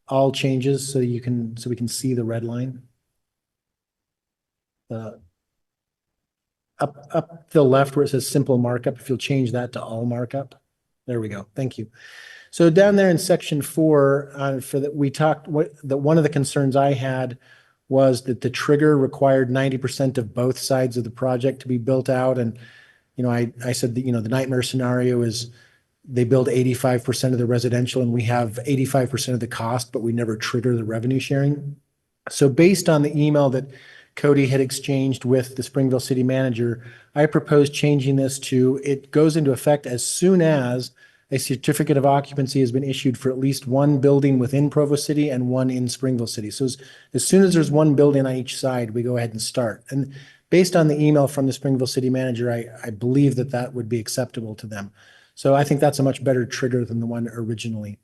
all changes so we can see the red line? Up the left where it says simple markup, if you'll change that to all markup. There we go. Thank you. So down there in section 4, we talked that one of the concerns I had was that the trigger required 90% of both sides of the project to be built out. And, I said that, the nightmare scenario is they build 85% of the residential and we have 85% of the cost, but we never trigger the revenue sharing. So based on the email that Cody had exchanged with the Springville city manager, I proposed changing this to, it goes into effect as soon as a certificate of occupancy has been issued for at least one building within Provo City and one in Springville City. So as soon as there's one building on each side, we go ahead and start. And based on the email from the Springville city manager, I believe that would be acceptable to them. So I think that's a much better trigger than the one originally.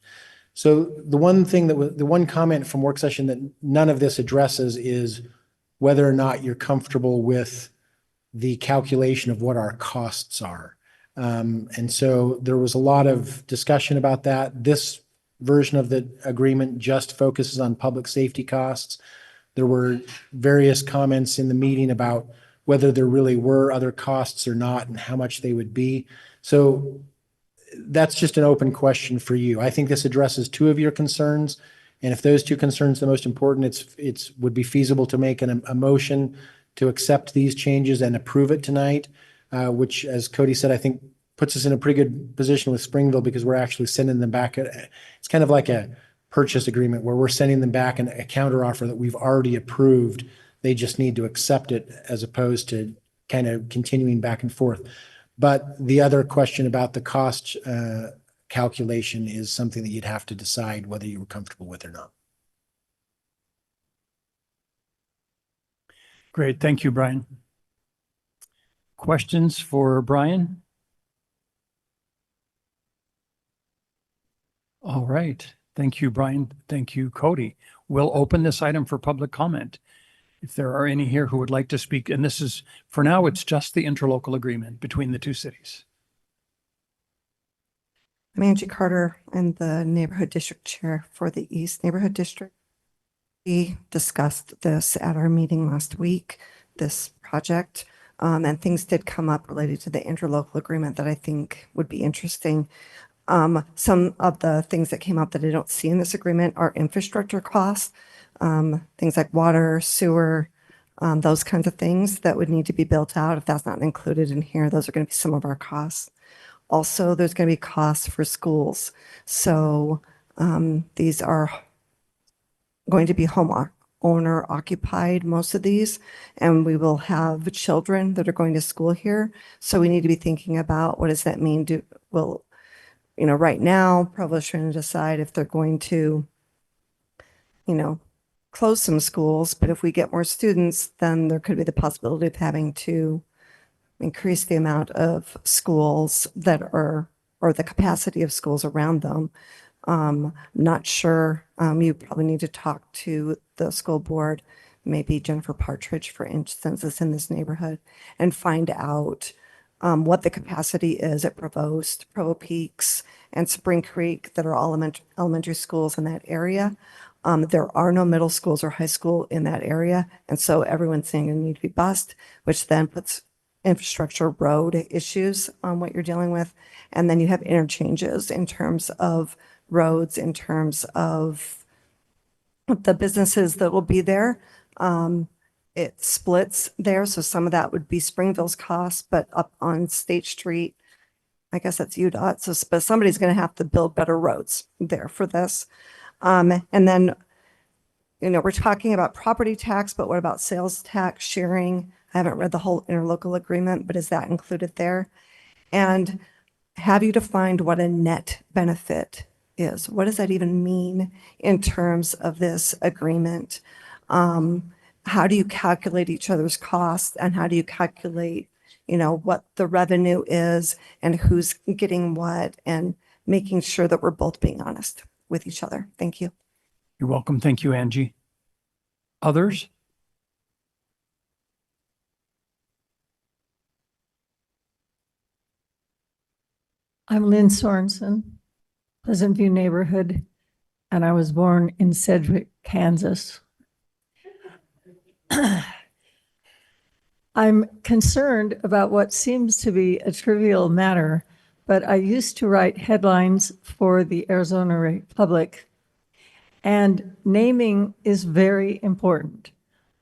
So the one thing the one comment from work session that none of this addresses is whether or not you're comfortable with the calculation of what our costs are. And so there was a lot of discussion about that. This version of the agreement just focuses on public safety costs. There were various comments in the meeting about whether there really were other costs or not and how much they would be. So that's just an open question for you. I think this addresses two of your concerns. And if those two concerns are the most important, it's would be feasible to make a motion to accept these changes and approve it tonight, which, as Cody said, I think puts us in a pretty good position with Springville because we're actually sending them back. It's kind of like a purchase agreement where we're sending them back a counteroffer that we've already approved. They just need to accept it as opposed to kind of continuing back and forth. But the other question about the cost calculation is something that you'd have to decide whether you were comfortable with or not. Great. Thank you, Brian. Questions for Brian? All right. Thank you, Brian. Thank you, Cody. We'll open this item for public comment. If there are any here who would like to speak, and this is, for now, it's just the interlocal agreement between the two cities. I'm Angie Carter. I'm the neighborhood district chair for the East Neighborhood District. We discussed this at our meeting last week, this project, and things did come up related to the interlocal agreement that I think would be interesting. Some of the things that came up that I don't see in this agreement are infrastructure costs, things like water, sewer, those kinds of things that would need to be built out. If that's not included in here, those are going to be some of our costs. Also, there's going to be costs for schools. So these are going to be owner occupied, most of these, and we will have children that are going to school here. So we need to be thinking about what does that mean? Right now, Provo is trying to decide if they're going to, close some schools, but if we get more students, then there could be the possibility of having to increase the amount of schools that are, or the capacity of schools around them. Not sure. You probably need to talk to the school board, maybe Jennifer Partridge, for instance, is in this neighborhood, and find out what the capacity is at Provost, Provo Peaks, and Spring Creek that are all elementary schools in that area. There are no middle schools or high school in that area, and so everyone's saying you need to be bused, which then puts infrastructure road issues on what you're dealing with. And then you have interchanges in terms of roads, in terms of the businesses that will be there. It splits there. So some of that would be Springville's cost, but up on State Street, I guess that's UDOT. So, but somebody's going to have to build better roads there for this. And then, we're talking about property tax, but what about sales tax sharing? I haven't read the whole interlocal agreement, but is that included there? And have you defined what a net benefit is? What does that even mean in terms of this agreement? How do you calculate each other's costs, and how do you calculate, what the revenue is and who's getting what, and making sure that we're both being honest with each other? Thank you. You're welcome. Thank you, Angie. Others? I'm Lynn Sorensen, Pleasant View neighborhood, and I was born in Sedgwick, Kansas. I'm concerned about what seems to be a trivial matter, but I used to write headlines for the Arizona Republic, and naming is very important.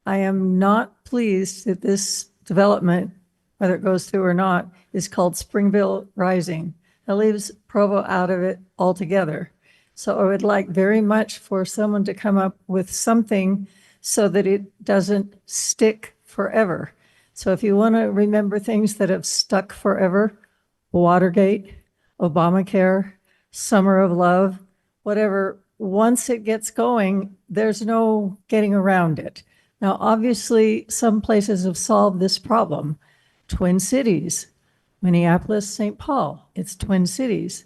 I am not pleased that this development, whether it goes through or not, is called Springville Rising. It leaves Provo out of it altogether. So I would like very much for someone to come up with something so that it doesn't stick forever. So if you want to remember things that have stuck forever, Watergate, Obamacare, Summer of Love, whatever, once it gets going, there's no getting around it. Now, obviously, some places have solved this problem. Twin Cities, Minneapolis, St. Paul, it's Twin Cities.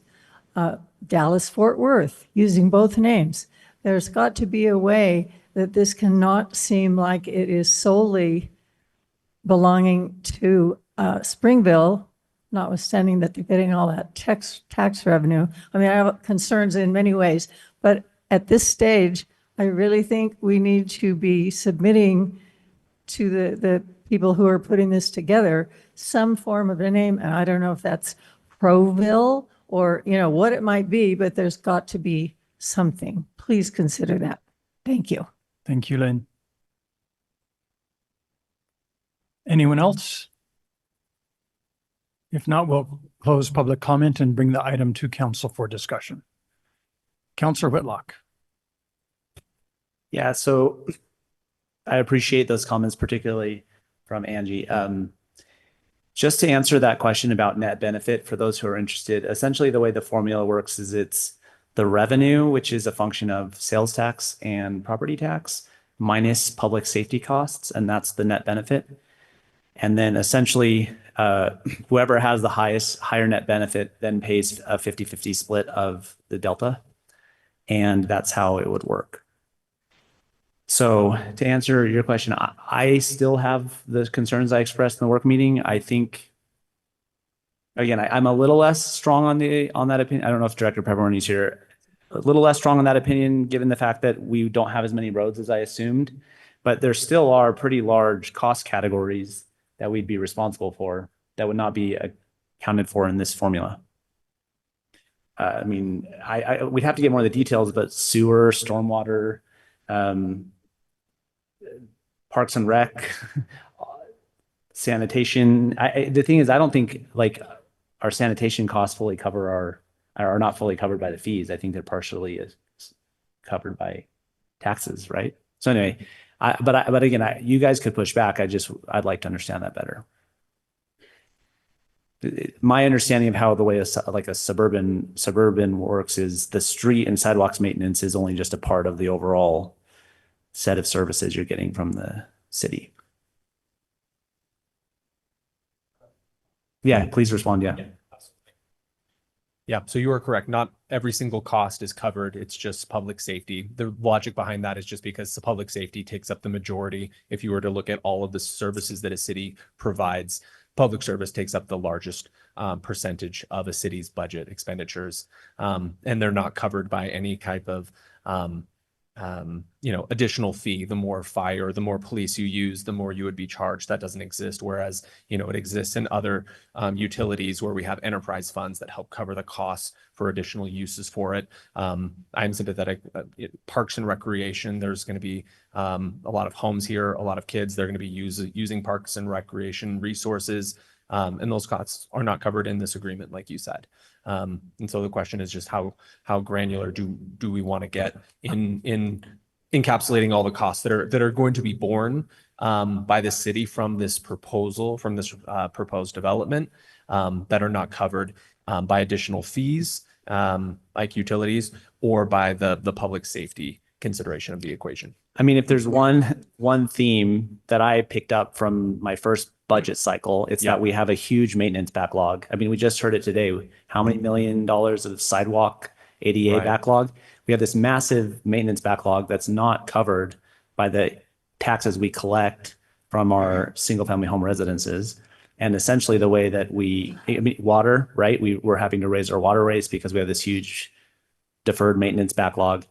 Dallas Fort Worth, using both names. There's got to be a way that this cannot seem like it is solely belonging to Springville, notwithstanding that they're getting all that tax revenue. I mean, I have concerns in many ways, but at this stage, I really think we need to be submitting to the people who are putting this together some form of a name. And I don't know if that's Proville or, you know, what it might be, but there's got to be something. Please consider that. Thank you. Thank you, Lynn. Anyone else? If not, we'll close public comment and bring the item to council for discussion. Councilor Whitlock. Yeah, so I appreciate those comments, particularly from Angie. Just to answer that question about net benefit for those who are interested, essentially the way the formula works is it's the revenue, which is a function of sales tax and property tax, minus public safety costs, and that's the net benefit. And then essentially, whoever has the higher net benefit then pays a 50-50 split of the delta. And that's how it would work. So to answer your question, I still have the concerns I expressed in the work meeting. I think, again, I'm a little less strong on that opinion. I don't know if Director Pepperoni's here. A little less strong on that opinion, given the fact that we don't have as many roads as I assumed. But there still are pretty large cost categories that we'd be responsible for that would not be accounted for in this formula. I mean, we'd have to get more of the details, but sewer, stormwater, parks and rec, sanitation. The thing is, I don't think like our sanitation costs fully cover are not fully covered by the fees. I think they're partially covered by taxes, right? So anyway, but again, you guys could push back. I'd like to understand that better. My understanding of how the way a suburban works is the street and sidewalks maintenance is only just a part of the overall set of services you're getting from the city. Yeah, please respond. Yeah. Yeah, so you are correct. Not every single cost is covered. It's just public safety. The logic behind that is just because the public safety takes up the majority. If you were to look at all of the services that a city provides, public service takes up the largest percentage of a city's budget expenditures. And they're not covered by any type of additional fee. The more fire, the more police you use, the more you would be charged. That doesn't exist. Whereas, it exists in other utilities where we have enterprise funds that help cover the costs for additional uses for it. I'm sympathetic. Parks and recreation, there's going to be a lot of homes here, a lot of kids. They're going to be using parks and recreation resources. And those costs are not covered in this agreement, like you said. And so the question is just how granular do we want to get in encapsulating all the costs that are going to be borne by the city from this proposal, from this proposed development, that are not covered by additional fees like utilities or by the public safety consideration of the equation. I mean, if there's one theme that I picked up from my first budget cycle, it's that we have a huge maintenance backlog. I mean, we just heard it today. How many $1 million of sidewalk ADA backlog? We have this massive maintenance backlog that's not covered by the taxes we collect from our single family home residences. And essentially the way that water, right? We're having to raise our water rates because we have this huge deferred maintenance backlog.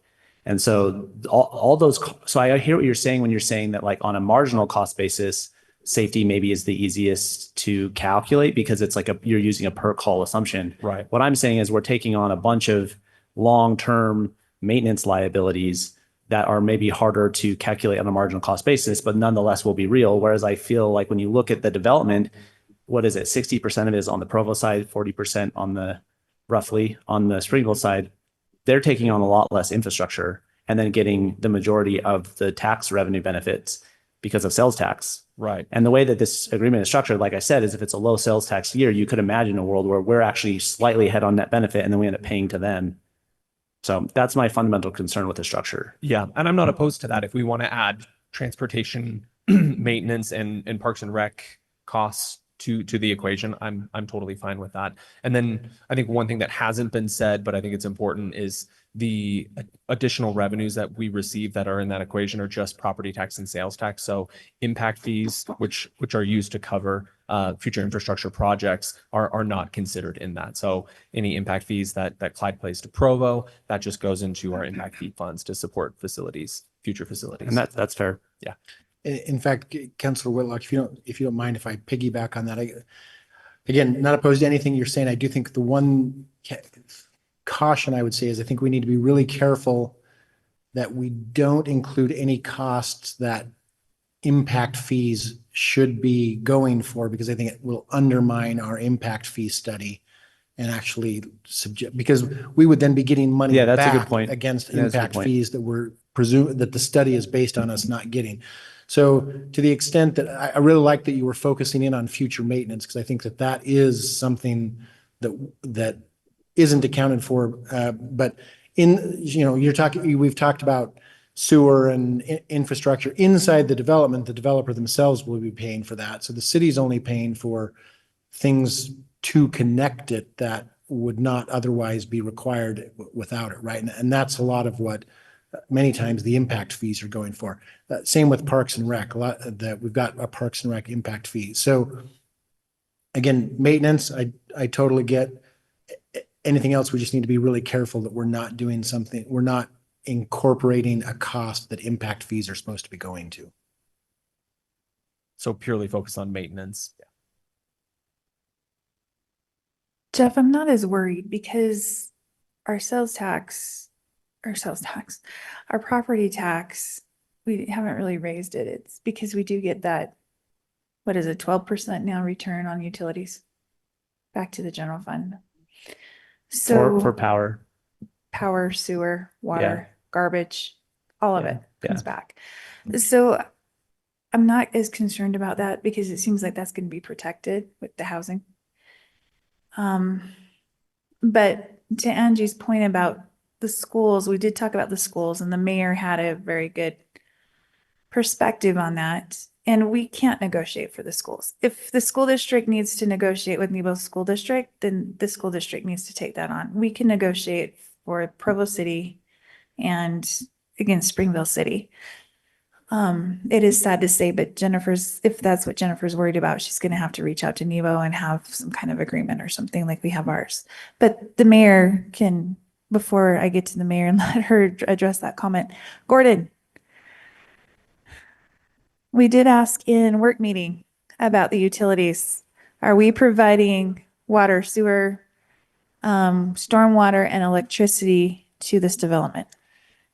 And so all those, so I hear what you're saying when you're saying that like on a marginal cost basis, safety maybe is the easiest to calculate because it's like you're using a per call assumption. Right. What I'm saying is we're taking on a bunch of long-term maintenance liabilities that are maybe harder to calculate on a marginal cost basis, but nonetheless will be real. Whereas I feel like when you look at the development, what is it? 60% of it is on the Provo side, 40% roughly on the Springville side. They're taking on a lot less infrastructure and then getting the majority of the tax revenue benefits because of sales tax. Right. And the way that this agreement is structured, like I said, is if it's a low sales tax year, you could imagine a world where we're actually slightly ahead on net benefit and then we end up paying to them. So that's my fundamental concern with the structure. Yeah. And I'm not opposed to that. If we want to add transportation maintenance and parks and rec costs to the equation, I'm totally fine with that. And then I think one thing that hasn't been said, but I think it's important, is the additional revenues that we receive that are in that equation are just property tax and sales tax. So impact fees, which are used to cover future infrastructure projects, are not considered in that. So any impact fees that Clyde pays to Provo, that just goes into our impact fee funds to support facilities, future facilities. And that's fair. Yeah. In fact, Councilor Whitlock, if you don't mind, if I piggyback on that, again, not opposed to anything you're saying. I do think the one caution I would say is I think we need to be really careful that we don't include any costs that impact fees should be going for, because I think it will undermine our impact fee study and actually because we would then be getting money Yeah, that's a good back point. against That's a good impact point. fees that that the study is based on us not getting. So to the extent that I really like that you were focusing in on future maintenance, because I think that is something that isn't accounted for. But we've talked about sewer and infrastructure inside the development. The developer themselves will be paying for that. So the city's only paying for things to connect it that would not otherwise be required without it, right? And that's a lot of what many times the impact fees are going for. Same with Parks and Rec. We've got a Parks and Rec impact fee. So again, maintenance, I totally get. Anything else, we just need to be really careful that we're not doing something, we're not incorporating a cost that impact fees are supposed to be going to. So purely focused on maintenance. Jeff, I'm not as worried because our our property tax, we haven't really raised it. It's because we do get that, what is it, 12% now return on utilities back to the general fund. So For power. Sewer, water, garbage, all of it comes back. So I'm not as concerned about that because it seems like that's going to be protected with the housing. But to Angie's point about the schools, we did talk about the schools, and the mayor had a very good perspective on that. And we can't negotiate for the schools. If the school district needs to negotiate with Nebo School District, then the school district needs to take that on. We can negotiate for Provo City and against Springville City. It is sad to say, but if that's what Jennifer's worried about, she's going to have to reach out to Nebo and have some kind of agreement or something like we have ours. But the mayor can, before I get to the mayor and let her address that comment, Gordon, we did ask in work meeting about the utilities. Are we providing water, sewer, stormwater, and electricity to this development?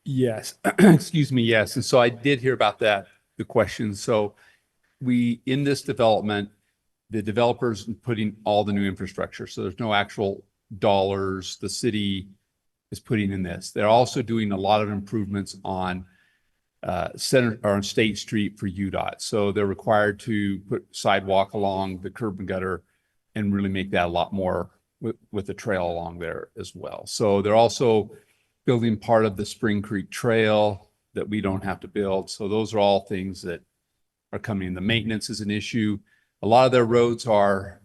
Yes, excuse me, yes. And so I did hear about that, the question. So in this development, the developers putting all the new infrastructure. So there's no actual dollars the city is putting in this. They're also doing a lot of improvements on on State Street for UDOT. So they're required to put sidewalk along the curb and gutter and really make that a lot more with the trail along there as well. So they're also building part of the Spring Creek Trail that we don't have to build. So those are all things that are coming. The maintenance is an issue. A lot of their roads are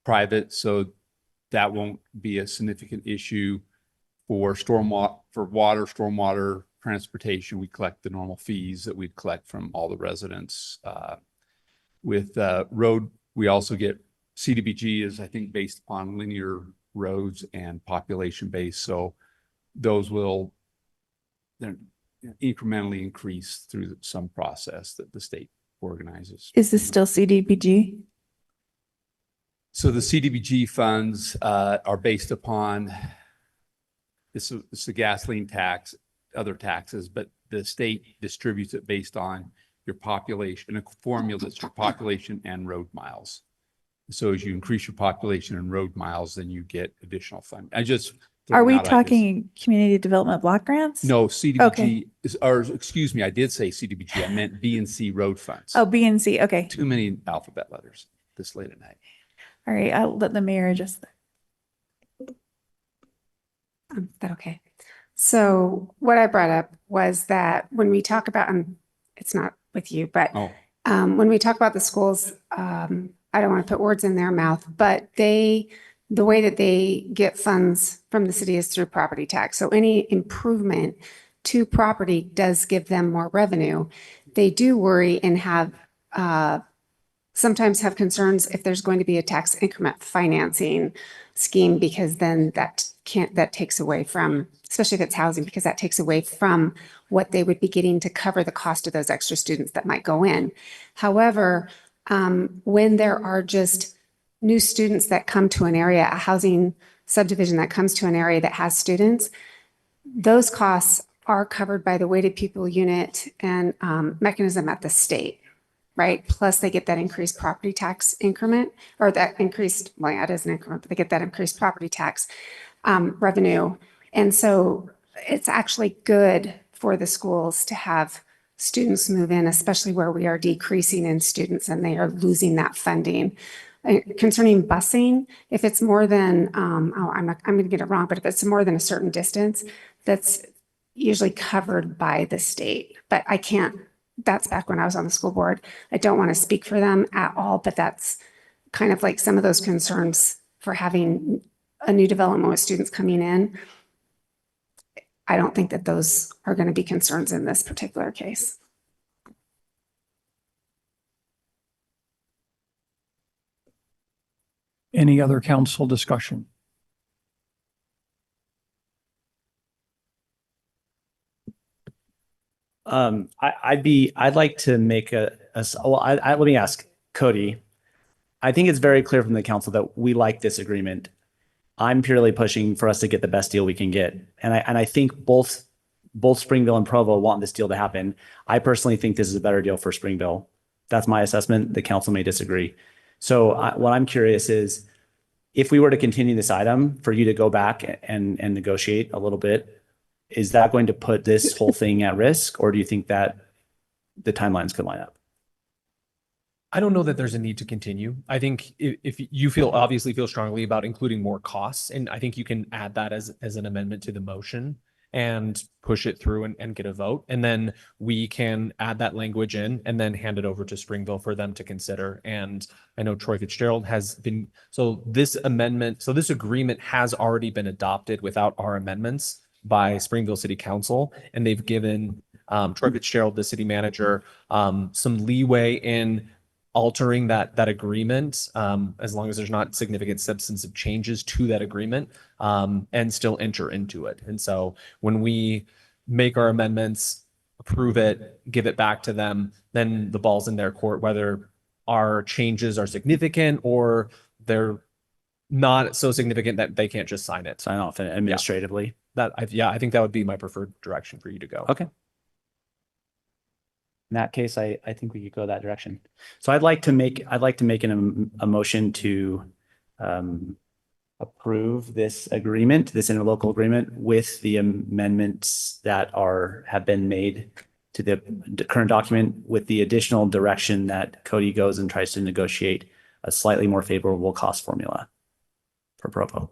private, so that won't be a significant issue. For water, stormwater, transportation, we collect the normal fees that we'd collect from all the residents. With road, we also get CDBG is, I think, based upon linear roads and population based. So those will then incrementally increase through some process that the state organizes. Is this still CDBG? So the CDBG funds are based upon this is the gasoline tax, other taxes, but the state distributes it based on your population, a formula that's your population and road miles. So as you increase your population and road miles, then you get additional funding. Are we talking community development block grants? No, CDBG excuse me, I did say CDBG. I meant B and C road funds. Oh, B and C. Okay. Too many alphabet letters this late at night. All right. I'll let the mayor address that. Is that okay? So what I brought up was that when we talk about, it's not with you, but when we talk about the schools, I don't want to put words in their mouth, but the way that they get funds from the city is through property tax. So any improvement to property does give them more revenue. They do worry and have, sometimes have concerns if there's going to be a tax increment financing scheme, because then that takes away from, especially if it's housing, because that takes away from what they would be getting to cover the cost of those extra students that might go in. However, when there are just new students that come to an area, a housing subdivision that comes to an area that has students, those costs are covered by the weighted pupil unit and mechanism at the state, right? Plus they get that increased property tax increment, or that increased, well, yeah, it is an increment, but they get that increased property tax revenue. And so it's actually good for the schools to have students move in, especially where we are decreasing in students and they are losing that funding. Concerning busing, if it's more than, I'm going to get it wrong, but if it's more than a certain distance, that's usually covered by the state. But I can't, that's back when I was on the school board. I don't want to speak for them at all, but that's kind of like some of those concerns for having a new development with students coming in. I don't think that those are going to be concerns in this particular case. Any other council discussion? I'd like to make let me ask Cody. I think it's very clear from the council that we like this agreement. I'm purely pushing for us to get the best deal we can get. And I think both Springville and Provo want this deal to happen. I personally think this is a better deal for Springville. That's my assessment. The council may disagree. So what I'm curious is, if we were to continue this item for you to go back and negotiate a little bit, is that going to put this whole thing at risk? Or do you think that the timelines could line up? I don't know that there's a need to continue. I think if you obviously feel strongly about including more costs, and I think you can add that as an amendment to the motion and push it through and get a vote. And then we can add that language in and then hand it over to Springville for them to consider. And I know Troy Fitzgerald has been, so this agreement has already been adopted without our amendments by Springville City Council. And they've given Troy Fitzgerald, the city manager, some leeway in altering that agreement, as long as there's not significant substantive changes to that agreement, and still enter into it. And so when we make our amendments, approve it, give it back to them, then the ball's in their court, whether our changes are significant or they're not so significant that they can't just sign it. Sign off administratively. I think that would be my preferred direction for you to go. Okay. In that case, I think we could go that direction. So I'd like to make a motion to approve this agreement, this interlocal agreement, with the amendments that have been made to the current document, with the additional direction that Cody goes and tries to negotiate a slightly more favorable cost formula for Provo.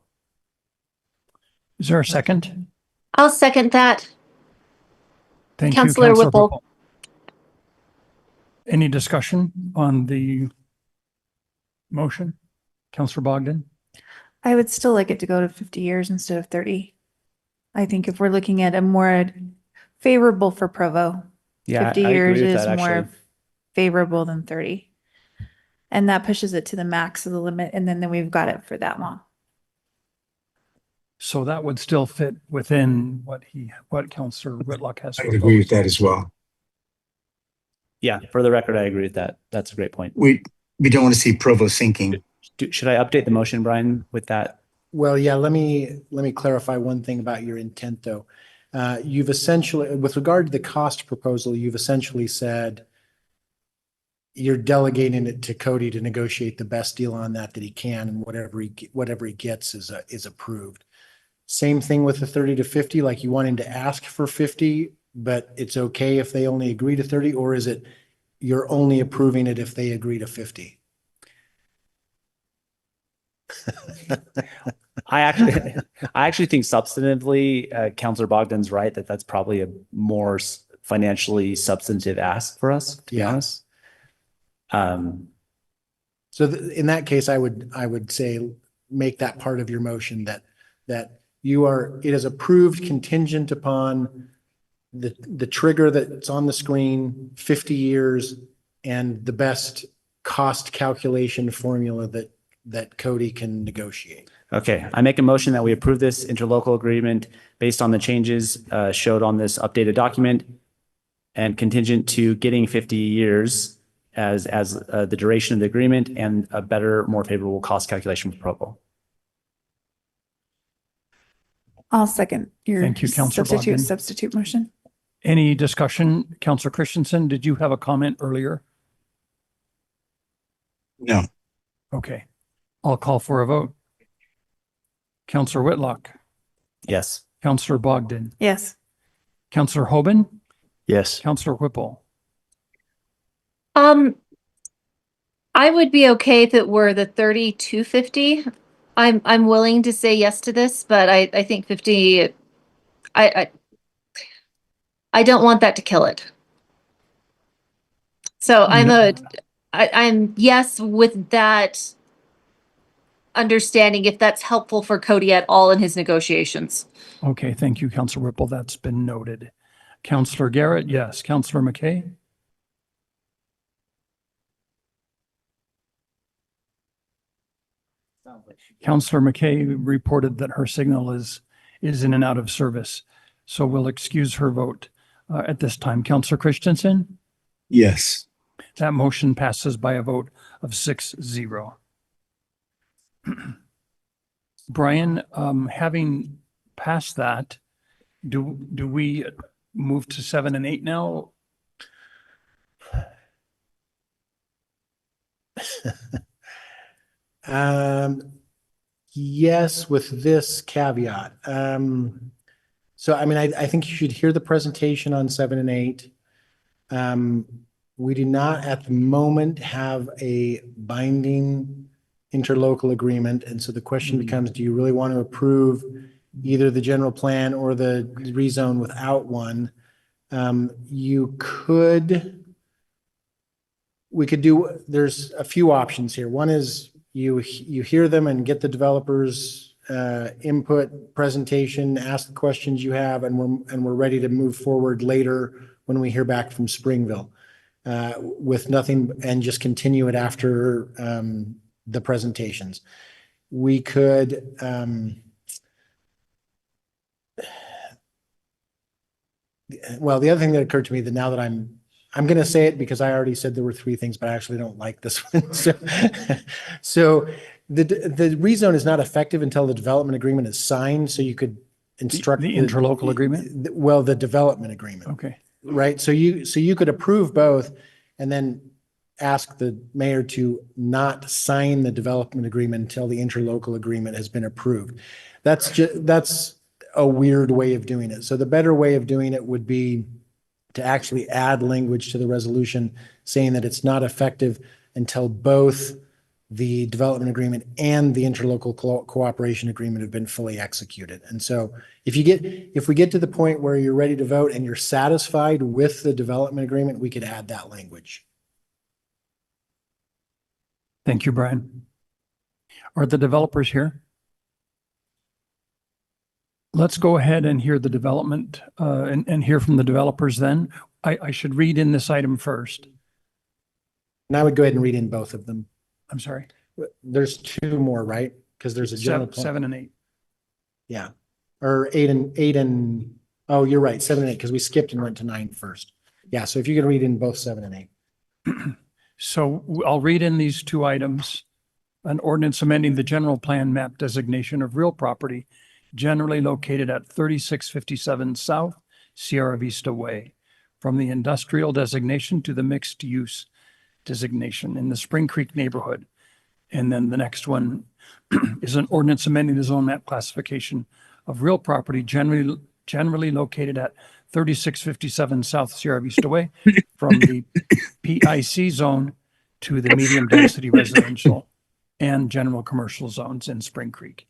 Is there a second? I'll second that. Thank Councilor you, Councilor Whipple. Whipple. Any discussion on the motion? Councilor Bogdan? I would still like it to go to 50 years instead of 30. I think if we're looking at a more favorable for Provo, Yeah, 50 I years agree with is that, more actually. favorable than 30. And that pushes it to the max of the limit. And then we've got it for that long. So that would still fit within what Councilor Whitlock has. I would agree with that as well. Yeah, for the record, I agree with that. That's a great point. We don't want to see Provo sinking. Should I update the motion, Brian, with that? Well, yeah, let me clarify one thing about your intent, though. You've essentially, with regard to the cost proposal, you've essentially said you're delegating it to Cody to negotiate the best deal on that he can, and whatever he gets is approved. Same thing with the 30 to 50, like you want him to ask for 50, but it's okay if they only agree to 30, or is it you're only approving it if they agree to 50? I actually think substantively, Councilor Bogdan's right that's probably a more financially substantive ask for us, to be honest. So in that case, I would say, make that part of your motion that it is approved contingent upon the trigger that's on the screen, 50 years, and the best cost calculation formula that Cody can negotiate. Okay, I make a motion that we approve this interlocal agreement based on the changes showed on this updated document and contingent to getting 50 years as the duration of the agreement and a better, more favorable cost calculation for Provo. I'll second your Thank you, Councilor Bogdan. substitute motion. Any discussion? Councilor Christensen, did you have a comment earlier? No. Okay, I'll call for a vote. Councilor Whitlock, Yes. Councilor Bogdan, Yes. Councilor Hoban, Yes. Councilor Whipple. I would be okay if it were the 3250. I'm willing to say yes to this, but I think 50, I don't want that to kill it. So I'm yes with that understanding, if that's helpful for Cody at all in his negotiations. Okay, thank you, Councilor Whipple. That's been noted. Councilor Garrett, yes. Councilor McKay? Councilor McKay reported that her signal is in and out of service, so we'll excuse her vote at this time. Councilor Christensen? Yes. That motion passes by a vote of 6-0. Brian, having passed that, do we move to 7 and 8 now? Yes, with this caveat. So, I mean, I think you should hear the presentation on 7 and 8. We do not at the moment have a binding interlocal agreement. And so the question becomes, do you really want to approve either the general plan or the rezone without one? There's a few options here. One is you hear them and get the developers input, presentation, ask the questions you have, and we're ready to move forward later when we hear back from Springville with nothing, and just continue it after the presentations. We could well, the other thing that occurred to me, that now that I'm going to say it because I already said there were 3 things, but I actually don't like this one. So the rezone is not effective until the development agreement is signed. So you could instruct the interlocal agreement. Well, the development agreement. Okay. Right. So you could approve both, and then ask the mayor to not sign the development agreement until the interlocal agreement has been approved. That's a weird way of doing it. So the better way of doing it would be to actually add language to the resolution saying that it's not effective until both the development agreement and the interlocal cooperation agreement have been fully executed. And so if we get to the point where you're ready to vote and you're satisfied with the development agreement, we could add that language. Thank you, Brian. Are the developers here? Let's go ahead and hear the development and hear from the developers then. I should read in this item first. And I would go ahead and read in both of them. I'm sorry. There's 2 more, right? Because there's a general plan. 7 and 8. Yeah. Or 8 and oh, you're right. 7 and 8, because we skipped and went to 9 first. Yeah. So if you could read in both 7 and 8. So I'll read in these 2 items. An ordinance amending the general plan map designation of real property generally located at 3657 South Sierra Vista Way, from the industrial designation to the mixed use designation in the Spring Creek neighborhood. And then the next one is an ordinance amending the zone map classification of real property generally located at 3657 South Sierra Vista Way, from the PIC zone to the medium density residential and general commercial zones in Spring Creek.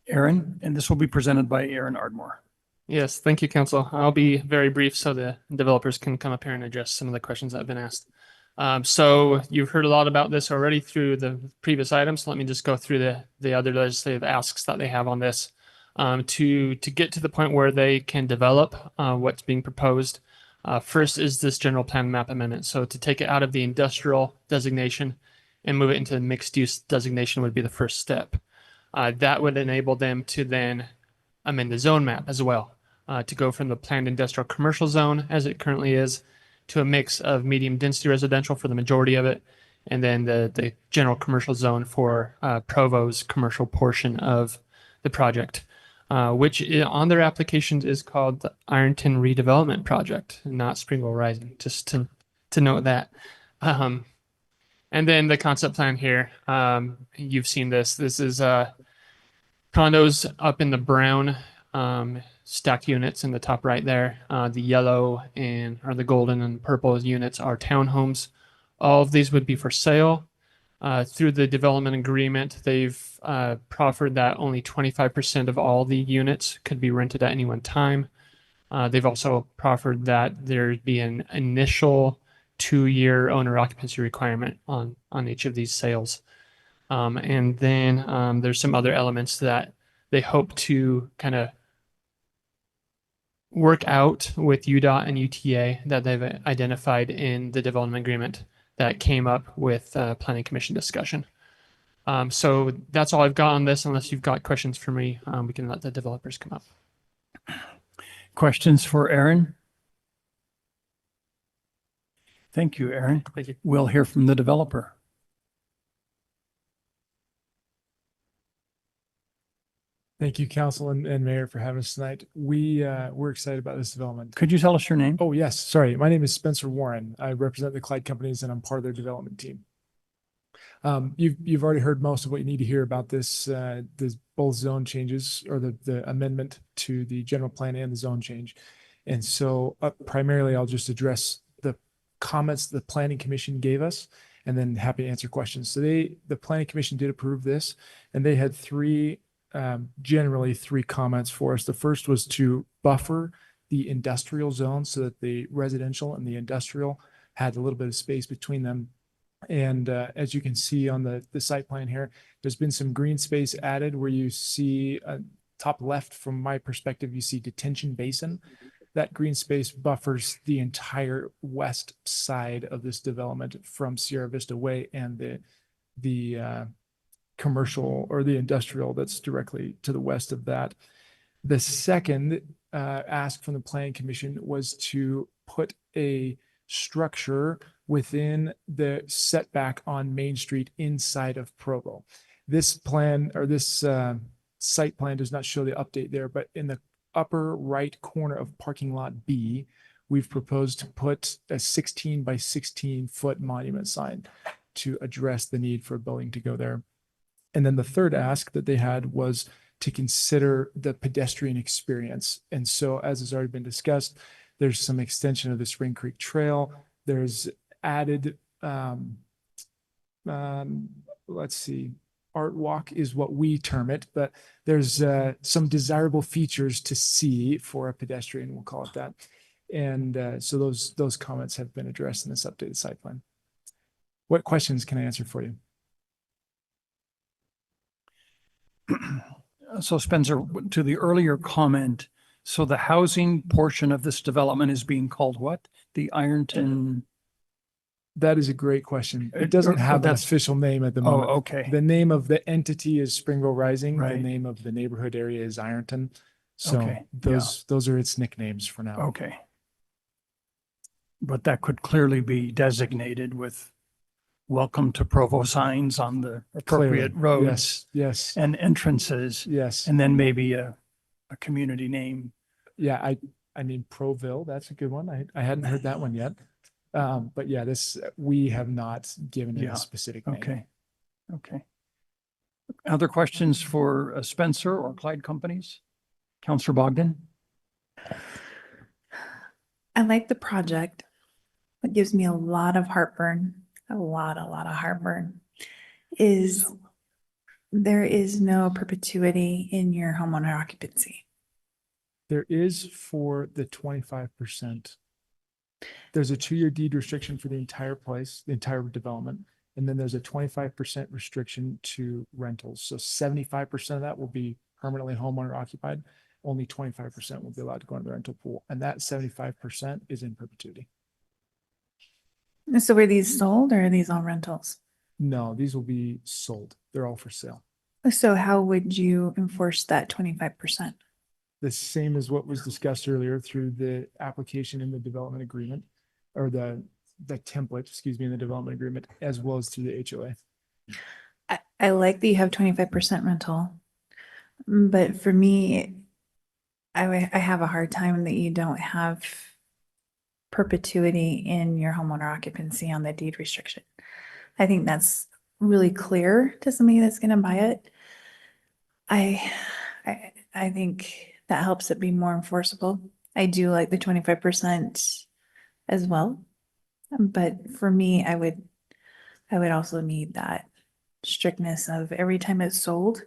Aaron, and this will be presented by Aaron Ardmore. Yes, thank you, Council. I'll be very brief so the developers can come up here and address some of the questions that have been asked. So you've heard a lot about this already through the previous items. Let me just go through the other legislative asks that they have on this. To get to the point where they can develop what's being proposed. First is this general plan map amendment. So to take it out of the industrial designation and move it into the mixed use designation would be the first step. That would enable them to then amend the zone map as well, to go from the planned industrial commercial zone as it currently is to a mix of medium density residential for the majority of it, and then the general commercial zone for Provo's commercial portion of the project, which on their applications is called the Ironton Redevelopment Project, not Springville Rising, just to note that. And then the concept plan here, you've seen this. This is condos up in the brown stacked units in the top right there. The yellow or the golden and purple units are townhomes. All of these would be for sale. Through the development agreement, they've proffered that only 25% of all the units could be rented at any one time. They've also proffered that there'd be an initial 2-year owner occupancy requirement on each of these sales. And then there's some other elements that they hope to kind of work out with UDOT and UTA that they've identified in the development agreement that came up with Planning Commission discussion. So that's all I've got on this. Unless you've got questions for me, we can let the developers come up. Questions for Aaron? Thank you, Aaron. Thank you. We'll hear from the developer. Thank you, Council and Mayor, for having us tonight. We're excited about this development. Could you tell us your name? Oh, yes. Sorry. My name is Spencer Warren. I represent the Clyde Companies and I'm part of their development team. You've already heard most of what you need to hear about this both zone changes or the amendment to the general plan and the zone change. And so primarily I'll just address the comments the Planning Commission gave us and then happy to answer questions. So the Planning Commission did approve this and they had generally three comments for us. The first was to buffer the industrial zone so that the residential and the industrial had a little bit of space between them. And as you can see on the site plan here, there's been some green space added where you see top left from my perspective, you see detention basin. That green space buffers the entire west side of this development from Sierra Vista Way and the commercial or the industrial that's directly to the west of that. The second ask from the Planning Commission was to put a structure within the setback on Main Street inside of Provo. This plan or this site plan does not show the update there, but in the upper right corner of parking lot B, we've proposed to put a 16 by 16 foot monument sign to address the need for a building to go there. And then the third ask that they had was to consider the pedestrian experience. And so as has already been discussed, there's some extension of the Spring Creek Trail. There's added, let's see, art walk is what we term it, but there's some desirable features to see for a pedestrian, we'll call it that. And so those comments have been addressed in this updated site plan. What questions can I answer for you? So Spencer, to the earlier comment, so the housing portion of this development is being called what? The Ironton? That is a great question. It doesn't have an official name at the moment. Oh, okay. The name of the entity is Springville Rising. Right. The name of the neighborhood area is Ironton. So Okay, those are its nicknames for now. Okay. But that could clearly be designated with welcome to Provo signs on the appropriate Clearly. roads. Yes. And entrances. Yes. And then maybe a community name. Yeah, I mean, Proville, that's a good one. I hadn't heard that one yet. But yeah, we have not given it a specific name. Okay. Okay. Other questions for Spencer or Clyde Companies? Councilor Bogdan? I like the project. What gives me a lot of heartburn, a lot of heartburn, is there is no perpetuity in your homeowner occupancy. There is for the 25%. There's a 2-year deed restriction for the entire place, the entire development. And then there's a 25% restriction to rentals. So 75% of that will be permanently homeowner occupied. Only 25% will be allowed to go into the rental pool. And that 75% is in perpetuity. So were these sold or are these all rentals? No, these will be sold. They're all for sale. So how would you enforce that 25%? The same as what was discussed earlier through the application in the development agreement, or the template, excuse me, in the development agreement, as well as through the HOA. I like that you have 25% rental, but for me, I have a hard time that you don't have perpetuity in your homeowner occupancy on the deed restriction. I think that's really clear to somebody that's going to buy it. I think that helps it be more enforceable. I do like the 25% as well, but for me, I would also need that strictness of every time it's sold,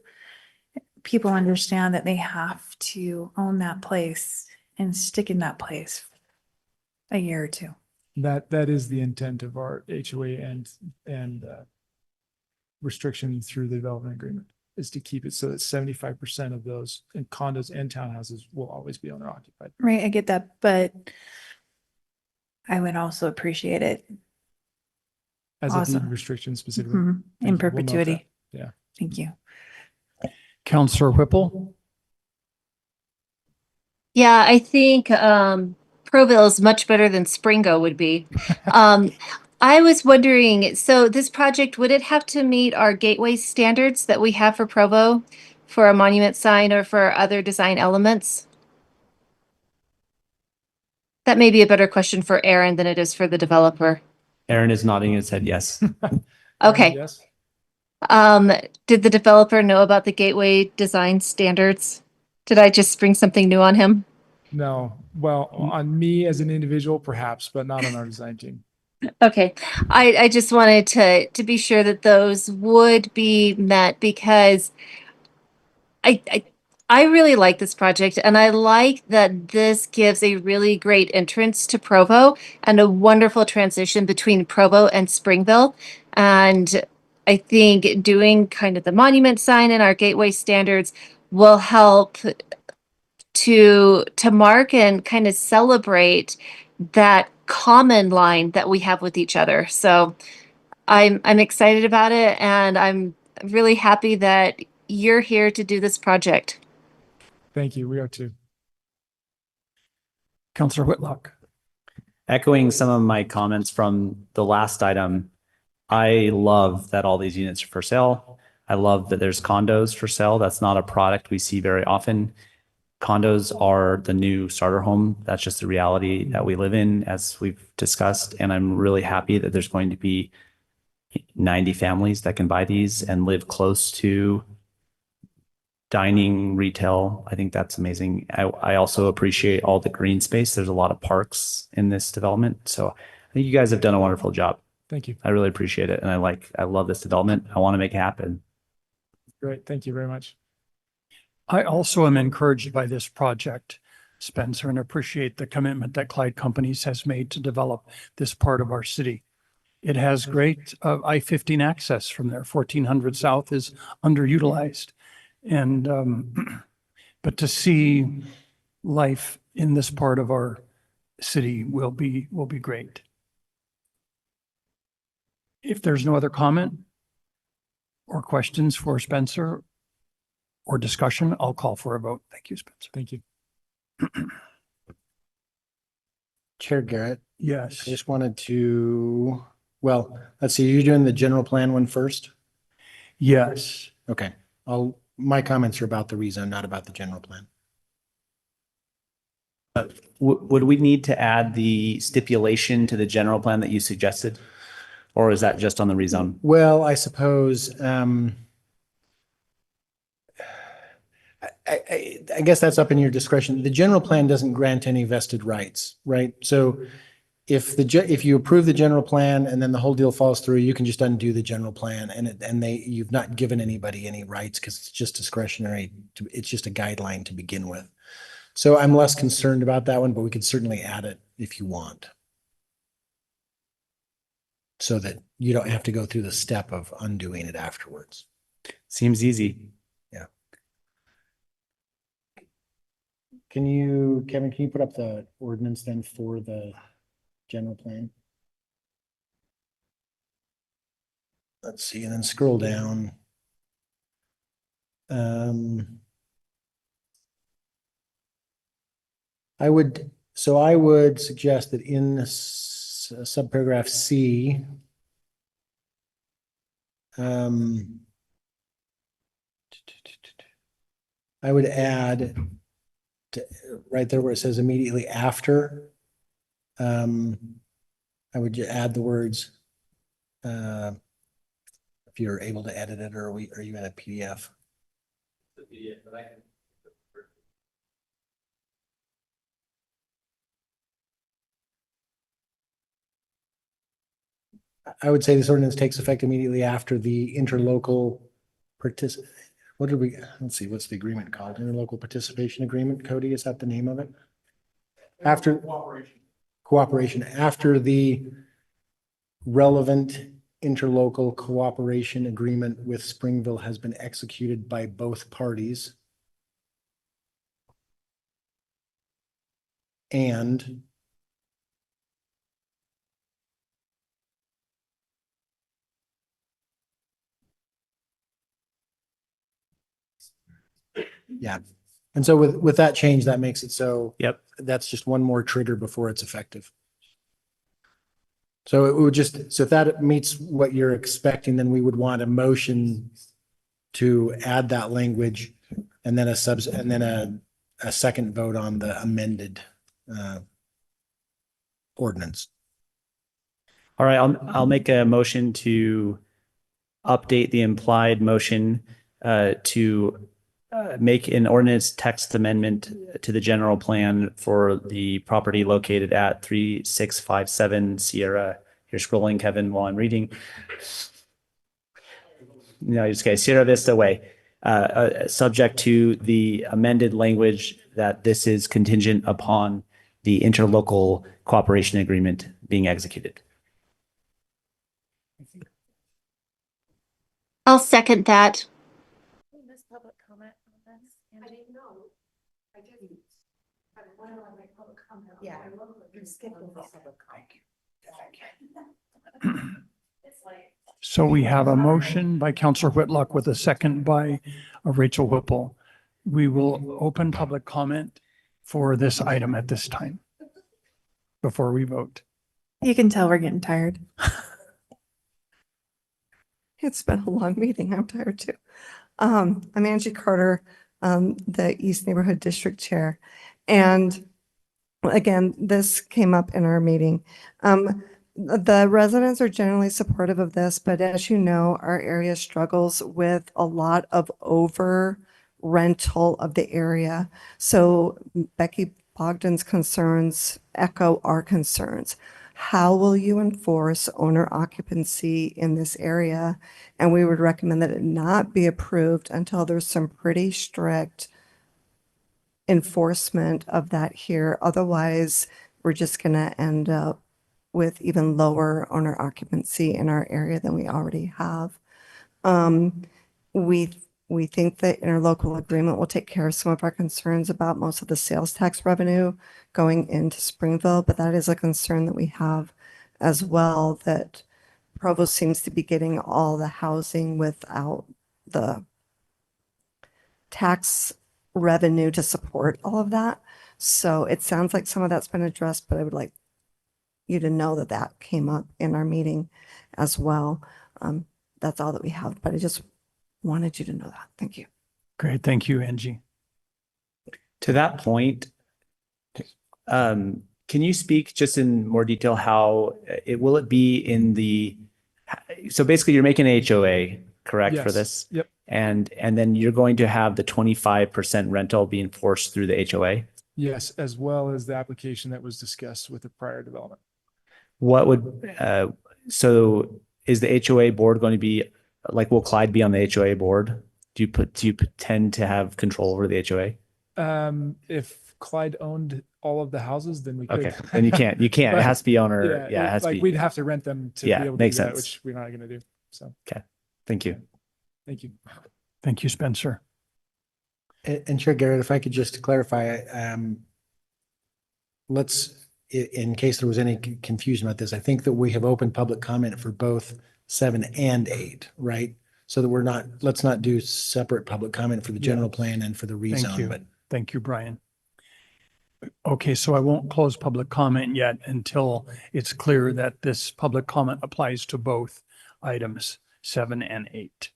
people understand that they have to own that place and stick in that place a year or two. That is the intent of our HOA and restriction through the development agreement, is to keep it so that 75% of those in condos and townhouses will always be owner occupied. Right, I get that, but I would also appreciate it As a also deed restriction specifically. in Thank you. We'll note perpetuity. that. Yeah. Thank you. Counselor Whipple? Yeah, I think Proville is much better than Springo would be. I was wondering, so this project, would it have to meet our gateway standards that we have for Provo for a monument sign or for other design elements? That may be a better question for Aaron than it is for the developer. Aaron is nodding his head yes. Okay. Yes. Did the developer know about the gateway design standards? Did I just spring something new on him? No. Well, on me as an individual, perhaps, but not on our design team. Okay, I just wanted to be sure that those would be met, because I really like this project, and I like that this gives a really great entrance to Provo and a wonderful transition between Provo and Springville. And I think doing kind of the monument sign and our gateway standards will help to mark and kind of celebrate that common line that we have with each other. So I'm excited about it, and I'm really happy that you're here to do this project. Thank you. We are too. Counselor Whitlock? Echoing some of my comments from the last item, I love that all these units are for sale. I love that there's condos for sale. That's not a product we see very often. Condos are the new starter home. That's just the reality that we live in, as we've discussed. And I'm really happy that there's going to be 90 families that can buy these and live close to dining, retail. I think that's amazing. I also appreciate all the green space. There's a lot of parks in this development. So I think you guys have done a wonderful job. Thank you. I really appreciate it. And I love this development. I want to make it happen. Great. Thank you very much. I also am encouraged by this project, Spencer, and appreciate the commitment that Clyde Companies has made to develop this part of our city. It has great I-15 access from there. 1400 South is underutilized. And, but to see life in this part of our city will be great. If there's no other comment or questions for Spencer or discussion, I'll call for a vote. Thank you, Spencer. Thank you. Chair Garrett, Yes. I just wanted to, well, let's see, you're doing the general plan one first? Yes. Okay, my comments are about the rezone, not about the general plan. Would we need to add the stipulation to the general plan that you suggested? Or is that just on the rezone? Well, I suppose, I guess that's up in your discretion. The general plan doesn't grant any vested rights, right? So if you approve the general plan and then the whole deal falls through, you can just undo the general plan, and you've not given anybody any rights because it's just discretionary. It's just a guideline to begin with. So I'm less concerned about that one, but we could certainly add it if you want. so that you don't have to go through the step of undoing it afterwards. Seems easy. Kevin, can you put up the ordinance then for the general plan? Let's see, and then scroll down. I would suggest that in subparagraph C, I would add right there where it says immediately after, I would add the words, if you're able to edit it, or are you in a PDF? I would say this ordinance takes effect immediately after the interlocal let's see, what's the agreement called? Interlocal participation agreement, Cody, is that the name of it? After cooperation, after the relevant interlocal cooperation agreement with Springville has been executed by both parties. And yeah. And so with that change, that makes it so that's just one more trigger before it's effective. So it would so if that meets what you're expecting, then we would want a motion to add that language and then a second vote on the amended ordinance. All right, I'll make a motion to update the implied motion to make an ordinance text amendment to the general plan for the property located at 3657 Sierra. You're scrolling, Kevin, while I'm reading. No, just okay. Sierra Vista Way, subject to the amended language that this is contingent upon the interlocal cooperation agreement being executed. I'll second that. Public comment on this? I didn't know. I didn't. When do I make public comment? Yeah. So we have a motion by Councillor Whitlock with a second by Rachel Whipple. We will open public comment for this item at this time before we vote. You can tell we're getting tired. It's been a long meeting. I'm tired too. I'm Angie Carter, the East Neighborhood District Chair. And again, this came up in our meeting. The residents are generally supportive of this, but as you know, our area struggles with a lot of over rental of the area. So Becky Bogdan's concerns echo our concerns. How will you enforce owner occupancy in this area? And we would recommend that it not be approved until there's some pretty strict enforcement of that here. Otherwise, we're just going to end up with even lower owner occupancy in our area than we already have. We think the interlocal agreement will take care of some of our concerns about most of the sales tax revenue going into Springville, but that is a concern that we have as well, that Provo seems to be getting all the housing without the tax revenue to support all of that. So it sounds like some of that's been addressed, but I would like you to know that that came up in our meeting as well. That's all that we have, but I just wanted you to know that. Thank you. Great. Thank you, Angie. To that point, can you speak just in more detail how will it be in the, so basically you're making an HOA, correct, for Yes. this? Yep. And then you're going to have the 25% rental being forced through the HOA? Yes, as well as the application that was discussed with the prior development. What would, so is the HOA board going to be, like, will Clyde be on the HOA board? Do you tend to have control over the HOA? If Clyde owned all of the houses, then we could. Okay, then you can't, it But, has to be owner, yeah, it has to like be. we'd have to rent them to be Yeah, able to makes do that, sense. which we're not gonna do. So, Thank you. thank you. Thank you, Spencer. And Chair Garrett, if I could just clarify, in case there was any confusion about this, I think that we have opened public comment for both 7 and 8, right? So that let's not do separate public comment for the general plan and for the Thank rezone, you. but Thank you, Brian. Okay, so I won't close public comment yet until it's clear that this public comment applies to both items 7 and 8.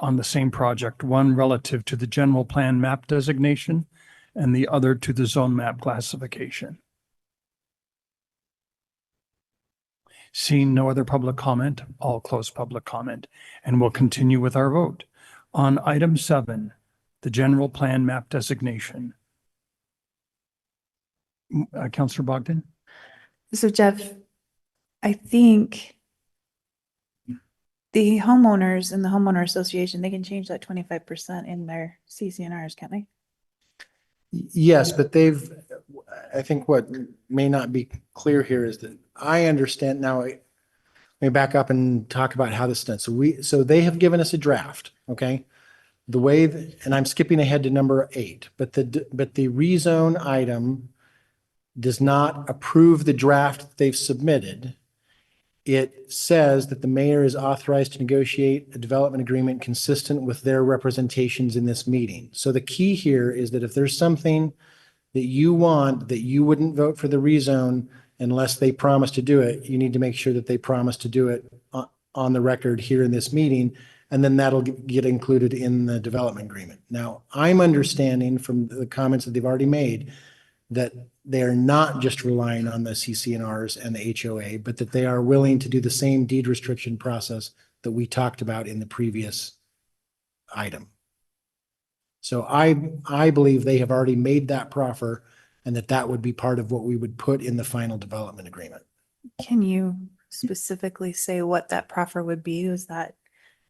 On the same project, one relative to the general plan map designation and the other to the zone map classification. Seeing no other public comment, I'll close public comment and we'll continue with our vote. On item 7, the general plan map designation. Councillor Bogdan? So Jeff, I think the homeowners and the homeowner association, they can change that 25% in their CCNRs, can't they? yes, but I think what may not be clear here is that I understand now, let me back up and talk about how this is done. So they have given us a draft, okay? The way, and I'm skipping ahead to number 8, but the rezone item does not approve the draft that they've submitted. It says that the mayor is authorized to negotiate a development agreement consistent with their representations in this meeting. So the key here is that if there's something that you want, that you wouldn't vote for the rezone unless they promise to do it, you need to make sure that they promise to do it on the record here in this meeting, and then that'll get included in the development agreement. Now, I'm understanding from the comments that they've already made that they are not just relying on the CCNRs and the HOA, but that they are willing to do the same deed restriction process that we talked about in the previous item. So I believe they have already made that proffer and that would be part of what we would put in the final development agreement. Can you specifically say what that proffer would be? Is that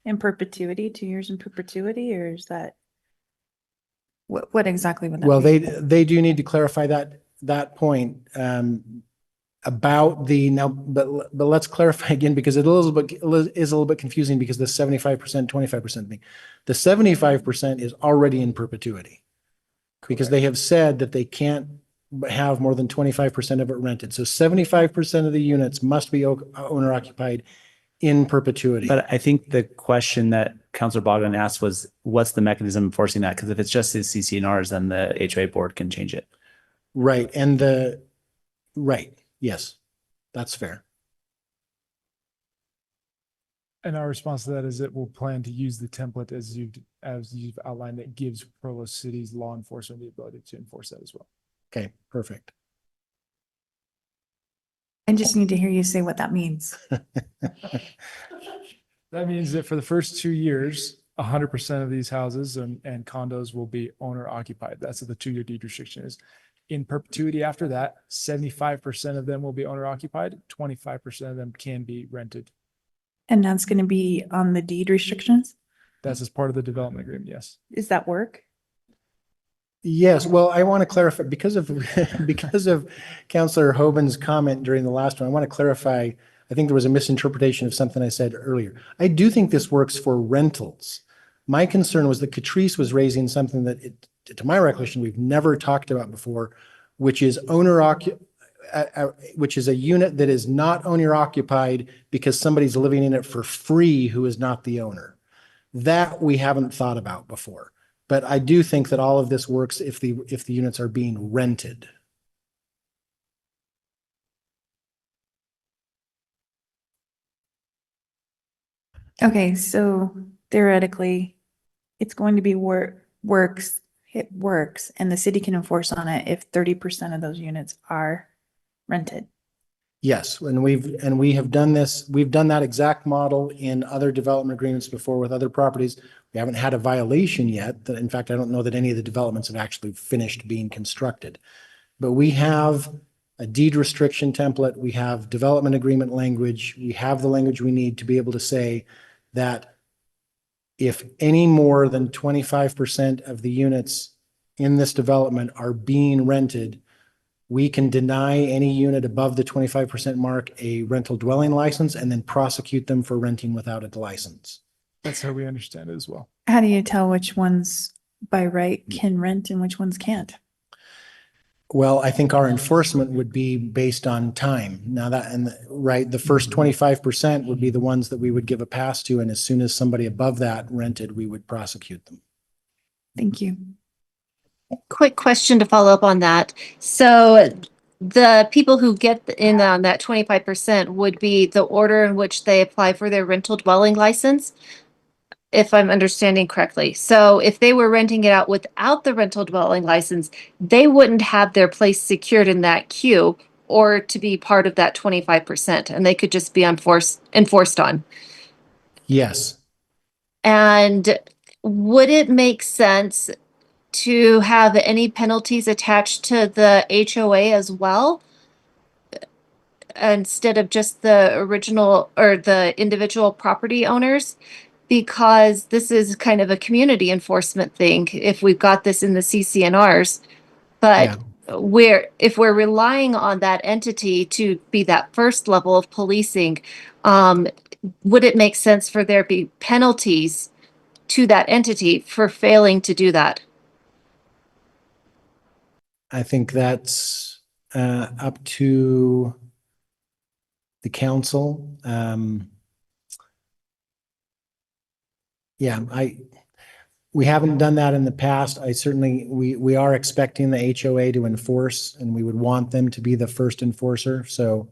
in perpetuity, 2 years in perpetuity, or is that what exactly would that Well, be? they do need to clarify that point about but let's clarify again, because it is a little bit confusing because the 75%, 25% thing. The 75% is already in perpetuity because they have said that they can't have more than 25% of it rented. So 75% of the units must be owner occupied in perpetuity. But I think the question that Councilor Bogdan asked was, what's the mechanism enforcing that? Because if it's just the CCNRs, then the HOA board can change it. Right. Right. Yes, that's fair. And our response to that is that we'll plan to use the template as you've outlined that gives Provo City's law enforcement the ability to enforce that as well. Okay, perfect. I just need to hear you say what that means. That means that for the first 2 years, 100% of these houses and condos will be owner occupied. That's what the 2-year deed restriction is. In perpetuity after that, 75% of them will be owner occupied, 25% of them can be rented. And that's going to be on the deed restrictions? That's as part of the development agreement, yes. Is that work? Yes, well, I want to clarify because of Councillor Hoban's comment during the last one. I want to clarify. I think there was a misinterpretation of something I said earlier. I do think this works for rentals. My concern was that Catrice was raising something that, to my recollection, we've never talked about before, which is which is a unit that is not owner occupied because somebody's living in it for free who is not the owner. That we haven't thought about before. But I do think that all of this works if the units are being rented. Okay, so theoretically, it's going to be works, and the city can enforce on it if 30% of those units are rented. Yes, and we have done this. We've done that exact model in other development agreements before with other properties. We haven't had a violation yet. In fact, I don't know that any of the developments have actually finished being constructed. But we have a deed restriction template. We have development agreement language. We have the language we need to be able to say that if any more than 25% of the units in this development are being rented, we can deny any unit above the 25% mark a rental dwelling license and then prosecute them for renting without a license. That's how we understand it as well. How do you tell which ones by right can rent and which ones can't? Well, I think our enforcement would be based on time. Now that, and right, the first 25% would be the ones that we would give a pass to. And as soon as somebody above that rented, we would prosecute them. Thank you. Quick question to follow up on that. So the people who get in on that 25% would be the order in which they apply for their rental dwelling license, if I'm understanding correctly. So if they were renting it out without the rental dwelling license, they wouldn't have their place secured in that queue or to be part of that 25%, and they could just be enforced on. Yes. And would it make sense to have any penalties attached to the HOA as well, instead of just the original or the individual property owners? Because this is kind of a community enforcement thing if we've got this in the CCNRs. But if we're relying on that entity to be that first level of policing, would it make sense for there be penalties to that entity for failing to do that? I think that's up to the council. We haven't done that in the past. We are expecting the HOA to enforce, and we would want them to be the first enforcer. So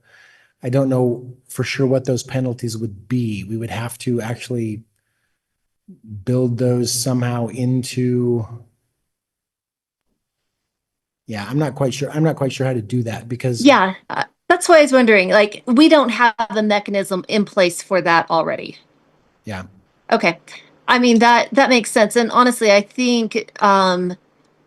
I don't know for sure what those penalties would be. We would have to actually build those somehow into. Yeah, I'm not quite sure. I'm not quite sure how to do that because. Yeah, that's why I was wondering, like, we don't have a mechanism in place for that already. Yeah. Okay. I mean, that makes sense. And honestly, I think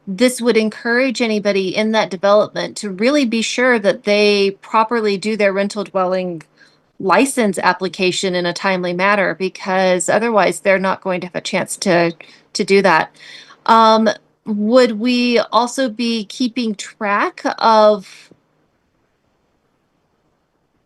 this would encourage anybody in that development to really be sure that they properly do their rental dwelling license application in a timely manner, because otherwise they're not going to have a chance to do that. Would we also be keeping track of,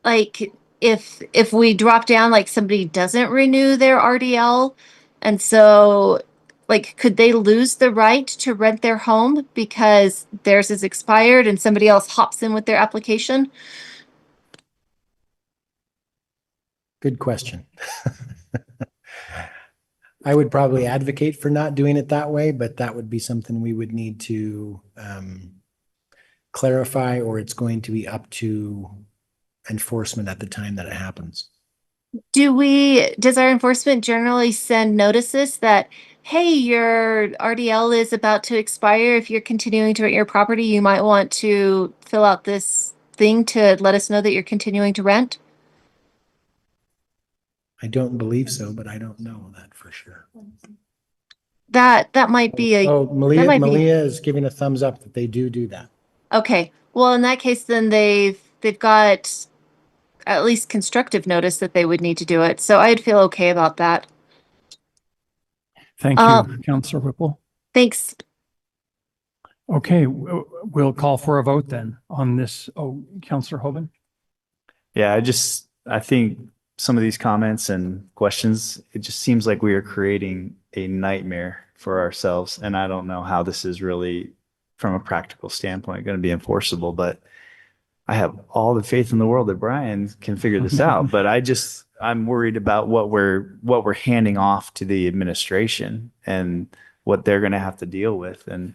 like, if we drop down, like somebody doesn't renew their RDL, and so, like, could they lose the right to rent their home because theirs is expired and somebody else hops in with their application? Good question. I would probably advocate for not doing it that way, but that would be something we would need to clarify, or it's going to be up to enforcement at the time that it happens. Does our enforcement generally send notices that, hey, your RDL is about to expire. If you're continuing to rent your property, you might want to fill out this thing to let us know that you're continuing to rent? I don't believe so, but I don't know that for sure. That might be a. Oh, Malia, might be- Malia is giving a thumbs up that they do that. Okay. Well, in that case, then they've got at least constructive notice that they would need to do it. So I'd feel okay about that. Thank you, Councilor Whipple. Thanks. Okay, we'll call for a vote then on this. Oh, Councilor Hoban? Yeah, I think some of these comments and questions, it just seems like we are creating a nightmare for ourselves. And I don't know how this is really, from a practical standpoint, going to be enforceable, but I have all the faith in the world that Brian can figure this out. But I'm worried about what we're handing off to the administration and what they're going to have to deal with. And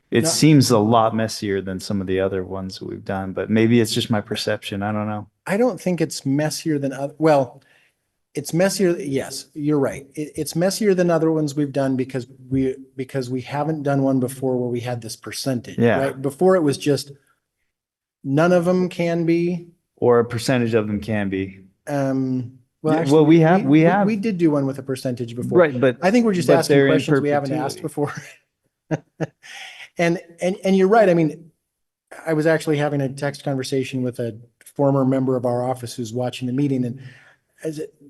it seems a lot messier than some of the other ones that we've done, but maybe it's just my perception. I don't know. I don't think it's messier than well, it's messier. Yes, you're right. It's messier than other ones we've done because we haven't done one before where we had this percentage. Yeah. Right? Before it was just none of them can be, or a percentage of them can be. Actually, we did do one with a percentage before. Right, but I think we're just asking questions we haven't asked before. And you're right. I mean, I was actually having a text conversation with a former member of our office who's watching the meeting, and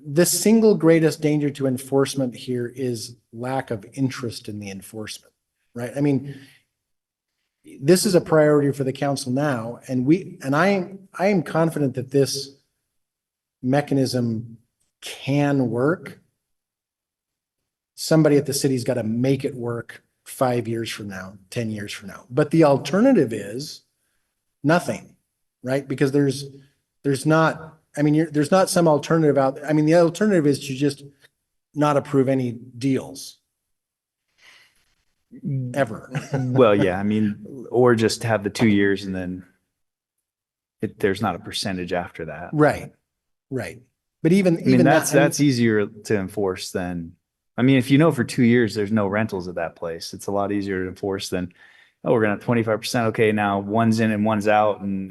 the single greatest danger to enforcement here is lack of interest in the enforcement, right? I mean, this is a priority for the council now, and I am confident that this mechanism can work. Somebody at the city's got to make it work 5 years from now, 10 years from now. But the alternative is nothing, right? Because there's not, I mean, there's not some alternative out. I mean, the alternative is to just not approve any deals ever. Well, yeah, I mean, or just have the 2 years and then there's not a percentage after that. Right, right. But even, I mean, even that's easier to enforce than, I mean, if you know for 2 years, there's no rentals at that place, it's a lot easier to enforce than, oh, we're gonna have 25%. Okay, now one's in and one's out, and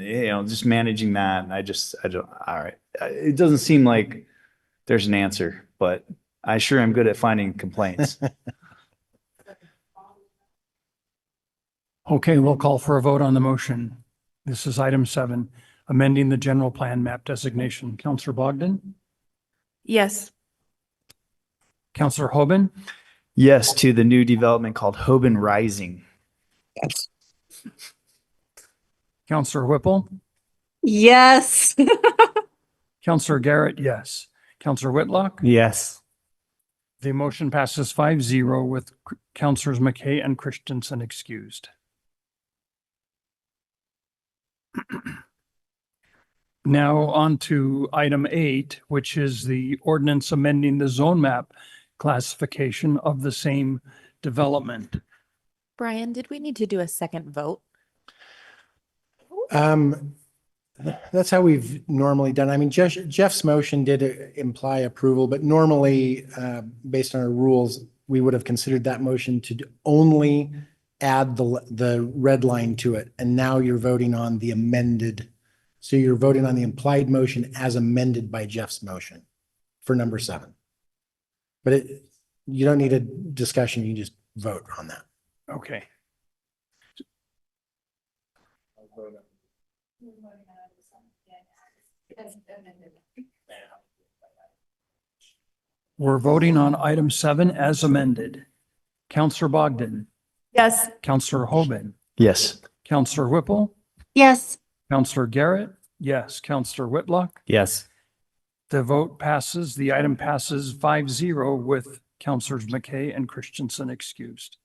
just managing that. And I don't, all right. It doesn't seem like there's an answer, but I sure am good at finding complaints. Okay, we'll call for a vote on the motion. This is item 7, amending the general plan map designation. Councillor Bogdan? Yes. Councillor Hoban? Yes, to the new development called Hoban Rising. Councillor Whipple? Yes. Councillor Garrett, yes. Councillor Whitlock? Yes. The motion passes 5-0 with Councillors McKay and Christensen excused. Now on to item 8, which is the ordinance amending the zone map classification of the same development. Brian, did we need to do a second vote? That's how we've normally done. I mean, Jeff's motion did imply approval, but normally, based on our rules, we would have considered that motion to only add the red line to it. And now you're voting on the amended. So you're voting on the implied motion as amended by Jeff's motion for number 7. But you don't need a discussion. You just vote on that. Okay. We're voting on item 7 as amended. Councillor Bogdan? Yes. Councillor Hoban? Yes. Councillor Whipple? Yes. Councillor Garrett? Yes. Councillor Whitlock? Yes. The vote passes. The item passes 5-0 with Councillors McKay and Christensen excused.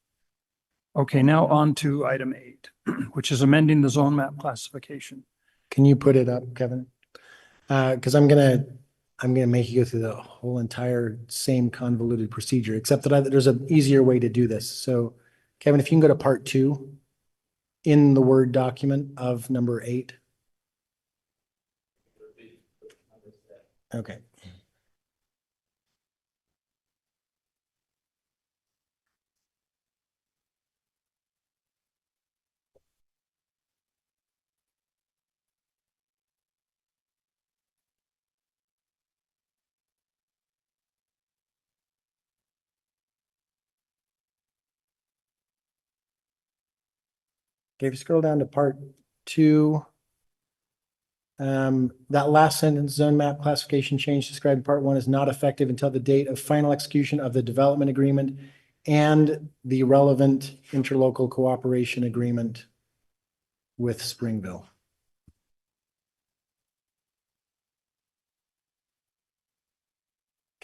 Okay, now on to item 8, which is amending the zone map classification. Can you put it up, Kevin? Because I'm gonna make you go through the whole entire same convoluted procedure, except that there's an easier way to do this. So, Kevin, if you can go to part 2 in the Word document of number 8. Okay. Okay, if you scroll down to part 2, that last sentence, zone map classification change described in part 1 is not effective until the date of final execution of the development agreement and the relevant interlocal cooperation agreement with Springville.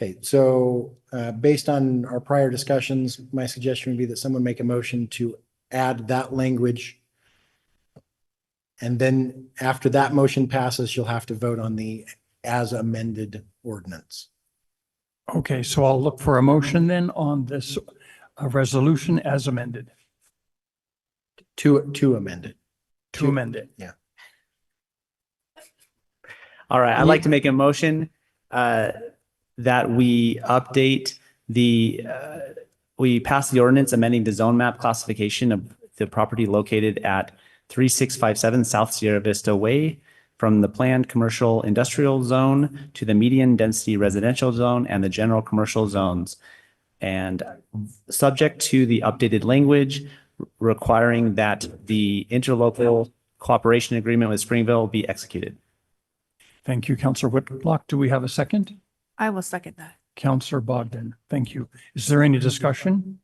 Okay, so based on our prior discussions, my suggestion would be that someone make a motion to add that language. And then after that motion passes, you'll have to vote on the as amended ordinance. Okay, so I'll look for a motion then on this resolution as amended. To amend it. To amend it. Yeah. All right, I'd like to make a motion that we update we pass the ordinance amending the zone map classification of the property located at 3657 South Sierra Vista Way from the planned commercial industrial zone to the medium density residential zone and the general commercial zones. And subject to the updated language requiring that the interlocal cooperation agreement with Springville be executed. Thank you, Councillor Whitlock. Do we have a second? I will second that. Councillor Bogdan, thank you. Is there any discussion?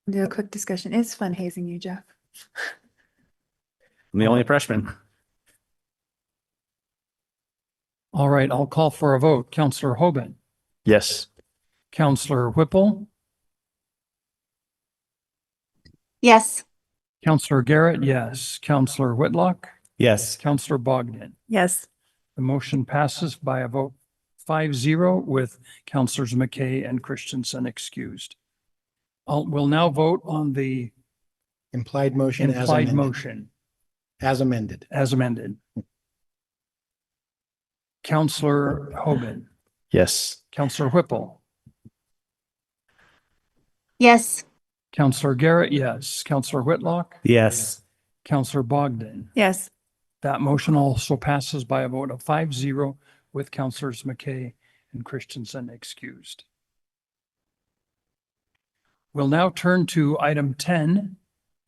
Do a quick discussion. It's fun hazing you, Jeff. I'm the only freshman. All right, I'll call for a vote. Counselor Hoban, Yes. Counselor Whipple, Yes. Counselor Garrett, yes. Counselor Whitlock, Yes. Counselor Bogdan. Yes. The motion passes by a vote 5-0 with Counselors McKay and Christensen excused. We'll now vote on the Implied motion as implied amended. motion As amended. as amended. Counselor Hoban, Yes. Counselor Whipple, Yes. Counselor Garrett, yes. Counselor Whitlock, Yes. Counselor Bogdan. Yes. That motion also passes by a vote of 5-0 with Counselors McKay and Christensen excused. We'll now turn to item 10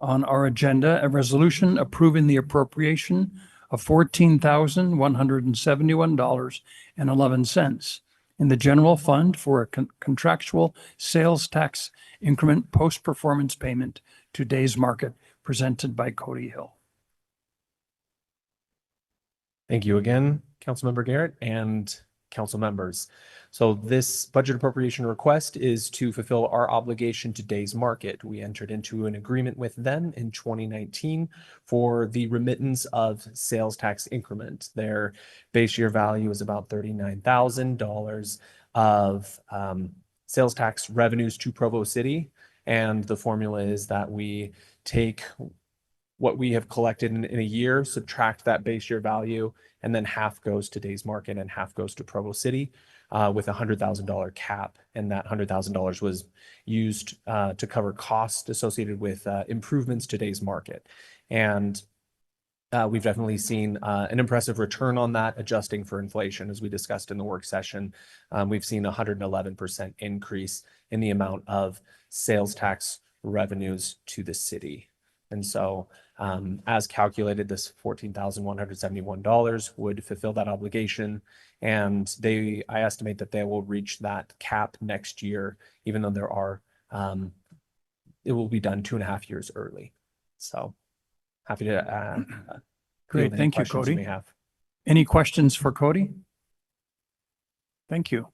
on our agenda, a resolution approving the appropriation of $14,171.11 in the general fund for a contractual sales tax increment post-performance payment to Days Market, presented by Cody Hill. Thank you again, Councilmember Garrett and council members. So this budget appropriation request is to fulfill our obligation to Days Market. We entered into an agreement with them in 2019 for the remittance of sales tax increment. Their base year value is about $39,000 of sales tax revenues to Provo City. And the formula is that we take what we have collected in a year, subtract that base year value, and then half goes to Days Market and half goes to Provo City with a $100,000 cap. And that $100,000 was used to cover costs associated with improvements to Days Market. And we've definitely seen an impressive return on that, adjusting for inflation. As we discussed in the work session, we've seen 111% increase in the amount of sales tax revenues to the city. And so as calculated, this $14,171 would fulfill that obligation. And I estimate that they will reach that cap next year, even though there are, it will be done 2.5 years early. So happy to. Great, thank you, questions you Cody. may have. Any questions for Cody? Thank you.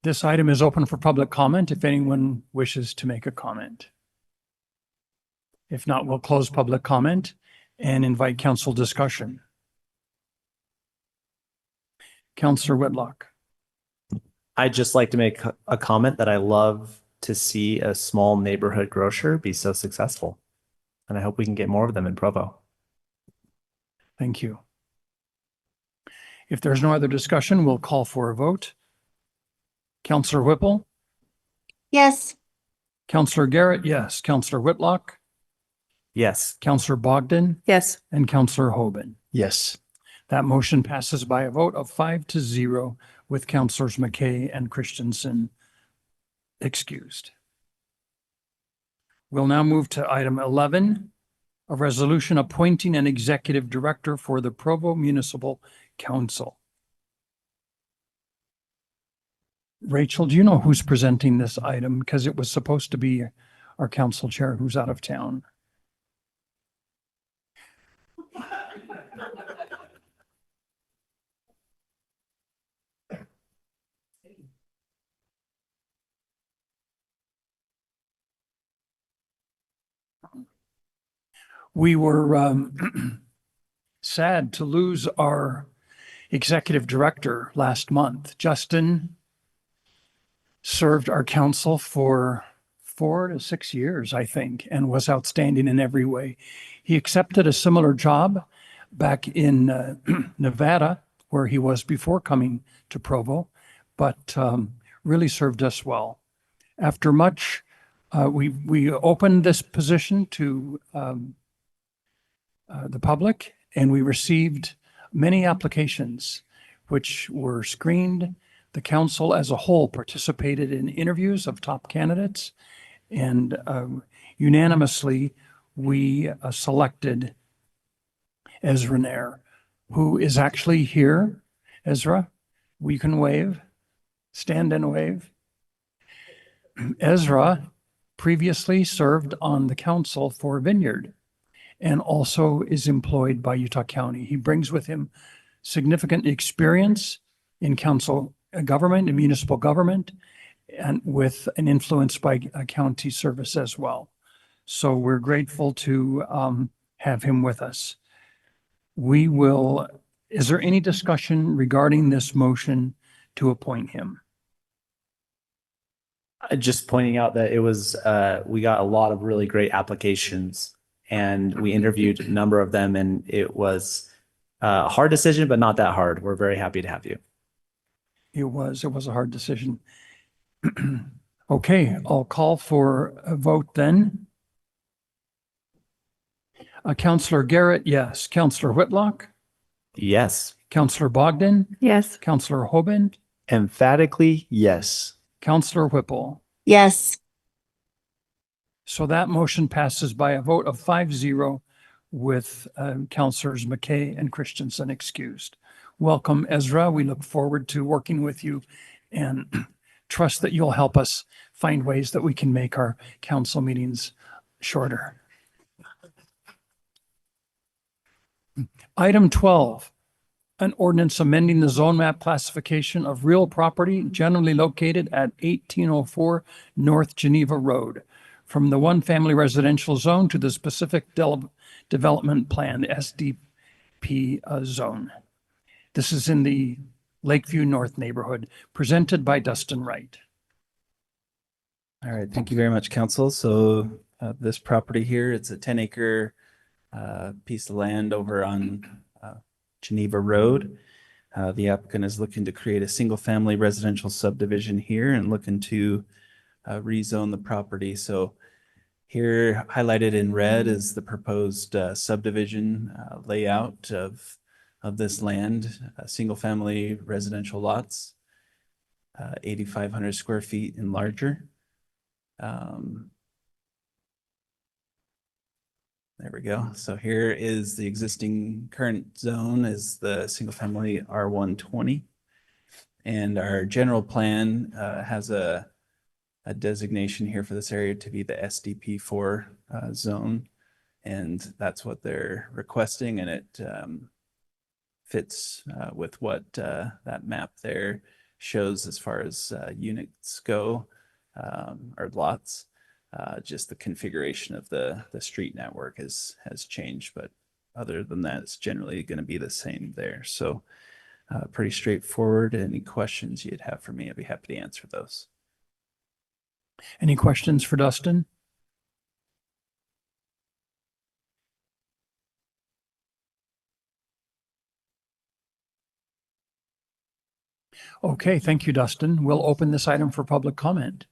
This item is open for public comment if anyone wishes to make a comment. If not, we'll close public comment and invite council discussion. Councillor Whitlock. I'd just like to make a comment that I love to see a small neighborhood grocer be so successful. And I hope we can get more of them in Provo. Thank you. If there's no other discussion, we'll call for a vote. Councillor Whipple, Yes. Councillor Garrett, yes. Councillor Whitlock, Yes. Councillor Bogdan, Yes. and Councillor Hoban. Yes. That motion passes by a vote of 5-0 with Councillors McKay and Christensen excused. We'll now move to item 11, a resolution appointing an executive director for the Provo Municipal Council. Rachel, do you know who's presenting this item? Because it was supposed to be our council chair who's out of town. We were sad to lose our executive director last month. Justin served our council for 4 to 6 years, I think, and was outstanding in every way. He accepted a similar job back in Nevada, where he was before coming to Provo, but really served us well. After much, we opened this position to the public, and we received many applications which were screened. The council as a whole participated in interviews of top candidates, and unanimously we selected Ezra Nair, who is actually here. Ezra, we can wave, stand and wave. Ezra previously served on the council for Vineyard, and also is employed by Utah County. He brings with him significant experience in council government and municipal government, and with an influence by county service as well. So we're grateful to have him with us. Is there any discussion regarding this motion to appoint him? Just pointing out that it was, we got a lot of really great applications and we interviewed a number of them, and it was a hard decision, but not that hard. We're very happy to have you. It was a hard decision. Okay, I'll call for a vote then. Councillor Garrett, yes. Councillor Whitlock, Yes. Councillor Bogdan, Yes. Councillor Hoban, Emphatically, yes. Councillor Whipple. Yes. So that motion passes by a vote of 5-0 with Councillors McKay and Christensen excused. Welcome, Ezra. We look forward to working with you and trust that you'll help us find ways that we can make our council meetings shorter. Item 12, an ordinance amending the zone map classification of real property generally located at 1804 North Geneva Road from the one family residential zone to the specific development plan, the SDP zone. This is in the Lakeview North neighborhood, presented by Dustin Wright. All right. Thank you very much, council. So this property here, it's a 10-acre piece of land over on Geneva Road. The applicant is looking to create a single-family residential subdivision here and looking to rezone the property. So here, highlighted in red, is the proposed subdivision layout of this land, single-family residential lots, 8,500 square feet and larger. There we go. So here is the existing current zone is the single family R120. And our general plan has a designation here for this area to be the SDP4 zone. And that's what they're requesting. And it fits with what that map there shows as far as units go, or lots. Just the configuration of the street network has changed, but other than that, it's generally going to be the same there. So pretty straightforward. Any questions you'd have for me, I'd be happy to answer those. Any questions for Dustin? Okay, thank you, Dustin. We'll open this item for public comment.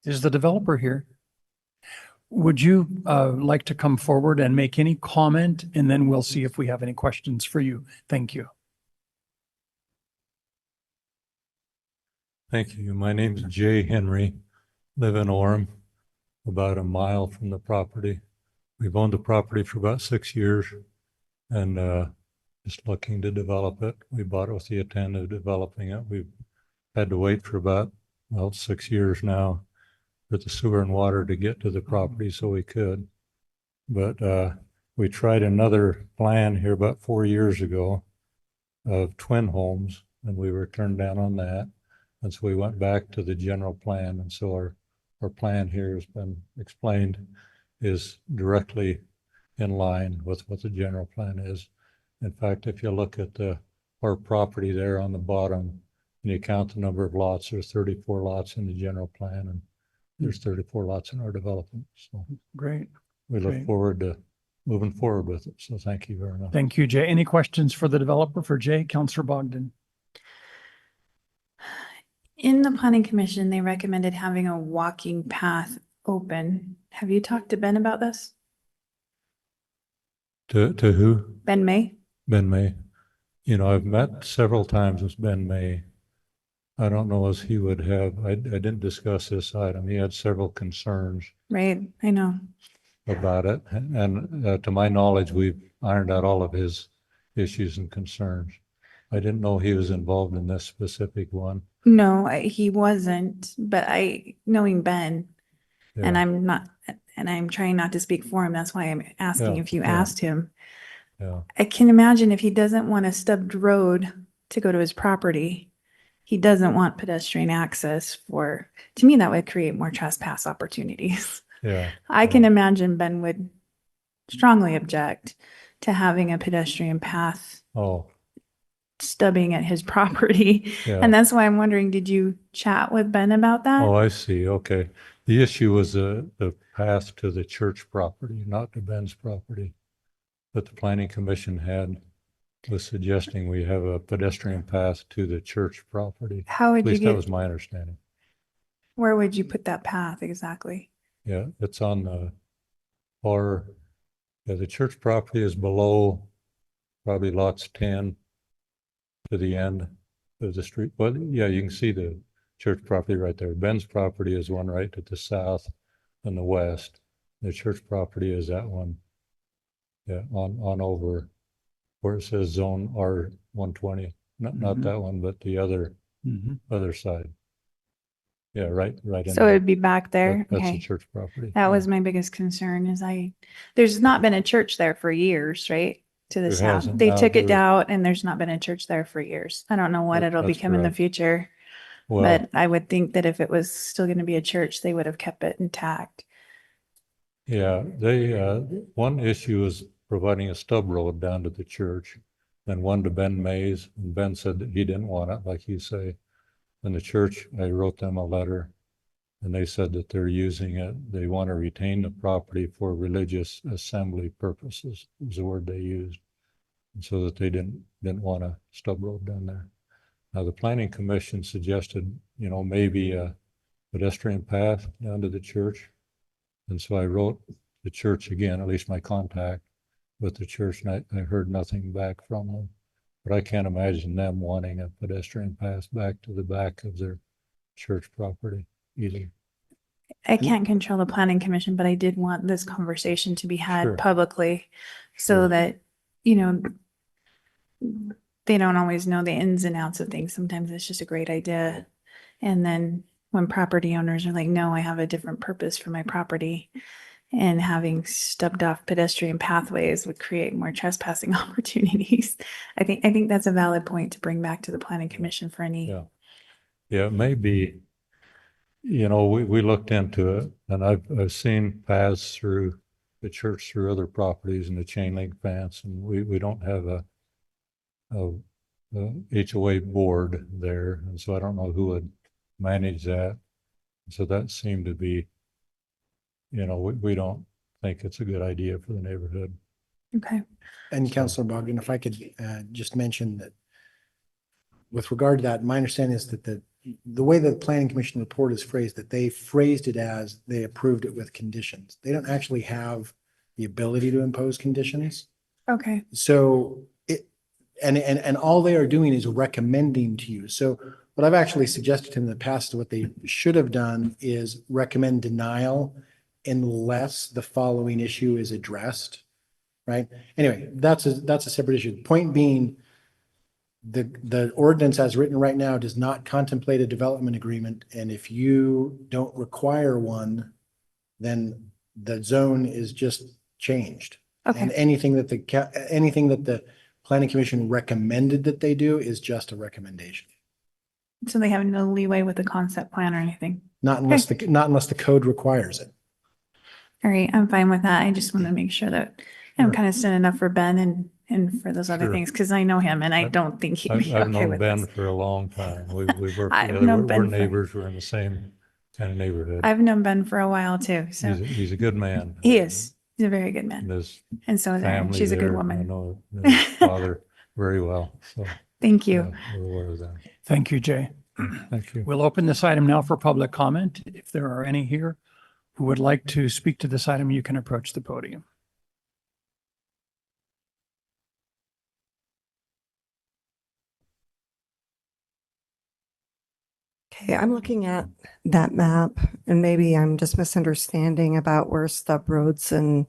Is the developer here? Would you like to come forward and make any comment, and then we'll see if we have any questions for you. Thank you. Thank you. My name is Jay Henry, live in Orem, about a mile from the property. We've owned the property for about 6 years and just looking to develop it. We bought it with the intent of developing it. We've had to wait for about, 6 years now for the sewer and water to get to the property so we could. But we tried another plan here about 4 years ago of twin homes, and we were turned down on that. And so we went back to the general plan. And so our plan here has been explained is directly in line with what the general plan is. In fact, if you look at our property there on the bottom, and you count the number of lots, there's 34 lots in the general plan, and there's 34 lots in our development. So great. We look forward to moving forward with it. So thank you very much. Thank you, Jay. Any questions for the developer for Jay? Councillor Bogdan. In the planning commission, they recommended having a walking path open. Have you talked to Ben about this? To who? Ben May? Ben May. You know, I've met several times with Ben May. I don't know as he would have, I didn't discuss this item. He had several concerns. Right, I know. About it. And to my knowledge, we've ironed out all of his issues and concerns. I didn't know he was involved in this specific one. No, he wasn't, but knowing Ben, and Yeah, I'm not, and I'm trying not to speak for him. That's why I'm asking Yeah, if you yeah. asked him. yeah, I can imagine if he doesn't want a stubbed road to go to his property, he doesn't want pedestrian access to me, that would create more trespass opportunities. yeah. I can imagine Ben would strongly object to having a pedestrian path Oh, stubbing at his property. yeah. And that's why I'm wondering, did you chat with Ben about that? Oh, I see. Okay. The issue was the path to the church property, not to Ben's property. That the planning commission was suggesting we have a pedestrian path to the church property. How would At you least that get, was my understanding. where would you put that path exactly? Yeah, it's on the the church property is below probably lots 10 to the end of the street. Well, yeah, you can see the church property right there. Ben's property is one right to the south and the west. The church property is that one. Yeah, on over where it says zone R120. Not that one, but the other side. Yeah, right in So there. it'd be back there? That's the Okay. church property. That Yeah. was my biggest concern there's not been a church there for years, right? To the There south. hasn't. They Now took it there- down and there's not been a church there for years. I don't know what it'll That's become in the correct. future, Well, but I would think that if it was still going to be a church, they would have kept it intact. yeah, one issue is providing a stub road down to the church, then one to Ben Mays, and Ben said that he didn't want it, like you say. And the church, I wrote them a letter, and they said that they're using it. They want to retain the property for religious assembly purposes, was the word they used. And so that they didn't want a stub road down there. Now, the planning commission suggested, maybe a pedestrian path down to the church. And so I wrote the church again, at least my contact with the church, and I heard nothing back from them. But I can't imagine them wanting a pedestrian path back to the back of their church property either. I can't control the planning commission, but I did want this conversation to be had Sure. publicly so Sure. that, they don't always know the ins and outs of things. Sometimes it's just a great idea. And then when property owners are like, no, I have a different purpose for my property, and having stubbed off pedestrian pathways would create more trespassing opportunities. I think that's a valid point to bring back to the planning commission for any. Yeah. Yeah, it may be, we looked into it, and I've seen paths through the church through other properties and the chain link fence, and we don't have a HOA board there, and so I don't know who would manage that. So that seemed to be, we don't think it's a good idea for the neighborhood. Okay. And Councilor Bogdan, if I could just mention that with regard to that, my understanding is that the way the planning commission report is phrased, that they phrased it as they approved it with conditions. They don't actually have the ability to impose conditions. Okay. So and all they are doing is recommending to you. So what I've actually suggested in the past, what they should have done is recommend denial unless the following issue is addressed, right? Anyway, that's a separate issue. The point being, the ordinance as written right now does not contemplate a development agreement. And if you don't require one, then the zone is just changed. Okay. And anything that the planning commission recommended that they do is just a recommendation. So they have no leeway with the concept plan or anything. Not unless the code requires it. All right, I'm fine with that. I just want to make sure that I'm kind of standing up for Ben and for those other Sure. things, because I know him and I don't think he'd be I've okay known with Ben this. for a long time. We've worked I've together. known We're Ben for- neighbors. We're in the same kind of neighborhood. I've known Ben for a while too, so He's a good man. he is. He's a very good And man. his And so is Erin. family She's a good there, I woman. know his father very well. So Thank you. we're aware of that. Thank you, Jay. Thank you. We'll open this item now for public comment. If there are any here who would like to speak to this item, you can approach the podium. Okay, I'm looking at that map and maybe I'm just misunderstanding about where stub roads and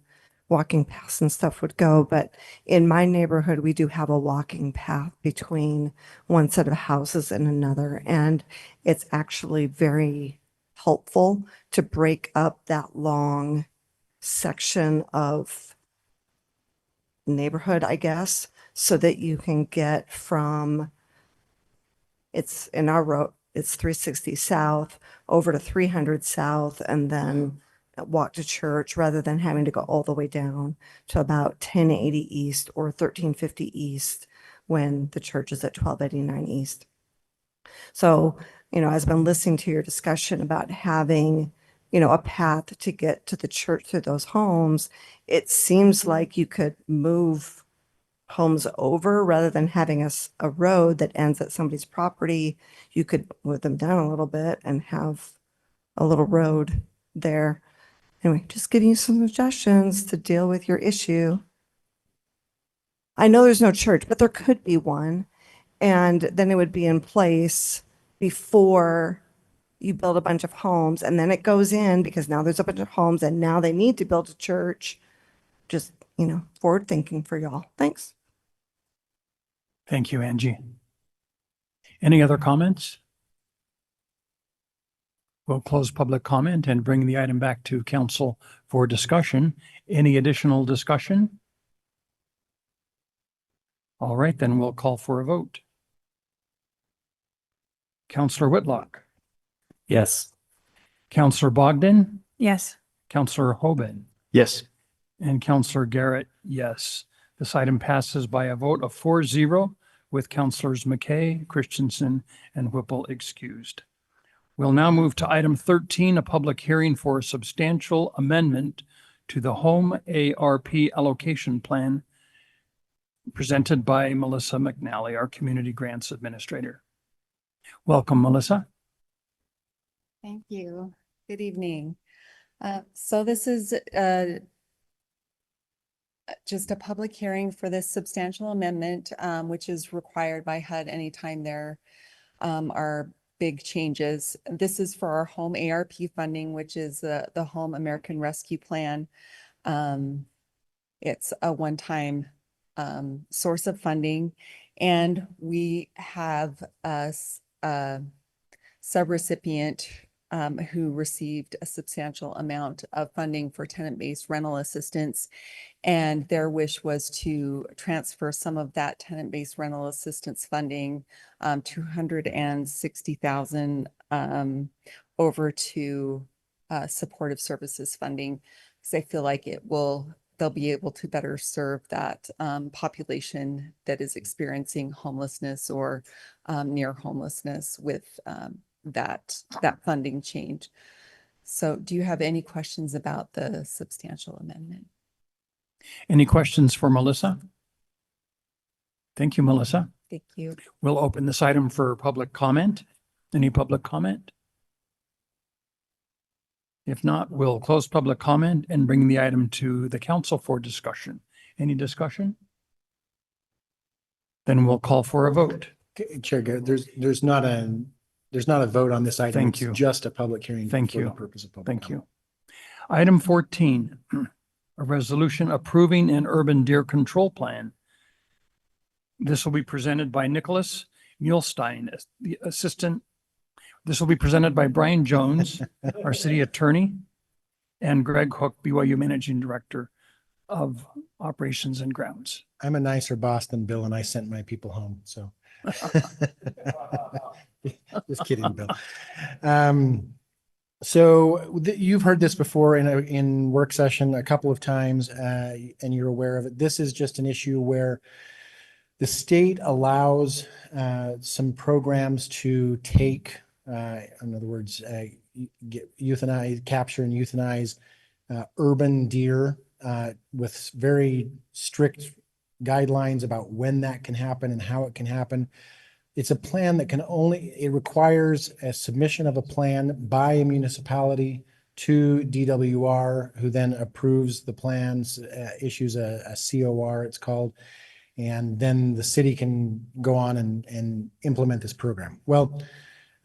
walking paths and stuff would go. But in my neighborhood, we do have a walking path between one set of houses and another. And it's actually very helpful to break up that long section of neighborhood, I guess, so that you can get from, it's in our road, it's 360 South over to 300 South and then walk to church rather than having to go all the way down to about 1080 East or 1350 East when the church is at 1289 East. So, as I've been listening to your discussion about having, a path to get to the church through those homes, it seems like you could move homes over rather than having a road that ends at somebody's property. You could move them down a little bit and have a little road there. Anyway, just giving you some suggestions to deal with your issue. I know there's no church, but there could be one. And then it would be in place before you build a bunch of homes. And then it goes in because now there's a bunch of homes and now they need to build a church. Just, forward thinking for y'all. Thanks. Thank you, Angie. Any other comments? We'll close public comment and bring the item back to council for discussion. Any additional discussion? All right, then we'll call for a vote. Councillor Whitlock, Yes. Councillor Bogdan, Yes. Councillor Hoban, Yes. and Councillor Garrett, yes. This item passes by a vote of 4-0 with Councillors McKay, Christensen, and Whipple excused. We'll now move to item 13, a public hearing for a substantial amendment to the HOME-ARP allocation plan presented by Melissa McNally, our Community Grants Administrator. Welcome, Melissa. Thank you. Good evening. So this is just a public hearing for this substantial amendment, which is required by HUD anytime there are big changes. This is for our HOME-ARP funding, which is the Home American Rescue Plan. It's a one-time source of funding, and we have a subrecipient who received a substantial amount of funding for tenant-based rental assistance. And their wish was to transfer some of that tenant-based rental assistance funding, $260,000 over to supportive services funding, because I feel like they'll be able to better serve that population that is experiencing homelessness or near homelessness with that funding change. So do you have any questions about the substantial amendment? Any questions for Melissa? Thank you, Melissa. Thank you. We'll open this item for public comment. Any public comment? If not, we'll close public comment and bring the item to the council for discussion. Any discussion? Then we'll call for a vote. Chair Garrett, there's not a vote on this item. Thank It's you. just a public hearing. Thank for you. the purpose of public Thank comment. you. Item 14, a resolution approving an urban deer control plan. This will be presented by Nicholas Muehlstein, the assistant. This will be presented by Brian Jones, our city attorney, and Greg Hook, BYU Managing Director of Operations and Grounds. I'm a nicer boss than Bill, and I sent my people home, so. Just kidding, Bill. So you've heard this before in work session a couple of times, and you're aware of it. This is just an issue where the state allows some programs to take, in other words, capture and euthanize urban deer with very strict guidelines about when that can happen and how it can happen. It's a plan that it requires a submission of a plan by a municipality to DWR, who then approves the plans, issues a COR, it's called, and then the city can go on and implement this program. Well,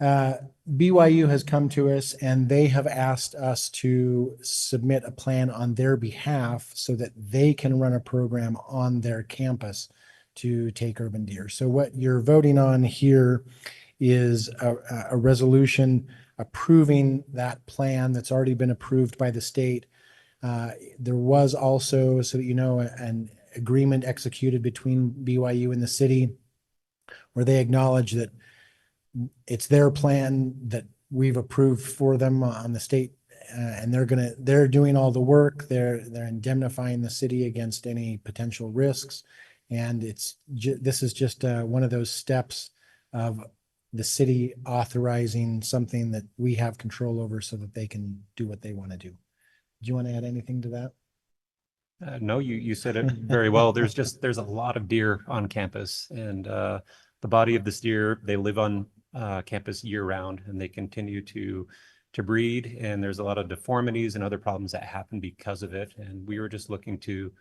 BYU has come to us and they have asked us to submit a plan on their behalf so that they can run a program on their campus to take urban deer. So what you're voting on here is a resolution approving that plan that's already been approved by the state. There was also, so that you know, an agreement executed between BYU and the city where they acknowledge that it's their plan that we've approved for them on the state, and they're doing all the work. They're indemnifying the city against any potential risks. And this is just one of those steps of the city authorizing something that we have control over so that they can do what they want to do. Do you want to add anything to that? No, you said it very well. There's a lot of deer on campus, and the body of this deer, they live on campus year round, and they continue to breed, and there's a lot of deformities and other problems that happen because of it. And we were just looking to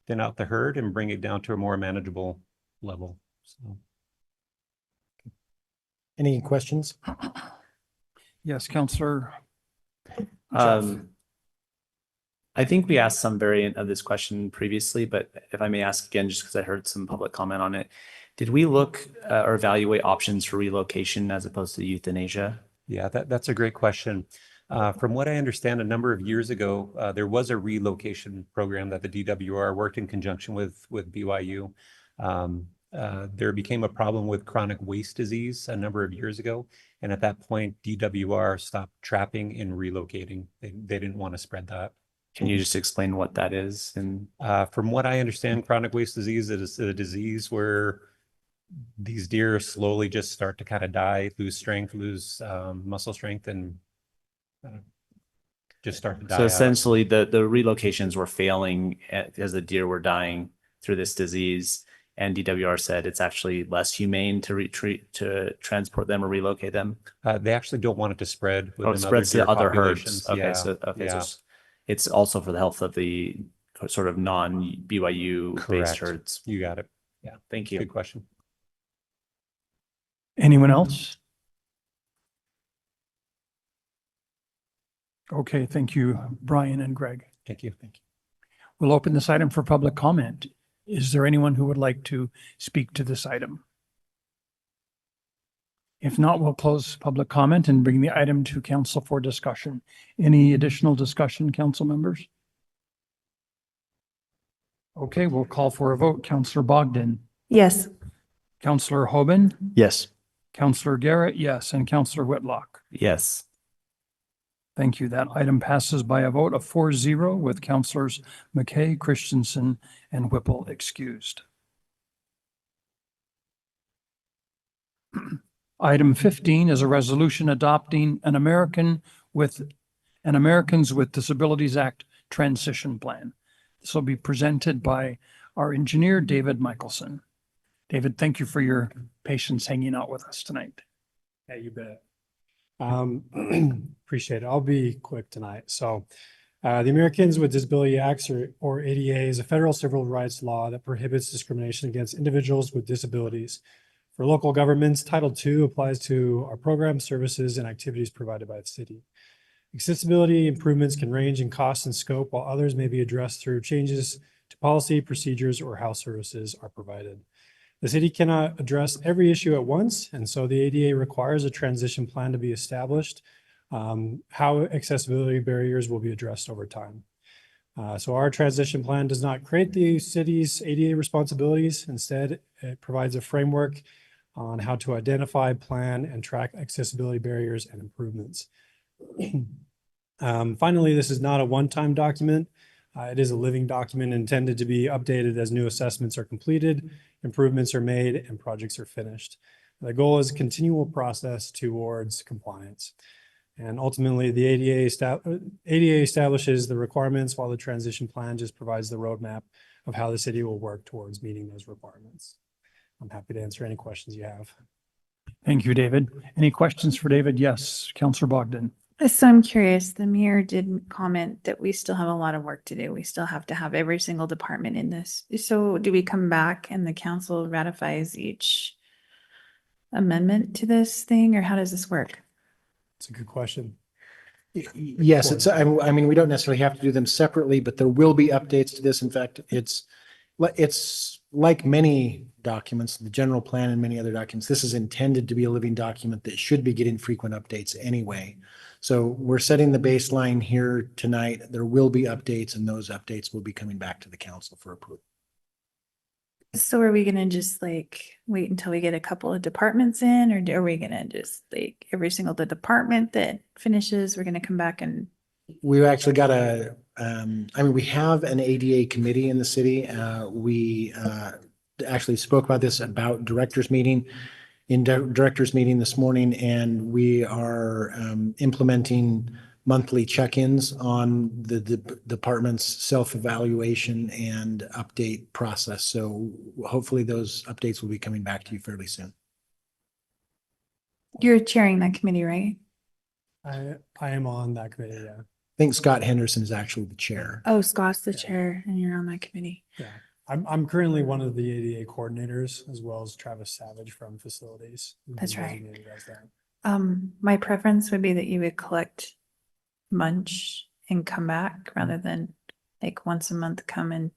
thin out the herd and bring it down to a more manageable level. So. Any questions? Yes, Councillor. I think we asked some variant of this question previously, but if I may ask again, just because I heard some public comment on it, did we look or evaluate options for relocation as opposed to euthanasia? Yeah, that's a great question. From what I understand, a number of years ago, there was a relocation program that the DWR worked in conjunction with BYU. There became a problem with chronic waste disease a number of years ago. And at that point, DWR stopped trapping and relocating. They didn't want to spread that. Can you just explain what that is? And from what I understand, chronic waste disease is a disease where these deer slowly just start to kind of die, lose strength, lose muscle strength, and just start to die. So essentially the relocations were failing as the deer were dying through this disease. And DWR said it's actually less humane to transport them or relocate them. They actually don't want it to spread. It spreads to other herds. Okay, Yeah. so Yeah. so it's also for the health of the sort of non-BYU based Correct. herds. You got it. Yeah, thank you. Good question. Anyone else? Okay, thank you, Brian and Greg. Thank you. We'll open this item for public comment. Is there anyone who would like to speak to this item? If not, we'll close public comment and bring the item to council for discussion. Any additional discussion, council members? Okay, we'll call for a vote. Councillor Bogdan. Yes. Councillor Hoban. Yes. Councillor Garrett, yes. And Councillor Whitlock. Yes. Thank you. That item passes by a vote of 4-0 with Councillors McKay, Christensen, and Whipple excused. Item 15 is a resolution adopting an Americans with Disabilities Act transition plan. This will be presented by our engineer, David Michelson. David, thank you for your patience hanging out with us tonight. Yeah, you bet. Appreciate it. I'll be quick tonight. So the Americans with Disabilities Act, or ADA, is a federal civil rights law that prohibits discrimination against individuals with disabilities. For local governments, Title II applies to our programs, services, and activities provided by the city. Accessibility improvements can range in cost and scope, while others may be addressed through changes to policy, procedures, or how services are provided. The city cannot address every issue at once, and so the ADA requires a transition plan to be established, how accessibility barriers will be addressed over time. So our transition plan does not create the city's ADA responsibilities. Instead, it provides a framework on how to identify, plan, and track accessibility barriers and improvements. Finally, this is not a one-time document. It is a living document intended to be updated as new assessments are completed, improvements are made, and projects are finished. The goal is a continual process towards compliance. And ultimately, the ADA establishes the requirements, while the transition plan just provides the roadmap of how the city will work towards meeting those requirements. I'm happy to answer any questions you have. Thank you, David. Any questions for David? Yes, Councillor Bogdan. So I'm curious, the mayor did comment that we still have a lot of work to do. We still have to have every single department in this. So do we come back and the council ratifies each amendment to this thing, or how does this work? It's a good question. Yes, I mean, we don't necessarily have to do them separately, but there will be updates to this. In fact, it's like many documents, the general plan and many other documents, this is intended to be a living document that should be getting frequent updates anyway. So we're setting the baseline here tonight. There will be updates, and those updates will be coming back to the council for approval. So are we gonna just like wait until we get a couple of departments in, or are we gonna just like every single department that finishes, we're gonna come back and? We've actually got I mean, we have an ADA committee in the city. We actually spoke about this about directors meeting this morning, and we are implementing monthly check-ins on the department's self-evaluation and update process. So hopefully those updates will be coming back to you fairly soon. You're chairing that committee, right? I am on that committee, yeah. I think Scott Henderson is actually the chair. Oh, Scott's the chair and you're on that committee. Yeah. I'm currently one of the ADA coordinators, as well as Travis Savage from Facilities. That's right. Designated as that. My preference would be that you would collect munch and come back rather than like once a month come and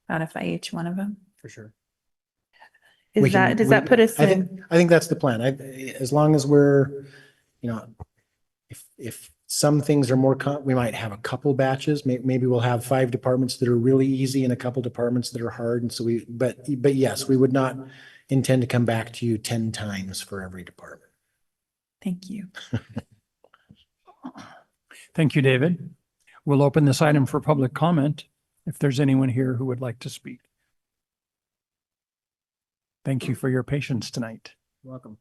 ratify each one of them. For sure. Does that put us in? I think that's the plan. As long as we're, you know, if some things are more, we might have a couple batches. Maybe we'll have 5 departments that are really easy and a couple departments that are hard. And so but yes, we would not intend to come back to you 10 times for every department. Thank you. Thank you, David. We'll open this item for public comment if there's anyone here who would like to speak. Thank you for your patience tonight. You're welcome.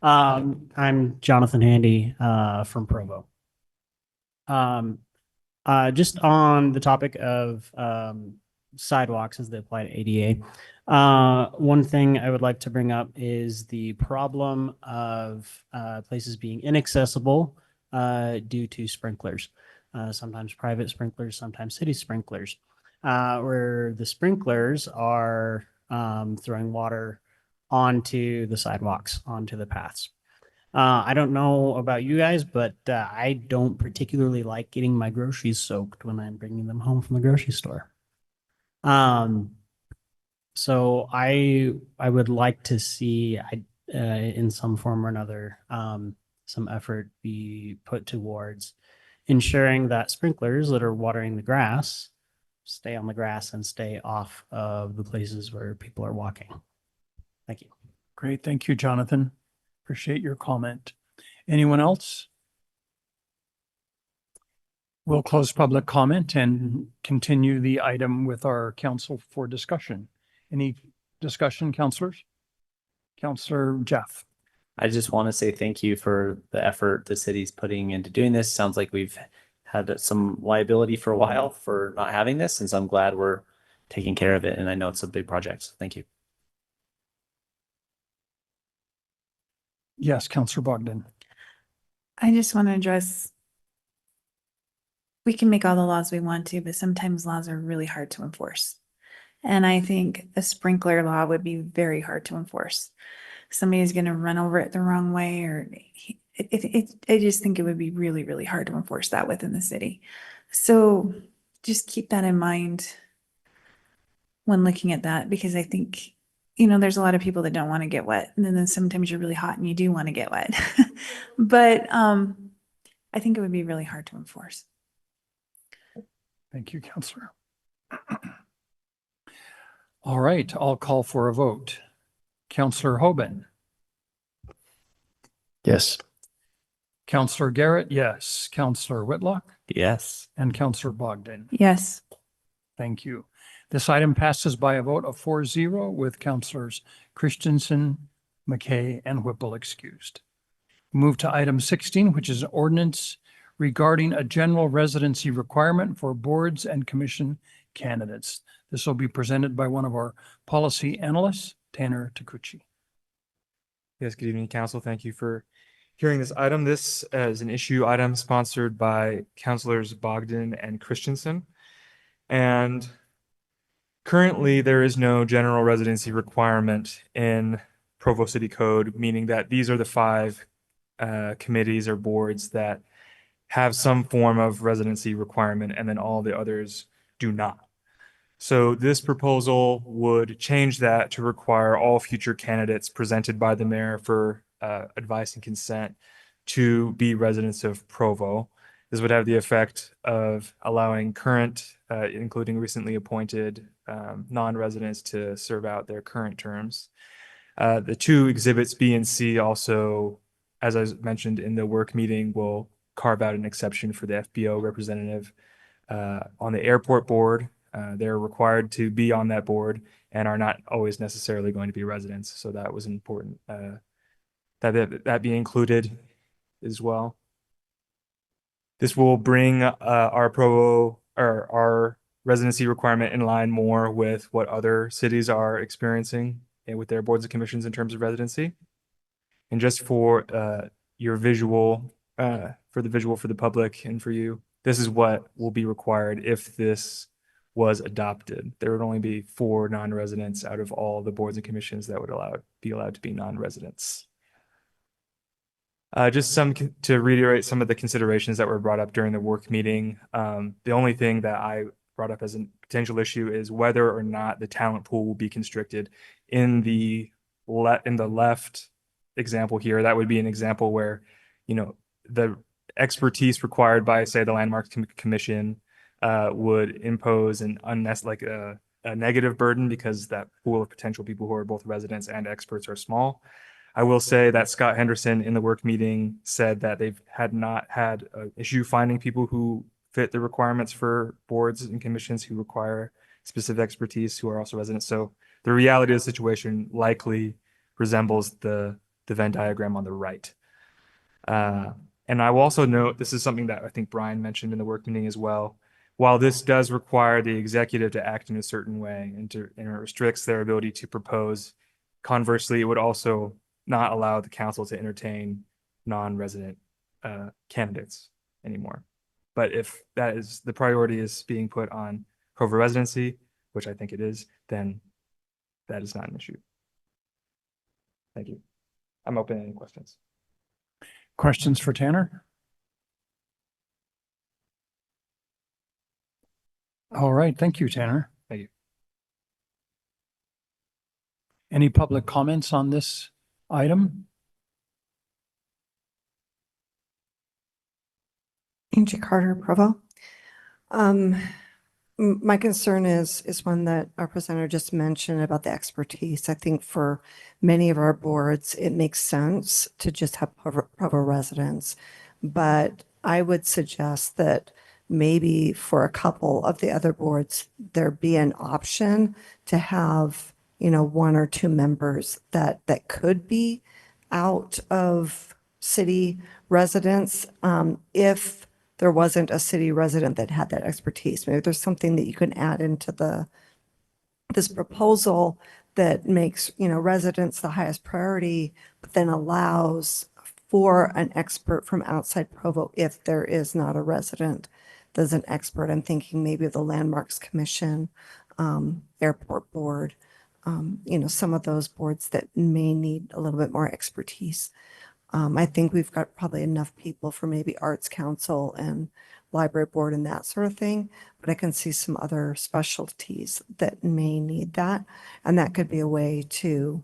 I'm Jonathan Handy from Provo. Just on the topic of sidewalks as they apply to ADA, one thing I would like to bring up is the problem of places being inaccessible due to sprinklers. Sometimes private sprinklers, sometimes city sprinklers, where the sprinklers are throwing water onto the sidewalks, onto the paths. I don't know about you guys, but I don't particularly like getting my groceries soaked when I'm bringing them home from the grocery store. So I would like to see in some form or another some effort be put towards ensuring that sprinklers that are watering the grass stay on the grass and stay off of the places where people are walking. Thank you. Great. Thank you, Jonathan. Appreciate your comment. Anyone else? We'll close public comment and continue the item with our council for discussion. Any discussion, councilors? Councilor Jeff. I just want to say thank you for the effort the city's putting into doing this. Sounds like we've had some liability for a while for not having this, and so I'm glad we're taking care of it. And I know it's a big project. So thank you. Yes, Councilor Bogdan. I just want to address, we can make all the laws we want to, but sometimes laws are really hard to enforce. And I think a sprinkler law would be very hard to enforce. Somebody's going to run over it the wrong way, or I just think it would be really, really hard to enforce that within the city. So just keep that in mind when looking at that, because I think, you know, there's a lot of people that don't want to get wet. And then sometimes you're really hot and you do want to get wet. But I think it would be really hard to enforce. Thank you, Councilor. All right, I'll call for a vote. Councilor Hoban. Yes. Councilor Garrett, yes. Councilor Whitlock. Yes. And Councilor Bogdan. Yes. Thank you. This item passes by a vote of 4-0 with Councilors Christensen, McKay, and Whipple excused. Move to item 16, which is an ordinance regarding a general residency requirement for boards and commission candidates. This will be presented by one of our policy analysts, Tanner Takuchi. Yes, good evening, Council. Thank you for hearing this item. This is an issue item sponsored by Councilors Bogdan and Christensen. And currently, there is no general residency requirement in Provo City Code, meaning that these are the 5 committees or boards that have some form of residency requirement, and then all the others do not. So this proposal would change that to require all future candidates presented by the mayor for advice and consent to be residents of Provo. This would have the effect of allowing current, including recently appointed non-residents to serve out their current terms. The 2 exhibits B and C also, as I mentioned in the work meeting, will carve out an exception for the FBO representative on the airport board. They're required to be on that board and are not always necessarily going to be residents. So that was important that be included as well. This will bring our Provo or our residency requirement in line more with what other cities are experiencing and with their boards and commissions in terms of residency. And just for your visual, for the public and for you, this is what will be required if this was adopted. There would only be 4 non-residents out of all the boards and commissions that would be allowed to be non-residents. Just to reiterate some of the considerations that were brought up during the work meeting. The only thing that I brought up as a potential issue is whether or not the talent pool will be constricted. In the left example here, that would be an example where, you know, the expertise required by, say, the Landmarks Commission would impose an unnecessary, a negative burden because that pool of potential people who are both residents and experts are small. I will say that Scott Henderson in the work meeting said that they've not had an issue finding people who fit the requirements for boards and commissions who require specific expertise who are also residents. So the reality of the situation likely resembles the Venn diagram on the right. And I will also note, this is something that I think Brian mentioned in the work meeting as well. While this does require the executive to act in a certain way and it restricts their ability to propose, conversely, it would also not allow the council to entertain non-resident candidates anymore. But if that is the priority is being put on Provo residency, which I think it is, then that is not an issue. Thank you. I'm open to any questions. Questions for Tanner? All right, thank you, Tanner. Thank you. Any public comments on this item? Angie Carter, Provo. My concern is one that our presenter just mentioned about the expertise. I think for many of our boards, it makes sense to just have Provo residents. But I would suggest that maybe for a couple of the other boards, there be an option to have, you know, 1 or 2 members that could be out of city residents, if there wasn't a city resident that had that expertise. Maybe there's something that you can add into this proposal that makes, you know, residents the highest priority, but then allows for an expert from outside Provo if there is not a resident that's an expert. I'm thinking maybe of the Landmarks Commission, Airport Board, you know, some of those boards that may need a little bit more expertise. I think we've got probably enough people for maybe Arts Council and Library Board and that sort of thing, but I can see some other specialties that may need that. And that could be a way to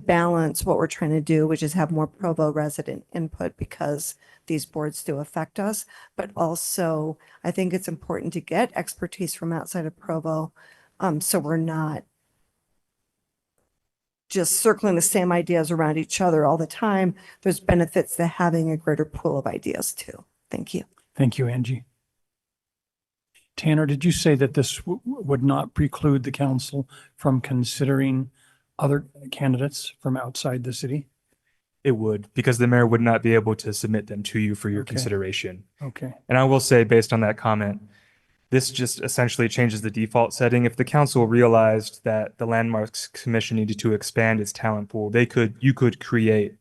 balance what we're trying to do, which is have more Provo resident input because these boards do affect us. But also, I think it's important to get expertise from outside of Provo, so we're not just circling the same ideas around each other all the time. There's benefits to having a greater pool of ideas too. Thank you. Thank you, Angie. Tanner, did you say that this would not preclude the council from considering other candidates from outside the city? It would, because the mayor would not be able to submit them to you for your consideration. Okay. And I will say, based on that comment, this just essentially changes the default setting. If the council realized that the Landmarks Commission needed to expand its talent pool, you could create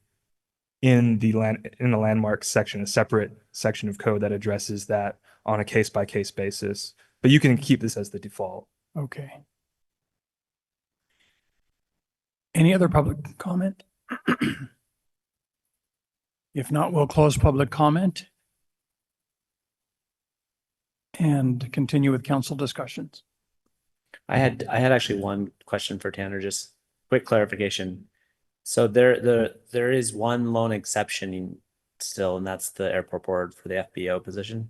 in the landmarks section a separate section of code that addresses that on a case-by-case basis. But you can keep this as the default. Okay. Any other public comment? If not, we'll close public comment and continue with council discussions. I had actually one question for Tanner, just quick clarification. So there is one lone exception still, and that's the airport board for the FBO position.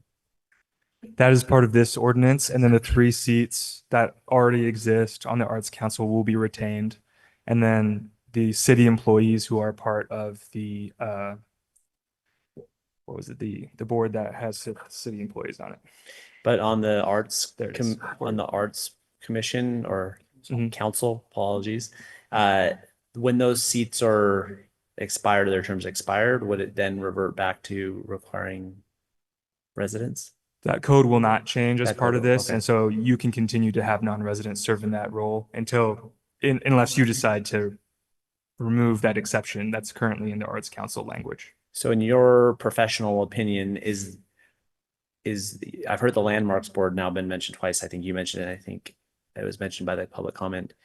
That is part of this ordinance, and then the 3 seats that already exist on the Arts Council will be retained. And then the city employees who are part of the what was it, the board that has city employees on it. But on the arts, There it is. on the arts commission or Mhm. council, apologies. When those seats are expired, their terms expired, would it then revert back to requiring residents? That code will not change as That part code of will- this, okay. and so you can continue to have non-residents serve in that role unless you decide to remove that exception that's currently in the Arts Council language. So in your professional opinion, I've heard the landmarks board now been mentioned twice. I think you mentioned it. I think it was mentioned by the public comment.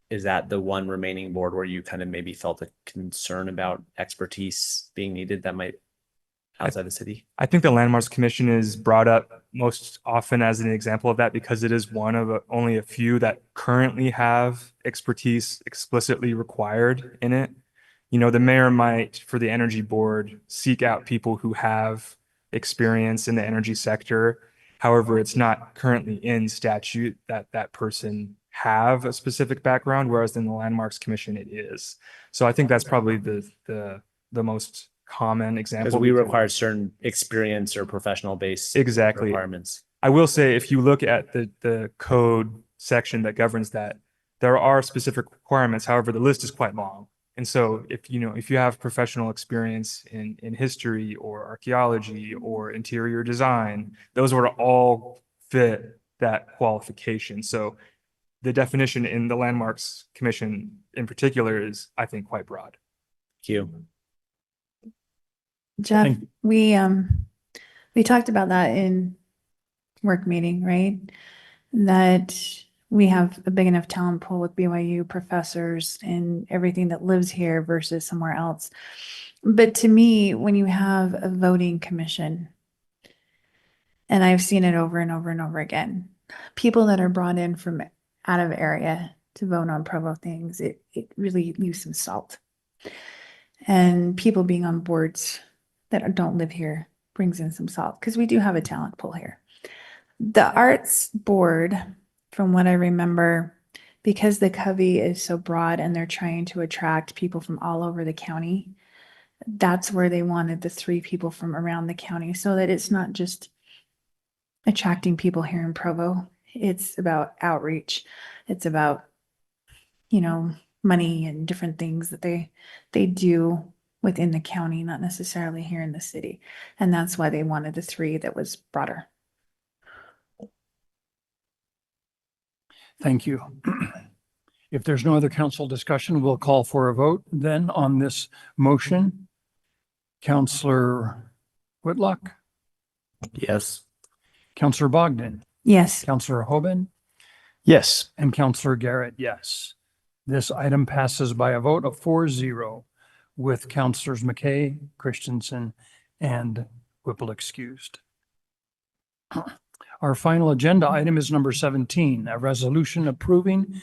Is that the one remaining board where you kind of maybe felt a concern about expertise being needed that might outside the city? I think the Landmarks Commission is brought up most often as an example of that because it is one of only a few that currently have expertise explicitly required in it. You know, the mayor might, for the energy board, seek out people who have experience in the energy sector. However, it's not currently in statute that that person have a specific background, whereas in the Landmarks Commission it is. So I think that's probably the most common example. Because we require certain experience or professional based Exactly. requirements. I will say, if you look at the code section that governs that, there are specific requirements. However, the list is quite long. And so if you have professional experience in history or archaeology or interior design, those would all fit that qualification. So the definition in the Landmarks Commission in particular is, I think, quite broad. Thank you. Jeff, Thank- we talked about that in work meeting, right? That we have a big enough talent pool with BYU professors and everything that lives here versus somewhere else. But to me, when you have a voting commission, and I've seen it over and over and over again, people that are brought in from out of area to vote on Provo things, it really leaves some salt. And people being on boards that don't live here brings in some salt because we do have a talent pool here. The arts board, from what I remember, because the covey is so broad and they're trying to attract people from all over the county, that's where they wanted the 3 people from around the county so that it's not just attracting people here in Provo. It's about outreach. It's about, money and different things that they do within the county, not necessarily here in the city. And that's why they wanted the 3 that was broader. Thank you. If there's no other council discussion, we'll call for a vote then on this motion. Councillor Whitlock, Yes. Councillor Bogdan, Yes. Councillor Hoban, Yes. and Councillor Garrett, yes. This item passes by a vote of 4-0 with Councillors McKay, Christensen, and Whipple excused. Our final agenda item is number 17, a resolution approving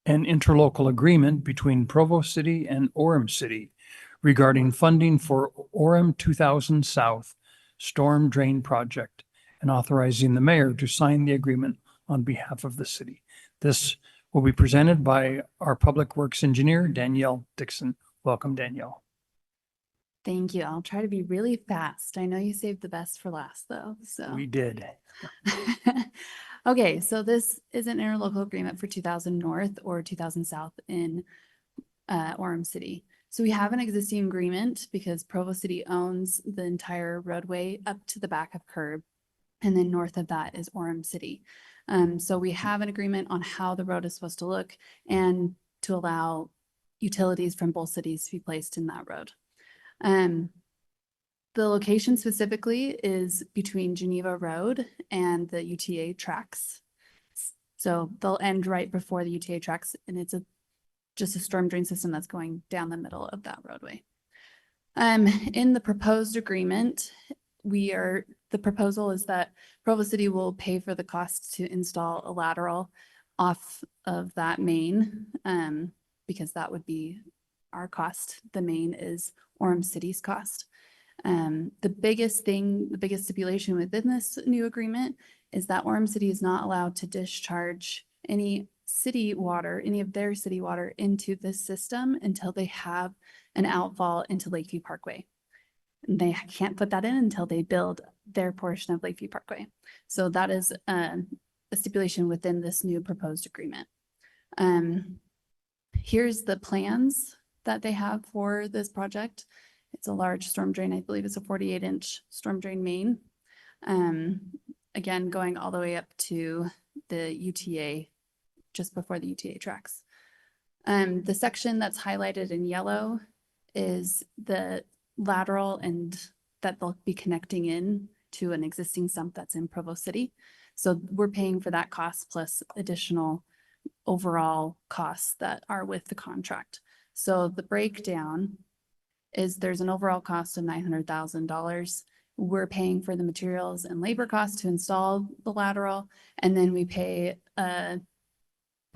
an interlocal agreement between Provo City and Orem City regarding funding for Orem 2000 South Storm Drain Project and authorizing the mayor to sign the agreement on behalf of the city. This will be presented by our Public Works Engineer, Danielle Dixon. Welcome, Danielle. Thank you. I'll try to be really fast. I know you saved the best for last, though, so. We did. Okay, so this is an interlocal agreement for 2000 North or 2000 South in Orem City. So we have an existing agreement because Provo City owns the entire roadway up to the back of curb. And then north of that is Orem City. So we have an agreement on how the road is supposed to look and to allow utilities from both cities to be placed in that road. The location specifically is between Geneva Road and the UTA tracks. So they'll end right before the UTA tracks, and it's a just a storm drain system that's going down the middle of that roadway. In the proposed agreement, the proposal is that Provo City will pay for the cost to install a lateral off of that main, because that would be our cost. The main is Orem City's cost. The biggest stipulation within this new agreement is that Orem City is not allowed to discharge any of their city water into this system until they have an outfall into Lakeview Parkway. And they can't put that in until they build their portion of Lakeview Parkway. So that is a stipulation within this new proposed agreement. Here's the plans that they have for this project. It's a large storm drain. I believe it's a 48-inch storm drain main. Again, going all the way up to the UTA, just before the UTA tracks. The section that's highlighted in yellow is the lateral and that they'll be connecting in to an existing sump that's in Provo City. So we're paying for that cost plus additional overall costs that are with the contract. So the breakdown is there's an overall cost of $900,000. We're paying for the materials and labor costs to install the lateral, and then we pay a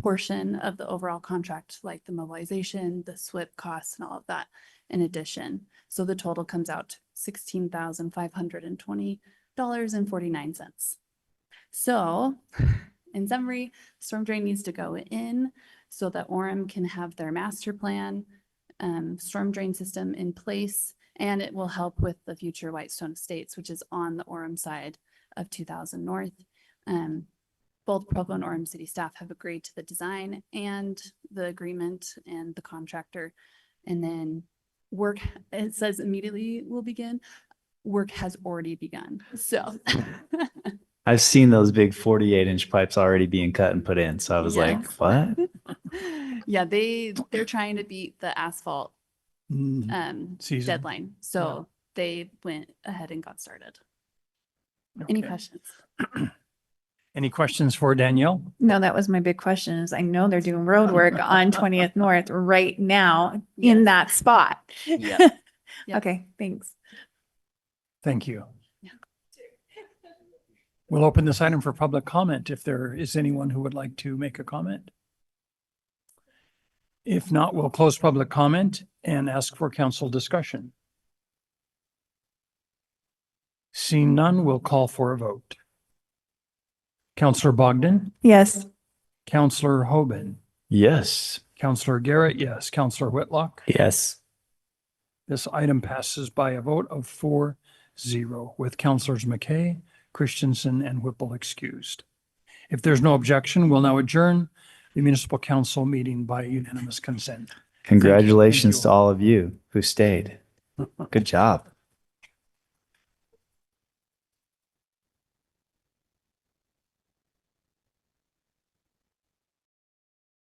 portion of the overall contract, like the mobilization, the SWIP costs, and all of that in addition. So the total comes out to $16,520.49. So in summary, storm drain needs to go in so that Orem can have their master plan storm drain system in place, and it will help with the future Whitestone Estates, which is on the Orem side of 2000 North. Both Provo and Orem City staff have agreed to the design and the agreement and the contractor. And then work, it says immediately will begin. Work has already begun. So I've seen those big 48-inch pipes already being cut and put in. So I was like, what? Yeah, they're trying to beat the asphalt Season. deadline. So they went ahead and got started. Any Okay. questions? Any questions for Danielle? No, that was my big question is I know they're doing road work on 20th North right now in Yes. that spot. Yep. Yep. Okay, thanks. Thank you. We'll open this item for public comment if there is anyone who would like to make a comment. If not, we'll close public comment and ask for council discussion. Seeing none, we'll call for a vote. Counselor Bogdan, Yes. Counselor Hoban, Yes. Counselor Garrett, yes. Counselor Whitlock. Yes. This item passes by a vote of 4-0 with Counselors McKay, Christensen, and Whipple excused. If there's no objection, we'll now adjourn the municipal council meeting by unanimous consent. Congratulations Thank you. to all of you who stayed. Good job.